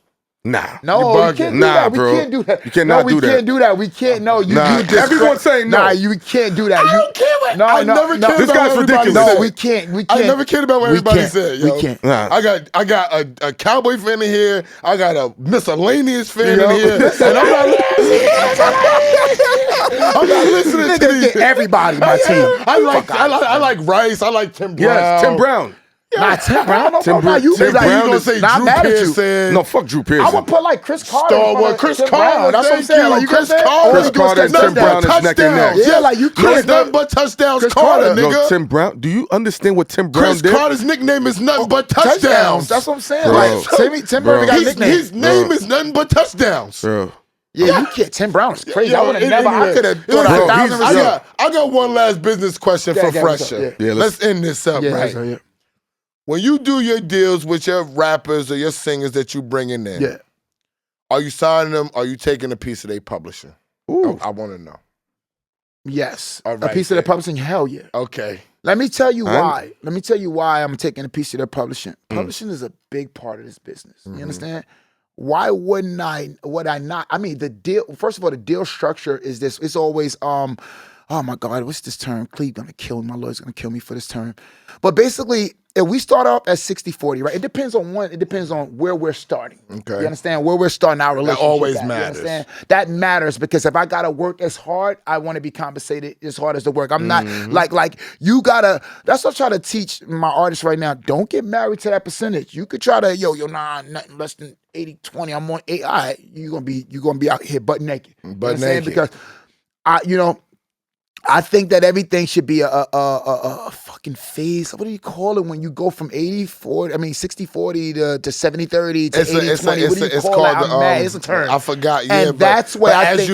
Speaker 4: Nah.
Speaker 2: No,
Speaker 3: You're
Speaker 2: we
Speaker 3: bugging.
Speaker 2: can't do
Speaker 4: Nah,
Speaker 2: that. We
Speaker 4: bro.
Speaker 2: can't do that.
Speaker 4: You cannot do that.
Speaker 2: We can't do that. We can't. No, you
Speaker 4: Nah.
Speaker 2: do this.
Speaker 4: Everyone's saying no.
Speaker 2: Nah, you can't do that.
Speaker 3: I don't care what.
Speaker 2: No,
Speaker 3: I
Speaker 2: no,
Speaker 3: never
Speaker 2: no.
Speaker 3: cared
Speaker 4: This
Speaker 3: about
Speaker 4: guy's
Speaker 3: what everybody
Speaker 4: ridiculous.
Speaker 3: said.
Speaker 2: No, we can't. We can't.
Speaker 3: I never cared about what
Speaker 2: We
Speaker 3: everybody
Speaker 2: can't.
Speaker 3: said.
Speaker 2: We
Speaker 3: Yo.
Speaker 2: can't.
Speaker 4: Nah.
Speaker 3: I got a Cowboy fan in here. I got a miscellaneous fan
Speaker 2: Yo.
Speaker 3: in here, and I'm not. I'm not listening to
Speaker 2: Nigga,
Speaker 3: these.
Speaker 2: get everybody my team.
Speaker 3: I like Rice. I like Tim Brown.
Speaker 4: Yes, Tim Brown.
Speaker 2: Nah, Tim Brown.
Speaker 4: Tim
Speaker 2: Nah,
Speaker 4: Brown-
Speaker 2: you
Speaker 4: Tim
Speaker 2: like,
Speaker 3: You
Speaker 4: Brown
Speaker 3: gonna
Speaker 4: is
Speaker 3: say
Speaker 2: Nah, I'm
Speaker 3: Drew
Speaker 2: mad at you.
Speaker 3: Pearson?
Speaker 4: No, fuck Drew
Speaker 2: I
Speaker 4: Pearson.
Speaker 2: would put like Chris Carter. in
Speaker 3: Star
Speaker 2: front
Speaker 3: Wars.
Speaker 2: of
Speaker 3: Chris
Speaker 2: Tim
Speaker 3: Carter.
Speaker 2: Brown. That's what I'm
Speaker 3: Thank
Speaker 2: saying.
Speaker 3: you.
Speaker 2: Like, you
Speaker 3: Chris
Speaker 2: get that?
Speaker 3: Carter.
Speaker 2: All
Speaker 4: Chris
Speaker 2: he do is
Speaker 4: Carter and
Speaker 2: catch
Speaker 4: Tim
Speaker 2: touchdowns.
Speaker 4: Brown is neck and neck.
Speaker 2: Yeah, like you
Speaker 3: Chris,
Speaker 2: can't.
Speaker 3: nothing but touchdowns.
Speaker 2: Chris
Speaker 3: Carter,
Speaker 2: Carter.
Speaker 3: nigga.
Speaker 4: No, Tim Brown. Do you understand what Tim Brown
Speaker 3: Chris
Speaker 4: did?
Speaker 3: Carter's nickname is nothing but touchdowns.
Speaker 2: That's what I'm saying.
Speaker 4: Bro.
Speaker 2: Like Tim
Speaker 4: Bro.
Speaker 2: Brown got a
Speaker 3: His,
Speaker 2: nickname.
Speaker 3: his name is nothing but touchdowns.
Speaker 4: Bro.
Speaker 2: Yeah, you can't. Tim Brown is crazy. I
Speaker 3: Yo,
Speaker 2: would have never. I
Speaker 3: anyway,
Speaker 2: could have
Speaker 3: listen,
Speaker 2: thrown
Speaker 4: Bro,
Speaker 2: 1,000
Speaker 4: he's-
Speaker 2: receivers.
Speaker 3: I got one last business question for
Speaker 2: Yeah, what's up?
Speaker 3: Phresher.
Speaker 4: Yeah,
Speaker 3: let's end this up,
Speaker 2: Yeah,
Speaker 3: right?
Speaker 2: yeah.
Speaker 3: When you do your deals with your rappers or your singers that you bringing in,
Speaker 2: Yeah.
Speaker 3: are you signing them? Or are you taking a piece of their publishing?
Speaker 4: Ooh.
Speaker 3: I want to know.
Speaker 2: Yes.
Speaker 3: All
Speaker 2: A
Speaker 3: right,
Speaker 2: piece of the
Speaker 3: then.
Speaker 2: publishing, hell yeah.
Speaker 3: Okay.
Speaker 2: Let me tell you
Speaker 4: I'm-
Speaker 2: why. Let me tell you why I'm taking a piece of their publishing. Publishing is a big part of this business. You understand? Why would I not? I mean, the deal, first of all, the deal structure is this. It's always oh my God, what's this term? Cleve gonna kill me. My lawyer's gonna kill me for this term. But basically, if we start off at 60-40, right? It depends on where we're starting.
Speaker 3: Okay.
Speaker 2: You understand? Where we're starting our relationship.
Speaker 3: always
Speaker 2: at,
Speaker 3: matters.
Speaker 2: You understand? That matters because if I gotta work as hard, I want to be compensated as hard as the work. I'm not like you gotta. That's what I try to teach my artists right now. Don't get married to that percentage. You could try to nothing less than 80-20. I'm on 8. All right, you're gonna be out here butt naked.
Speaker 3: Butt
Speaker 2: naked.
Speaker 3: naked.
Speaker 2: Because I think that everything should be a fucking phase. What do you call it when you go from 60-40 to 70-30 to 80-20? What do you call that? I'm mad. It's a term.
Speaker 3: I forgot. Yeah,
Speaker 2: and that's where I think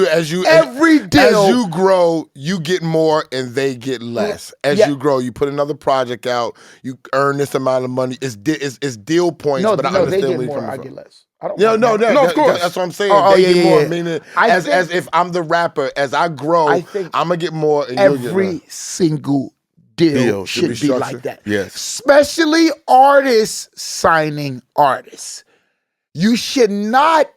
Speaker 2: every deal.
Speaker 3: As you grow, you get more and they get less. As you grow, you put another project out, you earn this amount of money. It's deal points, but I understand
Speaker 2: they
Speaker 3: where
Speaker 2: get
Speaker 3: you're
Speaker 2: more.
Speaker 3: coming
Speaker 2: I
Speaker 3: from.
Speaker 2: get less. Of
Speaker 3: course. That's what I'm saying. They get more. Meaning, as if I'm the rapper, as I grow, I'm gonna get more. And
Speaker 2: every single deal should be like that.
Speaker 4: Yes.
Speaker 2: Especially artists signing artists. You should not.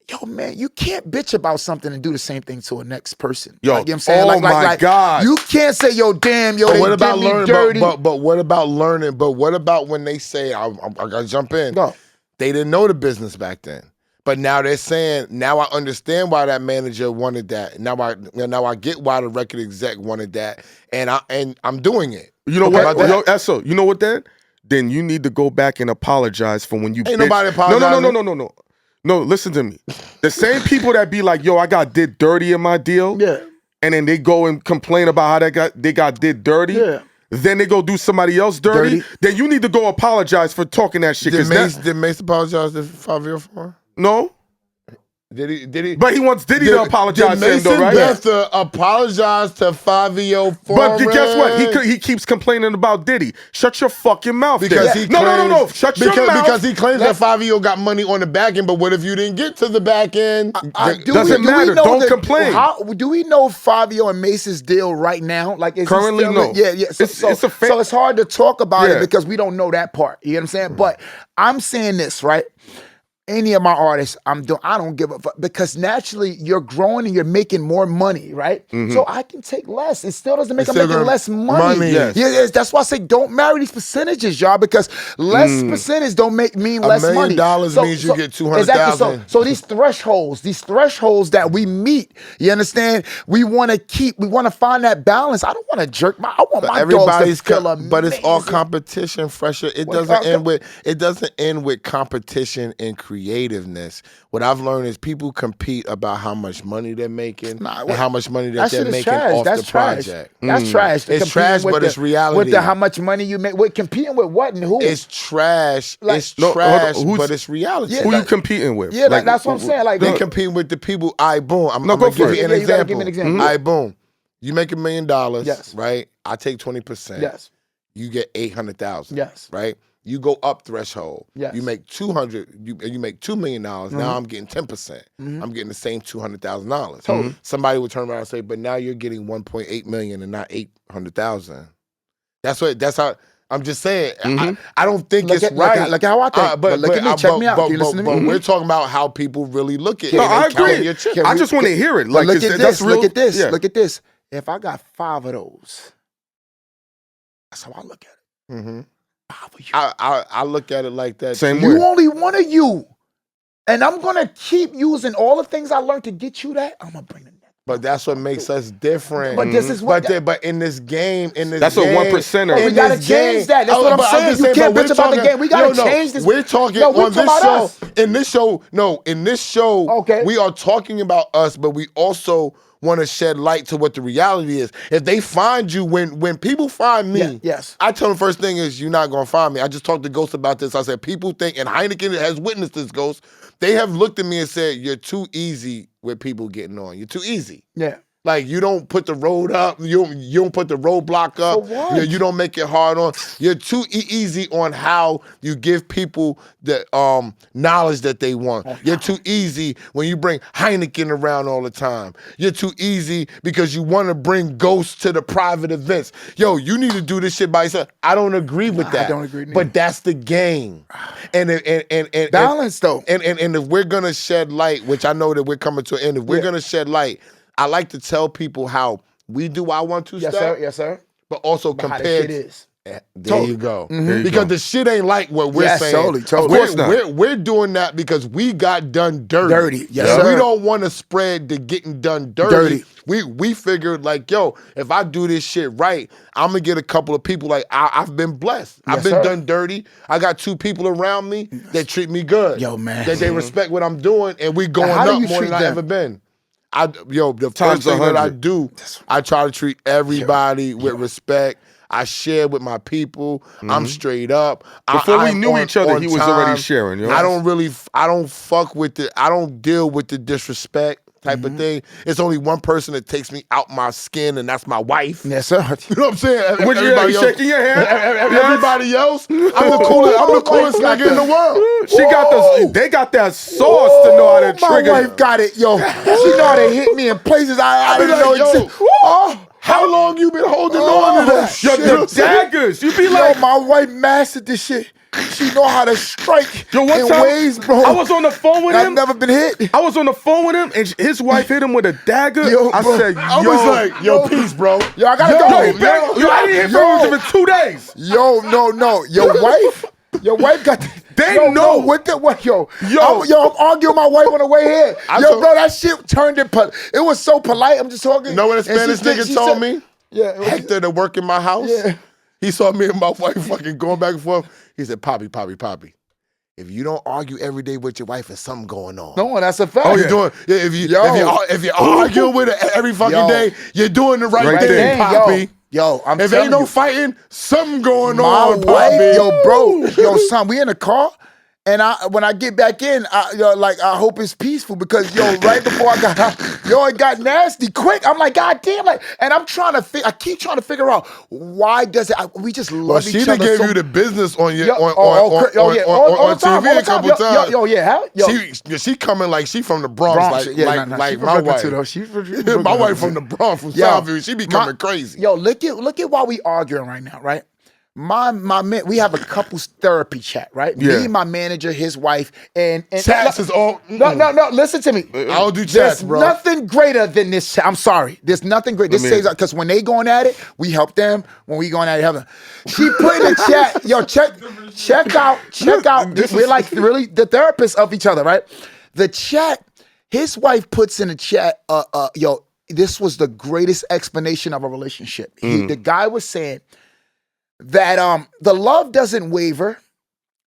Speaker 2: Yo, man, you can't bitch about something and do the same thing to a next person.
Speaker 4: Yo,
Speaker 2: you know what I'm saying?
Speaker 4: oh my God.
Speaker 2: You can't say, yo, damn, yo,
Speaker 3: But
Speaker 2: they
Speaker 3: what about
Speaker 2: did me
Speaker 3: learning?
Speaker 2: dirty.
Speaker 3: But what about learning? But what about when they say, I gotta jump in.
Speaker 2: Go.
Speaker 3: They didn't know the business back then. But now they're saying, now I understand why that manager wanted that. Now I get why the record exec wanted that. And I'm doing it.
Speaker 4: You know
Speaker 3: Okay,
Speaker 4: what?
Speaker 3: but
Speaker 4: Yo, Esso, you know what then? Then you need to go back and apologize for when you
Speaker 3: Ain't
Speaker 4: bitch.
Speaker 3: nobody apologizing.
Speaker 4: No. No, listen to me. The same people that be like, yo, I got did dirty in my deal.
Speaker 2: Yeah.
Speaker 4: And then they go and complain about how they got did dirty.
Speaker 2: Yeah.
Speaker 4: Then they go do somebody else dirty. Then you need to go apologize for talking that shit.
Speaker 3: Did Mace apologize to Fabio for?
Speaker 4: No.
Speaker 3: Did he?
Speaker 4: But he wants Diddy to apologize to him, though, right?
Speaker 3: Mason Beth apologize to Fabio for.
Speaker 4: But guess what? He keeps complaining about Diddy. Shut your fucking mouth.
Speaker 3: Because he claims,
Speaker 4: no. Shut your mouth.
Speaker 3: Because he claims that Fabio got money on the back end. But what if you didn't get to the back end?
Speaker 4: Doesn't matter. Don't complain.
Speaker 2: Do we know Fabio and Mace's deal right now? Like, is
Speaker 4: currently, no.
Speaker 2: Yeah. So it's hard to talk about it because we don't know that part. You know what I'm saying? But I'm saying this, right? Any of my artists, I don't give a fuck because naturally you're growing and you're making more money, right? So I can take less. It still doesn't make I'm making less money.
Speaker 3: Yes.
Speaker 2: Yeah, that's why I say don't marry these percentages, y'all, because less percentage don't mean less money.
Speaker 3: $1 million means you get 200,000.
Speaker 2: Exactly. So these thresholds that we meet, you understand? We want to find that balance. I don't want to jerk I want my dogs to feel amazing.
Speaker 3: But it's all competition, Phresher. It doesn't end with competition and creativeness. What I've learned is people compete about how much money they're making and how much money that they're making off the project.
Speaker 2: That's trash.
Speaker 3: It's trash, but it's reality.
Speaker 2: With how much money you make. With competing with what and who?
Speaker 3: It's trash. But it's reality.
Speaker 4: Who you competing with?
Speaker 2: Yeah, that's what I'm saying. Like
Speaker 3: they competing with the people. Boom. I'm gonna give you an example.
Speaker 2: Give me an example.
Speaker 3: Boom. You make $1 million,
Speaker 2: yes,
Speaker 3: right? I take 20%.
Speaker 2: Yes.
Speaker 3: You get 800,000.
Speaker 2: Yes.
Speaker 3: Right? You go up threshold.
Speaker 2: Yes.
Speaker 3: You make 200. You make $2 million. Now I'm getting 10%. I'm getting the same $200,000. Somebody would turn around and say, "But now you're getting 1.8 million and not 800,000." That's how. I'm just saying. I don't think it's right.
Speaker 2: Look how I think. But look at me. Check me out. Can you listen to me?
Speaker 3: But we're talking about how people really look at it.
Speaker 4: No, I agree. I just want to hear it. Like,
Speaker 2: look at this.
Speaker 4: Real?
Speaker 2: Look at this.
Speaker 4: Yeah.
Speaker 2: Look at this. If I got 5 of those, that's how I look at it.
Speaker 3: I look at it like that.
Speaker 4: Same way.
Speaker 2: You only one of you. And I'm going to keep using all the things I learned to get you that. I'm going to bring them.
Speaker 3: But that's what makes us different.
Speaker 2: But this is what.
Speaker 3: But in this game,
Speaker 4: that's a 1%er.
Speaker 2: We gotta change that. That's what I'm saying. You can't bitch about the game. We gotta change this.
Speaker 3: We're talking on this show. In this show,
Speaker 2: okay,
Speaker 3: we are talking about us, but we also want to shed light to what the reality is. If they find you, when people find me,
Speaker 2: yes,
Speaker 3: I tell them first thing is you're not gonna find me. I just talked to Ghost about this. I said people think, and Heineken has witnessed this, Ghost. They have looked at me and said, "You're too easy with people getting on. You're too easy."
Speaker 2: Yeah.
Speaker 3: Like you don't put the road up, you don't put the roadblock up.
Speaker 2: For what?
Speaker 3: You don't make it hard on. You're too easy on how you give people the knowledge that they want. You're too easy when you bring Heineken around all the time. You're too easy because you want to bring ghosts to the private events. Yo, you need to do this shit by yourself. I don't agree with that.
Speaker 2: I don't agree.
Speaker 3: But that's the game. And
Speaker 2: balance though.
Speaker 3: And if we're gonna shed light, which I know that we're coming to an end, if we're gonna shed light, I like to tell people how we do our 1-2
Speaker 2: Yes,
Speaker 3: step,
Speaker 2: sir. Yes, sir.
Speaker 3: but also
Speaker 2: How the
Speaker 3: compared.
Speaker 2: shit is.
Speaker 3: There you go.
Speaker 4: There you
Speaker 3: Because
Speaker 4: go.
Speaker 3: the shit ain't like what we're
Speaker 2: Yes,
Speaker 3: saying.
Speaker 2: totally.
Speaker 4: Of course not.
Speaker 3: We're doing that because we got done dirty.
Speaker 2: Dirty. Yes,
Speaker 3: And
Speaker 2: sir.
Speaker 3: we don't want to spread the getting done dirty.
Speaker 2: Dirty.
Speaker 3: We figured like, yo, if I do this shit right, I'm gonna get a couple of people like I've been blessed. I've
Speaker 2: Yes,
Speaker 3: been
Speaker 2: sir.
Speaker 3: done dirty. I got 2 people around me that treat me good.
Speaker 2: Yo, man.
Speaker 3: That they respect what I'm doing, and we going
Speaker 2: how do
Speaker 3: up
Speaker 2: you
Speaker 3: more
Speaker 2: treat
Speaker 3: than I
Speaker 2: them?
Speaker 3: ever been. The
Speaker 4: Times
Speaker 3: first thing that I
Speaker 4: 100.
Speaker 3: do, I try to treat everybody with respect. I share with my people. I'm straight up.
Speaker 4: Before we
Speaker 3: I'm
Speaker 4: knew
Speaker 3: on-
Speaker 4: each other,
Speaker 3: on
Speaker 4: he was already
Speaker 3: time.
Speaker 4: sharing. Yo.
Speaker 3: I don't fuck with I don't deal with the disrespect type of thing. It's only one person that takes me out my skin, and that's my wife.
Speaker 2: Yes, sir.
Speaker 3: You know what I'm saying?
Speaker 4: Would you
Speaker 3: Everybody else,
Speaker 4: shaking your hand?
Speaker 3: everybody else, I'm the coolest nigga in the world.
Speaker 4: She got they got that sauce to know how to trigger.
Speaker 2: My wife got it, yo. She know how to hit me in places I
Speaker 3: be
Speaker 2: didn't
Speaker 3: like,
Speaker 2: know
Speaker 3: yo,
Speaker 2: existed.
Speaker 3: How long you been holding on to that?
Speaker 4: Yo,
Speaker 3: shit? You know
Speaker 4: the
Speaker 3: what I'm saying?
Speaker 4: daggers. You be like,
Speaker 2: Yo, my wife mastered this shit. She know how to strike
Speaker 4: yo, one
Speaker 2: in
Speaker 4: time
Speaker 2: ways, bro.
Speaker 4: I was on the phone with
Speaker 2: I've
Speaker 4: him.
Speaker 2: never been hit.
Speaker 4: I was on the phone with him, and his wife hit him with a dagger.
Speaker 2: Yo,
Speaker 4: I
Speaker 2: bro.
Speaker 4: said, yo,
Speaker 3: I was like, yo, peace, bro.
Speaker 2: Yo, I gotta
Speaker 3: Yo,
Speaker 2: go.
Speaker 4: yo, he back, yo, I didn't hear from him for 2 days.
Speaker 2: Yo, no. Your wife got the,
Speaker 4: They
Speaker 2: yo,
Speaker 4: know.
Speaker 2: Bro, what the what, yo.
Speaker 4: Yo.
Speaker 2: I'm arguing with my wife on the way here.
Speaker 3: I
Speaker 2: Yo,
Speaker 3: told-
Speaker 2: bro, that shit turned it it was so polite. I'm just talking.
Speaker 3: You know what a
Speaker 2: And
Speaker 3: Spanish
Speaker 2: she
Speaker 3: nigga told me?
Speaker 2: Yeah. it was-
Speaker 3: Hector that work in my house.
Speaker 2: Yeah.
Speaker 3: He saw me and my wife fucking going back and forth. He said, Poppy. If you don't argue every day with your wife, there's something going on.
Speaker 2: No, that's a fact.
Speaker 3: Oh, you're doing. If you're arguing with her every fucking
Speaker 2: Yo.
Speaker 3: day, you're doing the right
Speaker 4: Right
Speaker 3: thing,
Speaker 4: thing.
Speaker 3: Poppy.
Speaker 2: Yo, I'm
Speaker 3: If
Speaker 2: telling
Speaker 3: ain't no
Speaker 2: you.
Speaker 3: fighting, something going
Speaker 2: My
Speaker 3: on,
Speaker 2: wife,
Speaker 3: Poppy.
Speaker 2: yo, bro, son, we in the car, and when I get back in, I hope it's peaceful because right before I got out, it got nasty quick. I'm like, God damn, and I'm trying to I keep trying to figure out why does it? We just love
Speaker 3: Well,
Speaker 2: each
Speaker 3: she
Speaker 2: other.
Speaker 3: done gave
Speaker 2: so,
Speaker 3: you the business on your
Speaker 2: Yo, all the time,
Speaker 3: TV
Speaker 2: all the
Speaker 3: a couple
Speaker 2: time.
Speaker 3: times.
Speaker 2: Yo, yeah, yo.
Speaker 3: She coming like she from the Bronx,
Speaker 2: yeah,
Speaker 3: like
Speaker 2: she
Speaker 3: like
Speaker 2: from
Speaker 3: my
Speaker 2: Brooklyn
Speaker 3: wife.
Speaker 2: too, though. She from
Speaker 3: My
Speaker 2: Brooklyn.
Speaker 3: wife from the Bronx, from
Speaker 2: Yo,
Speaker 3: Southview. She be coming crazy.
Speaker 2: Yo, look at why we arguing right now, right? My man, we have a couples therapy chat, right?
Speaker 4: Yeah.
Speaker 2: Me, my manager, his wife, and
Speaker 3: Chats is all.
Speaker 2: no. Listen to me.
Speaker 3: I don't do chats,
Speaker 2: There's
Speaker 3: bro.
Speaker 2: nothing greater than this. I'm sorry. There's nothing great. This
Speaker 4: me-
Speaker 2: saves because when they going at it, we help them. When we going at it, help them. She put in the chat. Yo, check out. We're like really the therapists of each other, right? The chat. His wife puts in the chat. Yo, this was the greatest explanation of a relationship. The guy was saying that the love doesn't waver,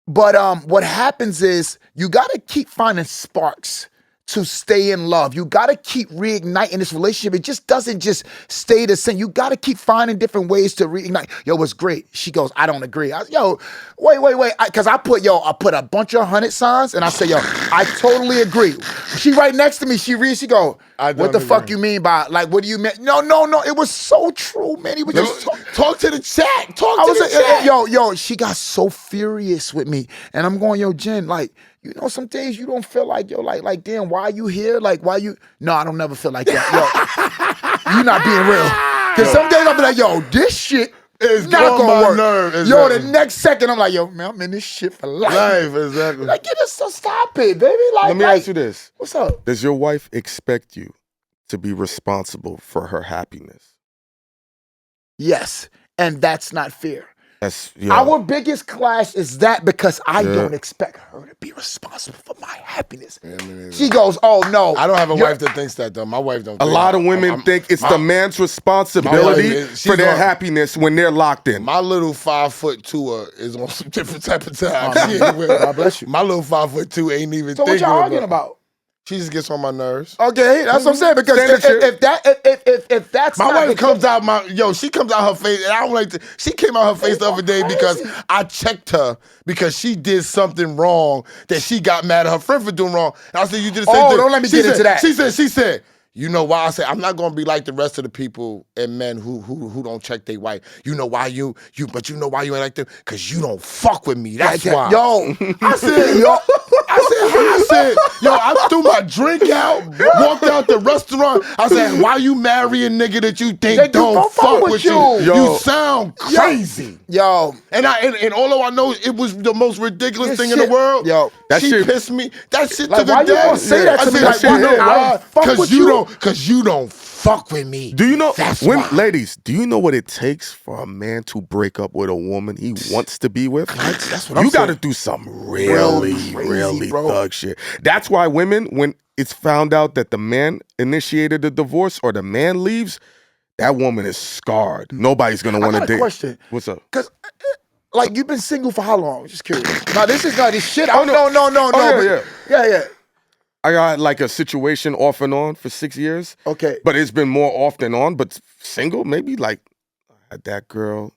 Speaker 2: but what happens is you got to keep finding sparks to stay in love. You got to keep reigniting this relationship. It just doesn't just stay the same. You got to keep finding different ways to reignite. Yo, it's great. She goes, I don't agree. Wait. Because I put a bunch of 100 signs and I say, yo, I totally agree. She right next to me. She reads. She go,
Speaker 3: I
Speaker 2: what
Speaker 3: don't
Speaker 2: the fuck
Speaker 3: agree.
Speaker 2: you mean by what do you mean? No. It was so true, man. He was just
Speaker 3: Talk to the chat.
Speaker 2: I was like, yo, she got so furious with me. And I'm going, yo, Jen, some days you don't feel like, like, damn, why you here? Like, why you? No, I don't never feel like that. Yo, you not being real. Because some days I'll be like, yo, this shit is not
Speaker 3: going
Speaker 2: gonna
Speaker 3: my
Speaker 2: work.
Speaker 3: nerve,
Speaker 2: Yo,
Speaker 3: exactly.
Speaker 2: the next second I'm like, yo, man, I'm in this shit for life.
Speaker 3: Life, exactly.
Speaker 2: Like, stop it, baby. Like,
Speaker 4: Let me ask you this.
Speaker 2: What's up?
Speaker 4: Does your wife expect you to be responsible for her happiness?
Speaker 2: Yes, and that's not fair.
Speaker 4: That's
Speaker 2: Our biggest clash is that because I
Speaker 4: Yeah.
Speaker 2: don't expect her to be responsible for my happiness. She goes, oh no.
Speaker 3: I don't have a wife that thinks that though. My wife don't.
Speaker 4: A
Speaker 3: think
Speaker 4: lot
Speaker 3: that.
Speaker 4: of women think it's the man's responsibility
Speaker 3: she's
Speaker 4: for their
Speaker 3: on-
Speaker 4: happiness when they're locked in.
Speaker 3: My little 5'2" is on some different type of time. She ain't with-
Speaker 2: God bless you.
Speaker 3: My little 5'2" ain't even.
Speaker 2: So what
Speaker 3: thinking
Speaker 2: y'all arguing about?
Speaker 3: She just gets on my nerves.
Speaker 2: Okay, that's what I'm saying. Because if that's
Speaker 3: My
Speaker 2: not
Speaker 3: wife
Speaker 2: the-
Speaker 3: comes out she comes out her face, and I don't like to. She came out her face the other day because I checked her because she did something wrong that she got mad at her friend for doing wrong. And I said, you did the same thing.
Speaker 2: Don't let me
Speaker 3: She
Speaker 2: get
Speaker 3: said-
Speaker 2: into that.
Speaker 3: She said, you know why? I said, I'm not gonna be like the rest of the people and men who don't check their wife. You know why but you know why you ain't like them? Cause you don't fuck with me. That's why.
Speaker 2: Yo,
Speaker 3: I said, I threw my drink out, walked out the restaurant. I said, why you marry a nigga that you think don't fuck with you?
Speaker 2: Yo.
Speaker 3: You sound crazy.
Speaker 2: yo,
Speaker 3: And although I know it was the most ridiculous
Speaker 2: This
Speaker 3: thing in
Speaker 2: shit-
Speaker 3: the world,
Speaker 2: yo,
Speaker 4: that
Speaker 3: she
Speaker 4: shit-
Speaker 3: pissed me. That shit
Speaker 2: Like,
Speaker 3: to the
Speaker 2: why you
Speaker 3: day.
Speaker 2: gonna say that
Speaker 3: I
Speaker 2: to me?
Speaker 3: said,
Speaker 2: Like,
Speaker 3: you know
Speaker 2: I
Speaker 3: why?
Speaker 2: don't fuck with you.
Speaker 3: Cause you don't
Speaker 2: fuck with me.
Speaker 4: Do you know,
Speaker 2: That's why.
Speaker 4: ladies, do you know what it takes for a man to break up with a woman he wants to be with?
Speaker 2: That's what I'm
Speaker 4: You got to
Speaker 2: saying.
Speaker 4: do some really,
Speaker 2: Crazy,
Speaker 4: really
Speaker 2: bro.
Speaker 4: thug shit. That's why women, when it's found out that the man initiated the divorce or the man leaves, that woman is scarred. Nobody's going to want to
Speaker 2: I got
Speaker 4: date.
Speaker 2: a question.
Speaker 4: What's up?
Speaker 2: Because, like, you've been single for how long? Just curious. Now, this is not this shit.
Speaker 4: Oh, no.
Speaker 2: No. Yeah.
Speaker 4: I got like a situation off and on for 6 years.
Speaker 2: Okay.
Speaker 4: But it's been more off than on. But single, maybe like I had that girl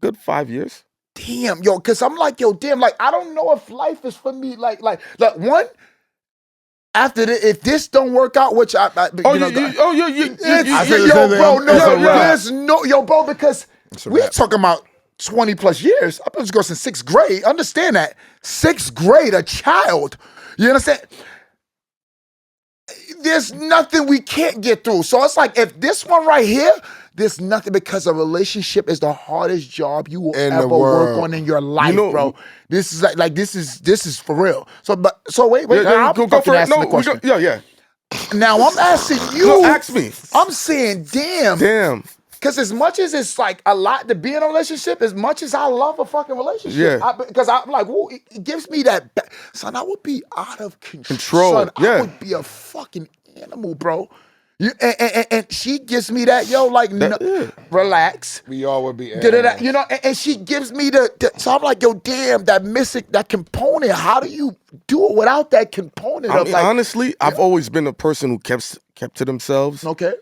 Speaker 4: good 5 years.
Speaker 2: Damn, yo, because I'm like, yo, damn, like, I don't know if life is for me. Like one, after if this don't work out, which I
Speaker 3: I feel the
Speaker 2: yo,
Speaker 3: same thing.
Speaker 2: bro, no,
Speaker 3: It's a wrap.
Speaker 2: there's no, yo, bro, because we're talking about 20 plus years. I've been going since 6th grade. Understand that. 6th grade, a child. You understand? There's nothing we can't get through. So it's like, if this one right here, there's nothing, because a relationship is the hardest job you will
Speaker 3: In the
Speaker 2: ever work
Speaker 3: world.
Speaker 2: on in your life,
Speaker 4: You know-
Speaker 2: bro. This is like this is for real. So wait,
Speaker 4: Yeah,
Speaker 2: I'm
Speaker 4: go
Speaker 2: fucking
Speaker 4: for it.
Speaker 2: asking
Speaker 4: No,
Speaker 2: the question.
Speaker 4: yeah.
Speaker 2: Now I'm asking you.
Speaker 4: No, ask me.
Speaker 2: I'm saying, damn.
Speaker 4: Damn.
Speaker 2: Because as much as it's like a lot to be in a relationship, as much as I love a fucking relationship,
Speaker 4: Yeah.
Speaker 2: because I'm like, whoa, it gives me that, son, I would be out of
Speaker 4: Control,
Speaker 2: Son,
Speaker 4: yeah.
Speaker 2: I would be a fucking animal, bro. And she gives me that, yo, like, relax.
Speaker 3: We all would be
Speaker 2: Da-da-da, you know, and she gives me so I'm like, yo, damn, that component. How do you do it without that component?
Speaker 4: I
Speaker 2: of
Speaker 4: mean,
Speaker 2: like,
Speaker 4: honestly, I've always been a person who kept to themselves.
Speaker 2: okay,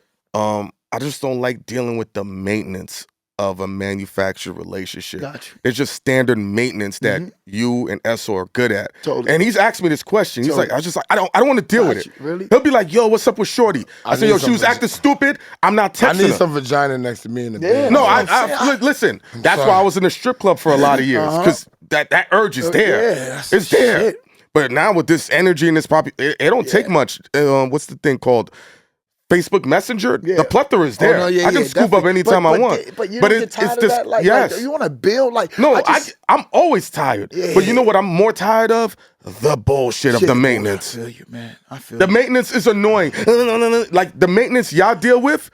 Speaker 4: I just don't like dealing with the maintenance of a manufactured relationship.
Speaker 2: Gotcha.
Speaker 4: It's just standard maintenance that you and Esso are good at.
Speaker 2: Totally.
Speaker 4: And he's asked me this question. He's like, I don't want to deal with it.
Speaker 2: Gotcha. Really?
Speaker 4: He'll be like, yo, what's up with Shorty? I said,
Speaker 3: need
Speaker 4: yo, she was
Speaker 3: some-
Speaker 4: acting stupid. I'm not
Speaker 3: I
Speaker 4: texting
Speaker 3: need
Speaker 4: her.
Speaker 3: some vagina next to me in the
Speaker 2: Yeah.
Speaker 3: bed.
Speaker 4: No,
Speaker 2: That's what I'm saying.
Speaker 4: listen. That's
Speaker 3: sorry.
Speaker 4: why I was in a strip club for a lot of years, because that urge is there.
Speaker 2: yeah, that's
Speaker 4: It's there.
Speaker 2: shit.
Speaker 4: But now with this energy and this it don't take much. What's the thing called? Facebook Messenger.
Speaker 2: Yeah.
Speaker 4: The plethora is there.
Speaker 2: Oh, no, yeah,
Speaker 4: I can
Speaker 2: yeah,
Speaker 4: scoop up
Speaker 2: definitely.
Speaker 4: anytime I want.
Speaker 2: But you don't get tired of that? Like,
Speaker 4: yes.
Speaker 2: like, you want to build? Like,
Speaker 4: No,
Speaker 2: just,
Speaker 4: I'm always tired. But you know what I'm more tired of? The bullshit of the maintenance.
Speaker 2: I feel you, man. I feel
Speaker 4: The
Speaker 2: you.
Speaker 4: maintenance is annoying. Like the maintenance y'all deal with,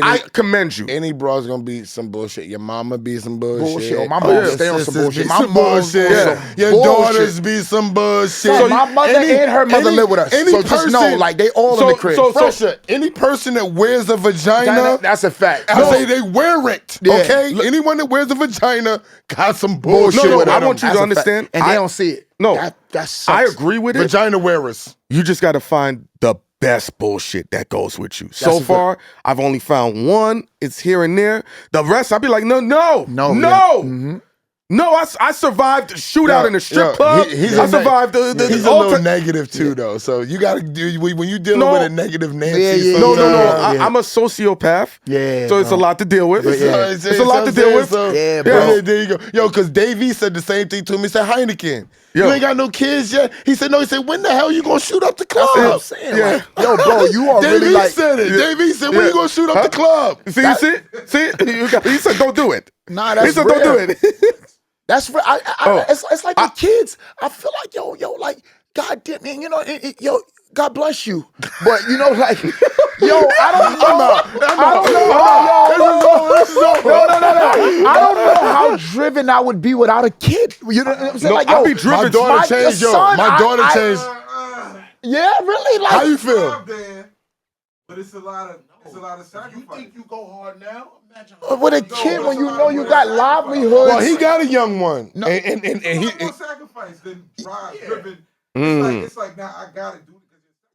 Speaker 4: I commend you.
Speaker 3: Any bro's gonna be some bullshit. Your mama be some bullshit.
Speaker 2: Bullshit. Oh, my
Speaker 3: Your
Speaker 2: mom stay on some
Speaker 3: sisters
Speaker 2: bullshit.
Speaker 3: be
Speaker 2: My
Speaker 3: some
Speaker 2: mom
Speaker 3: bullshit.
Speaker 2: on some
Speaker 3: Your
Speaker 2: bullshit.
Speaker 3: daughters be some bullshit.
Speaker 2: So my mother and her mother live with us. So just know, like, they all in the crib.
Speaker 3: Phresher, any person that wears a vagina,
Speaker 2: That's a fact.
Speaker 3: I say they wear it.
Speaker 2: Yeah.
Speaker 3: Okay, anyone that wears a vagina got some bullshit.
Speaker 4: No,
Speaker 3: with
Speaker 4: I
Speaker 3: them.
Speaker 4: want you to
Speaker 2: That's a
Speaker 4: understand.
Speaker 2: fact. And they don't see it.
Speaker 4: No,
Speaker 2: that sucks.
Speaker 4: I agree with it.
Speaker 3: Vagina wearers.
Speaker 4: You just got to find the best bullshit that goes with you. So
Speaker 2: a fact.
Speaker 4: far, I've only found one. It's here and there. The rest, I'll be like, no. No, I survived a shootout in a strip club. I survived
Speaker 3: He's a little negative too, though. So you got to do when you dealing with a negative Nancy.
Speaker 2: Yeah.
Speaker 4: No.
Speaker 2: Yeah.
Speaker 4: I'm a sociopath.
Speaker 2: Yeah,
Speaker 4: So it's a lot to deal with.
Speaker 2: Yeah.
Speaker 4: It's a lot to deal with.
Speaker 2: Yeah, bro.
Speaker 3: Yeah, there you go. Yo, because Davey said the same thing to me. He said, Heineken,
Speaker 4: Yo.
Speaker 3: you ain't got no kids yet. He said, no. He said, when the hell you going to shoot up the club?
Speaker 2: That's what I'm saying.
Speaker 4: Yeah.
Speaker 2: Like, yo, bro, you are
Speaker 3: Davey
Speaker 2: really like.
Speaker 3: said it. Davey said, when you going to shoot up the club?
Speaker 4: See, he said, don't do it.
Speaker 2: Nah, that's
Speaker 4: He said,
Speaker 2: real.
Speaker 4: don't do it.
Speaker 2: That's real. It's like the kids. I feel like, yo, like, God damn, man, you know, yo, God bless you. But, you know, like, yo, I don't know. I don't know how driven I would be without a kid. You know what I'm saying?
Speaker 4: No,
Speaker 2: like,
Speaker 4: I'd
Speaker 2: yo,
Speaker 4: be driven.
Speaker 3: My daughter changed, yo.
Speaker 2: son,
Speaker 3: My daughter
Speaker 2: I-
Speaker 3: changed.
Speaker 2: Yeah, really? Like,
Speaker 3: How you feel?
Speaker 1: But it's a lot of sacrifice. You think you go hard now? Imagine
Speaker 2: with a kid, when you know you got livelihoods.
Speaker 3: Well, he got a young one.
Speaker 2: No.
Speaker 3: And he.
Speaker 1: more sacrifice than drive driven. It's like now I gotta do it.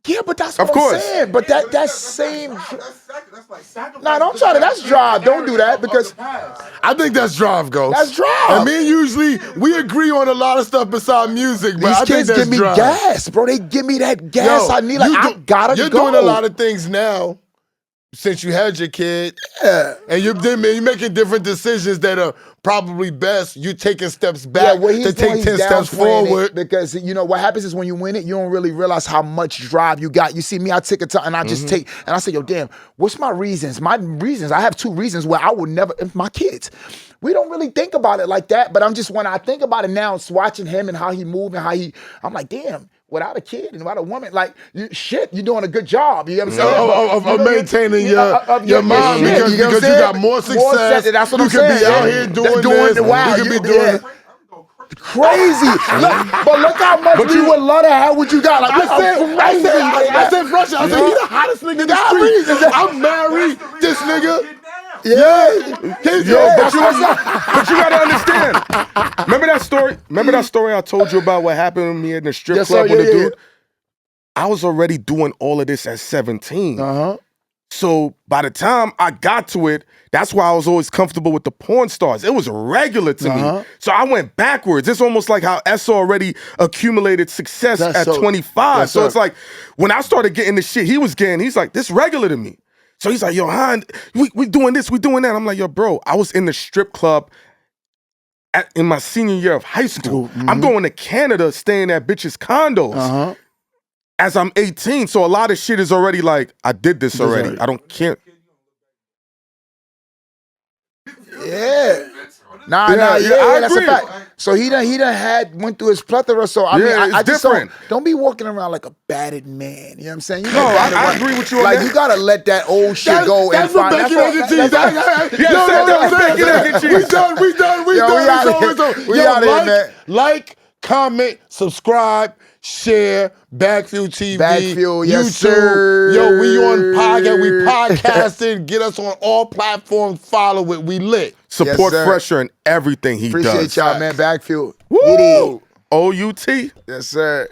Speaker 2: Yeah, but that's
Speaker 4: Of
Speaker 2: what
Speaker 4: course.
Speaker 2: I'm saying. But that's same.
Speaker 1: That's like sacrifice.
Speaker 2: Nah, don't try to. That's drive. Don't do that because
Speaker 3: I think that's drive, Ghost.
Speaker 2: That's drive.
Speaker 3: And me and usually, we agree on a lot of stuff beside music, but
Speaker 2: these
Speaker 3: I think
Speaker 2: kids
Speaker 3: that's
Speaker 2: give me
Speaker 3: drive.
Speaker 2: gas, bro. They give me that gas I need. Like, I gotta
Speaker 3: You're
Speaker 2: go.
Speaker 3: doing a lot of things now since you had your kid.
Speaker 2: Yeah.
Speaker 3: And you're making different decisions that are probably best. You're taking steps back
Speaker 2: what he's
Speaker 3: to
Speaker 2: doing,
Speaker 3: take
Speaker 2: he's
Speaker 3: 10 steps
Speaker 2: downplaying it
Speaker 3: forward.
Speaker 2: because you know what happens is when you win it, you don't really realize how much drive you got. You see me, I take a time and I just take, and I say, yo, damn, what's my reasons? My reasons, I have 2 reasons where I would never, my kids. We don't really think about it like that, but I'm just, when I think about it now, it's watching him and how he moved and how I'm like, damn, without a kid and without a woman, like you're doing a good job. You know what I'm saying?
Speaker 3: Of maintaining your mind
Speaker 2: shit,
Speaker 3: because you got more success.
Speaker 2: That's what
Speaker 3: you
Speaker 2: I'm
Speaker 3: can
Speaker 2: saying.
Speaker 3: be out here doing this.
Speaker 2: Wow,
Speaker 3: you can be doing
Speaker 2: crazy. But look how much we would love to have what you got. Like,
Speaker 3: I said, Phresher, I said, he the hottest nigga in the street. I'm married. This nigga.
Speaker 2: Yeah.
Speaker 4: But you gotta understand. Remember that story? Remember that story I told you about what happened to me in the strip club with a dude? I was already doing all of this at 17. So by the time I got to it, that's why I was always comfortable with the porn stars. It was regular to me. So I went backwards. It's almost like how S already accumulated success at 25. So it's like when I started getting the shit he was getting, he's like, this regular to me. So he's like, yo, Han, we doing this, we doing that. I'm like, yo, bro, I was in the strip club in my senior year of high school. I'm going to Canada staying at bitches' condos. As I'm 18, so a lot of shit is already like, I did this already. I don't care.
Speaker 2: Yeah. That's a fact. So he done went through his plethora. So I mean, I just don't be walking around like a battered man. You know what I'm saying? You
Speaker 4: I agree with you on that.
Speaker 2: Like you gotta let that old shit go.
Speaker 3: That's what Becky We done.
Speaker 2: We out here, man.
Speaker 3: Like, comment, subscribe, share, BagFuel TV,
Speaker 2: BagFuel, yes,
Speaker 3: YouTube.
Speaker 2: sir.
Speaker 3: Yo, we on podcast. We podcasting. Get us on all platforms. Follow it. We lit.
Speaker 4: Support Phresher and everything he does.
Speaker 2: Appreciate y'all, man. BagFuel.
Speaker 4: Woo! OUT.
Speaker 2: Yes, sir.